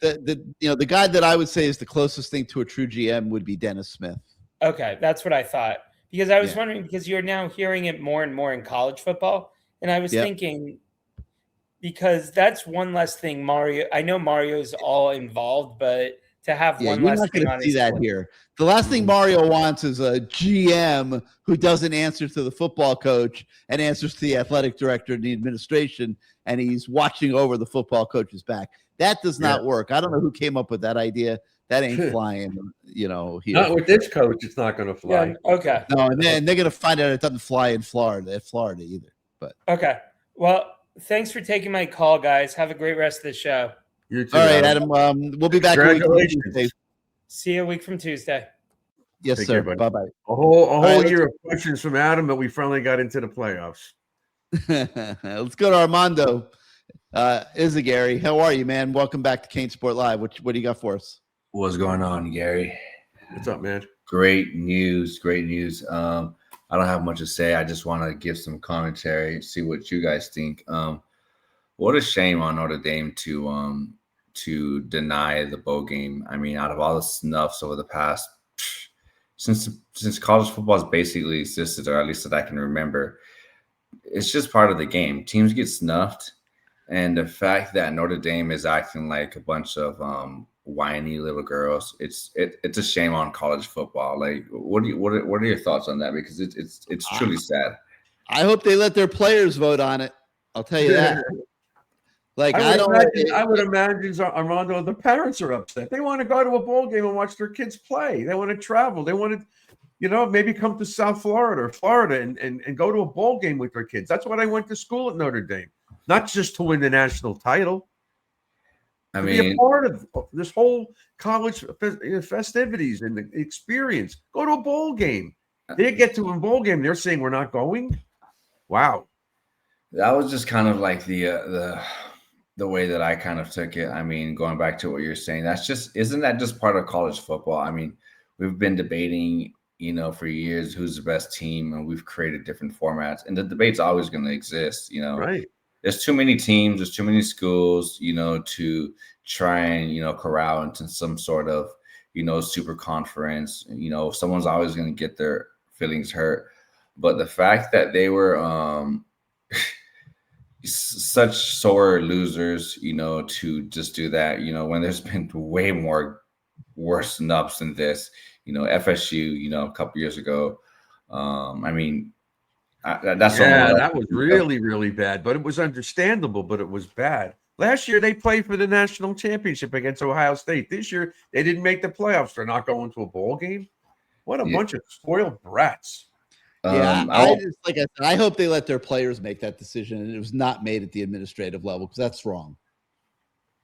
The guy that I would say is the closest thing to a true GM would be Dennis Smith. Okay, that's what I thought. Because I was wondering, because you're now hearing it more and more in college football. And I was thinking, because that's one less thing Mario. I know Mario's all involved, but to have one less thing on his that here. The last thing Mario wants is a GM who doesn't answer to the football coach and answers to the athletic director and the administration, and he's watching over the football coach's back. That does not work. I don't know who came up with that idea. That ain't flying, here. Not with this coach, it's not going to fly. Yeah, okay. No, and then they're going to find out it doesn't fly in Florida either. But okay. Well, thanks for taking my call, guys. Have a great rest of the show. You too. All right, Adam. We'll be back a week from Tuesday. See you a week from Tuesday. Yes, Take sir. care, Bye bye. A whole year of questions from Adam, but we finally got into the playoffs. Let's go to Armando Izagari. How are you, man? Welcome back to CaneSport Live. What do you got for us? What's going on, Gary? What's up, man? Great news. I don't have much to say. I just want to give some commentary, see what you guys think. What a shame on Notre Dame to deny the bowl game. I mean, out of all the snuffs over the past since college football has basically existed, or at least that I can remember, it's just part of the game. Teams get snuffed, and the fact that Notre Dame is acting like a bunch of whiny little girls, it's a shame on college football. What are your thoughts on that? Because it's truly sad. I hope they let their players vote on it. I'll tell you that. I would imagine, Armando, the parents are upset. They want to go to a bowl game and watch their kids play. They want to travel. They want to, maybe come to South Florida or Florida and go to a bowl game with their kids. That's why I went to school at Notre Dame, not just to win the national title. I mean, be a part of this whole college festivities and the experience. Go to a bowl game. They get to a bowl game. They're saying we're not going. Wow. That was just kind of like the way that I kind of took it. I mean, going back to what you're saying, isn't that just part of college football? I mean, we've been debating, for years who's the best team, and we've created different formats, and the debate's always going to exist. Right. There's too many teams, there's too many schools, to try and, corral into some sort of, super conference. Someone's always going to get their feelings hurt. But the fact that they were such sore losers, to just do that, when there's been way more worse snubs than this, FSU, a couple years ago. I mean, that was really, really bad, but it was understandable, but it was bad. Last year they played for the national championship against Ohio State. This year they didn't make the playoffs. They're not going to a bowl game. What a bunch of spoiled brats. Yeah, I just like I said, I hope they let their players make that decision, and it was not made at the administrative level because that's wrong.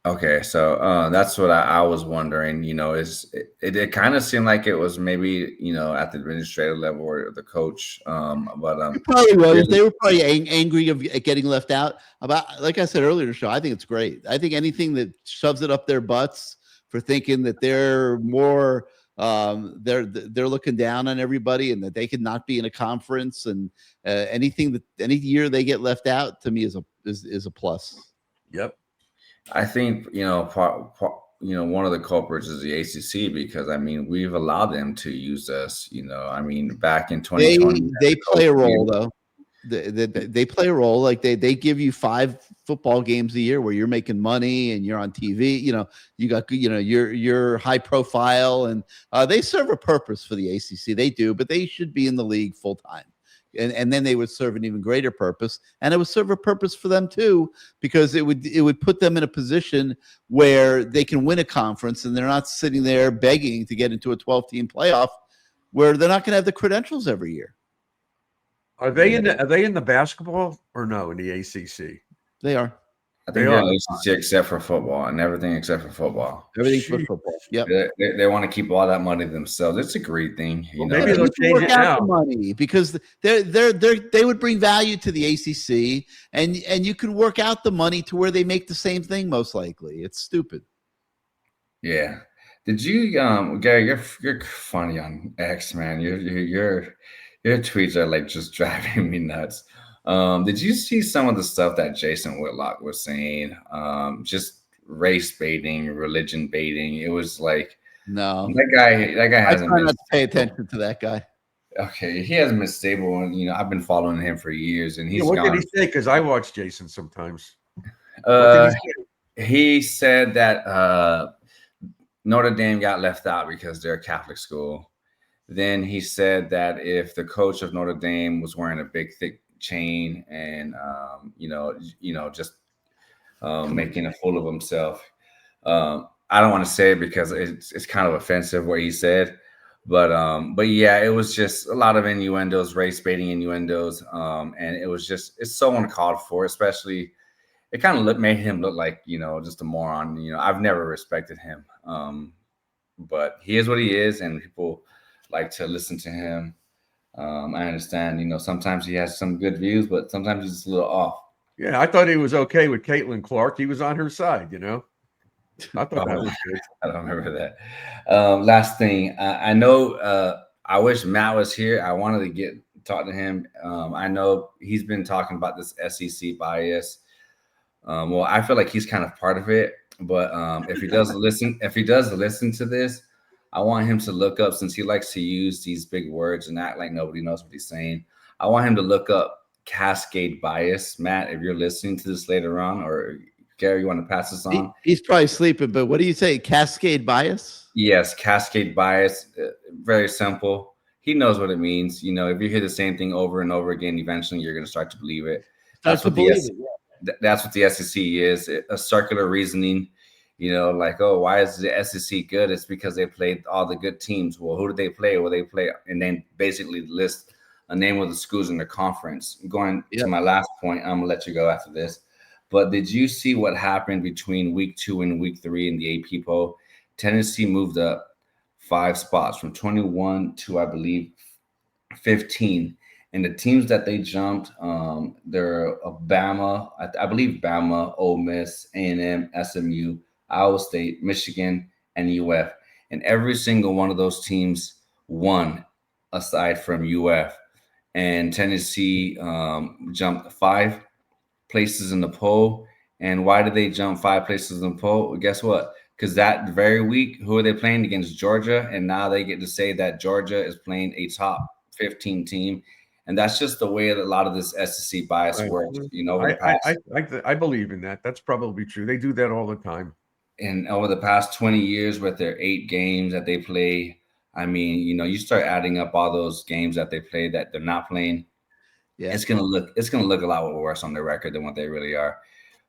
Okay, so that's what I was wondering. It kind of seemed like it was maybe at the administrative level or the coach, but it probably was. They were probably angry at getting left out. About like I said earlier in the show, I think it's great. I think anything that shoves it up their butts for thinking that they're more they're looking down on everybody and that they could not be in a conference and anything that any year they get left out to me is a plus. Yep. I think one of the culprits is the ACC because we've allowed them to use us. Back in 2020, they play a role though. They play a role. Like they give you 5 football games a year where you're making money and you're on TV. You got you're high profile and they serve a purpose for the ACC. They do, but they should be in the league full time. And then they would serve an even greater purpose, and it would serve a purpose for them too, because it would put them in a position where they can win a conference, and they're not sitting there begging to get into a 12-team playoff, where they're not going to have the credentials every year. Are they in the basketball or no in the ACC? They are. I think they're in the ACC except for football and everything except for football. Everything but football. Yep. They want to keep all that money themselves. It's a great thing. Maybe they'll change it now. The money because they would bring value to the ACC, and you can work out the money to where they make the same thing most likely. It's stupid. Yeah. Did you Gary? You're funny on X, man. Your tweets are like just driving me nuts. Did you see some of the stuff that Jason Whitlock was saying? Just race baiting, religion baiting. It was like no. That guy hasn't been. I try not to pay attention to that guy. Okay, he hasn't been stable, and I've been following him for years, and he's. What did he say? Because I watch Jason sometimes. He said that Notre Dame got left out because they're a Catholic school. Then he said that if the coach of Notre Dame was wearing a big, thick chain and just making a fool of himself. I don't want to say it because it's kind of offensive what he said, but yeah, it was just a lot of innuendos, race baiting innuendos, and it's so uncalled for. Especially, it kind of made him look like just a moron. I've never respected him, but he is what he is, and people like to listen to him. I understand, sometimes he has some good views, but sometimes he's just a little off. Yeah, I thought he was okay with Caitlin Clark. He was on her side, I thought that was good. I don't remember that. Last thing, I know I wish Matt was here. I wanted to talk to him. I know he's been talking about this SEC bias. Well, I feel like he's kind of part of it, but if he does listen to this, I want him to look up, since he likes to use these big words and act like nobody knows what he's saying. I want him to look up cascade bias. Matt, if you're listening to this later on, or Gary, you want to pass this on? He's probably sleeping, but what do you say? Cascade bias? Yes, cascade bias. Very simple. He knows what it means. If you hear the same thing over and over again, eventually you're going to start to believe it. That's what the SEC is. A circular reasoning. Like, oh, why is the SEC good? It's because they played all the good teams. Well, who did they play? Well, they play, and then basically list a name of the schools in the conference. Going to my last point, I'm gonna let you go after this. But did you see what happened between week 2 and week 3 in the AP poll? Tennessee moved up 5 spots from 21 to, I believe, 15. And the teams that they jumped, they're Bama, I believe Bama, Ole Miss, A&M, SMU, Iowa State, Michigan, and UF. And every single one of those teams won aside from UF. And Tennessee jumped 5 places in the poll. And why did they jump 5 places in the poll? Well, guess what? Because that very week, who are they playing against? Georgia. And now they get to say that Georgia is playing a top 15 team. And that's just the way that a lot of this SEC bias works. I believe in that. That's probably true. They do that all the time. And over the past 20 years with their 8 games that they play, you start adding up all those games that they play that they're not playing. Yeah, it's gonna look a lot worse on their record than what they really are.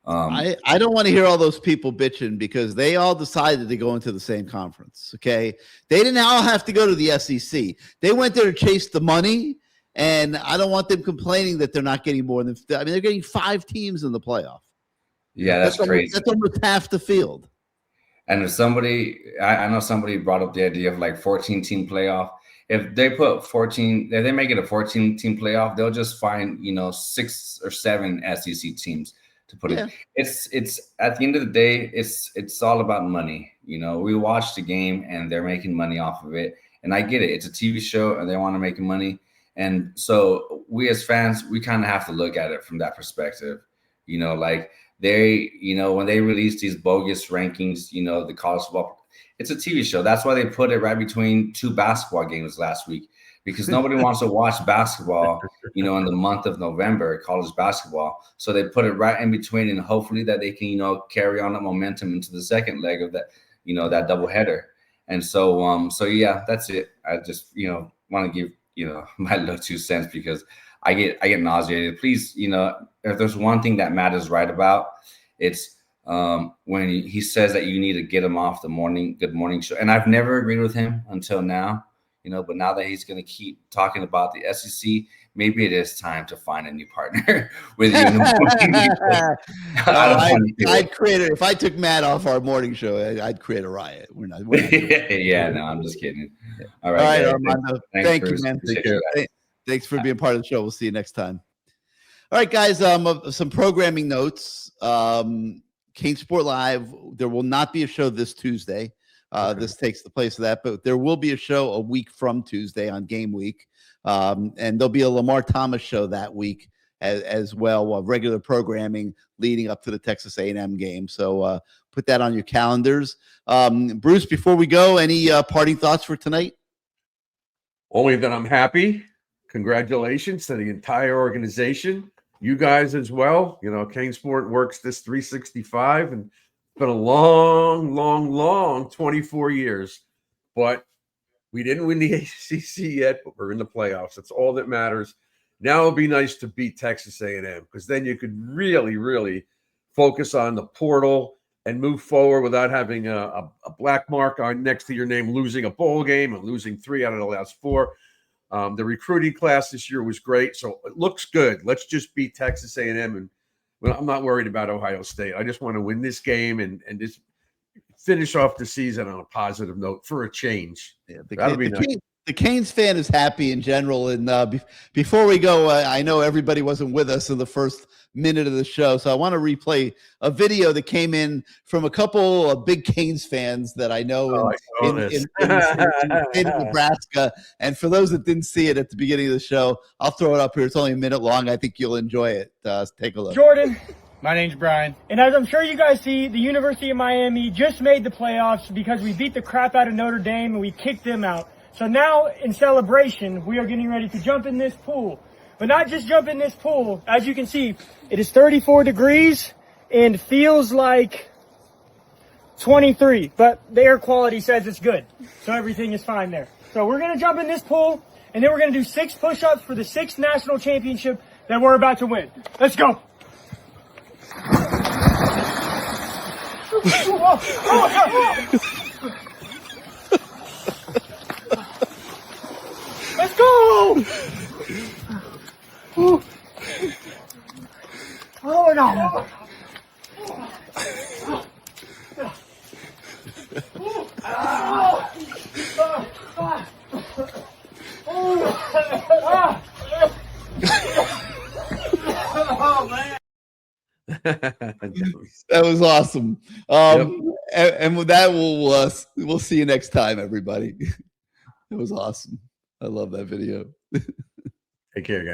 I don't want to hear all those people bitching because they all decided to go into the same conference. Okay. They didn't all have to go to the SEC. They went there to chase the money. And I don't want them complaining that they're not getting more than, I mean, they're getting 5 teams in the playoff. Yeah, that's crazy. That's almost half the field. And if somebody, I know somebody brought up the idea of like 14-team playoff. If they put 14, if they make it a 14-team playoff, they'll just find, 6 or 7 SEC teams to put it. It's at the end of the day, it's all about money. We watch the game and they're making money off of it. And I get it. It's a TV show and they want to make money. And so we as fans, we kind of have to look at it from that perspective. Like they, when they release these bogus rankings, the college football, it's a TV show. That's why they put it right between 2 basketball games last week, because nobody wants to watch basketball, in the month of November, college basketball. So they put it right in between, and hopefully that they can, carry on the momentum into the second leg of that, that doubleheader. And so, yeah, that's it. I just, want to give, my little 2 cents, because I get nauseated. Please, if there's one thing that Matt is right about, it's when he says that you need to get him off the Good Morning Show. And I've never agreed with him until now, but now that he's going to keep talking about the SEC, maybe it is time to find a new partner with you. I'd create it. If I took Matt off our morning show, I'd create a riot. We're not Yeah, no, I'm just kidding. All right, Armando. Thank you, Bruce. man. Appreciate Thanks for being part of the show. We'll see you next time. All right, guys. Some programming notes. CaneSport Live. There will not be a show this Tuesday. This takes the place of that, but there will be a show a week from Tuesday on game week. And there'll be a Lamar Thomas show that week as well, regular programming leading up to the Texas A&M game. So put that on your calendars. Bruce, before we go, any parting thoughts for tonight? Only that I'm happy. Congratulations to the entire organization. You guys as well. CaneSport works this 365, and it's been a long 24 years. But we didn't win the ACC yet, but we're in the playoffs. That's all that matters. Now it'll be nice to beat Texas A&M, because then you could really focus on the portal and move forward without having a black mark on next to your name, losing a bowl game and losing 3 out of the last 4. The recruiting class this year was great, so it looks good. Let's just beat Texas A&M, and I'm not worried about Ohio State. I just want to win this game and just finish off the season on a positive note for a change. Yeah, that'll be nice. The Canes fan is happy in general. And before we go, I know everybody wasn't with us in the first minute of the show, so I want to replay a video that came in from a couple of big Canes fans that I know in Nebraska. And for those that didn't see it at the beginning of the show, I'll throw it up here. It's only a minute long. I think you'll enjoy it. Take a look. Jordan. My name's Brian. And as I'm sure you guys see, the University of Miami just made the playoffs because we beat the crap out of Notre Dame and we kicked them out. So now, in celebration, we are getting ready to jump in this pool. But not just jump in this pool. As you can see, it is 34 degrees and feels like 23. But the air quality says it's good. So everything is fine there. So we're going to jump in this pool, and then we're going to do 6 push-ups for the 6th national championship that we're about to win. Let's go. Let's go! Oh my God! Oh man! That was awesome. And with that, we'll see you next time, everybody. It was awesome. I love that video. Take care, guys.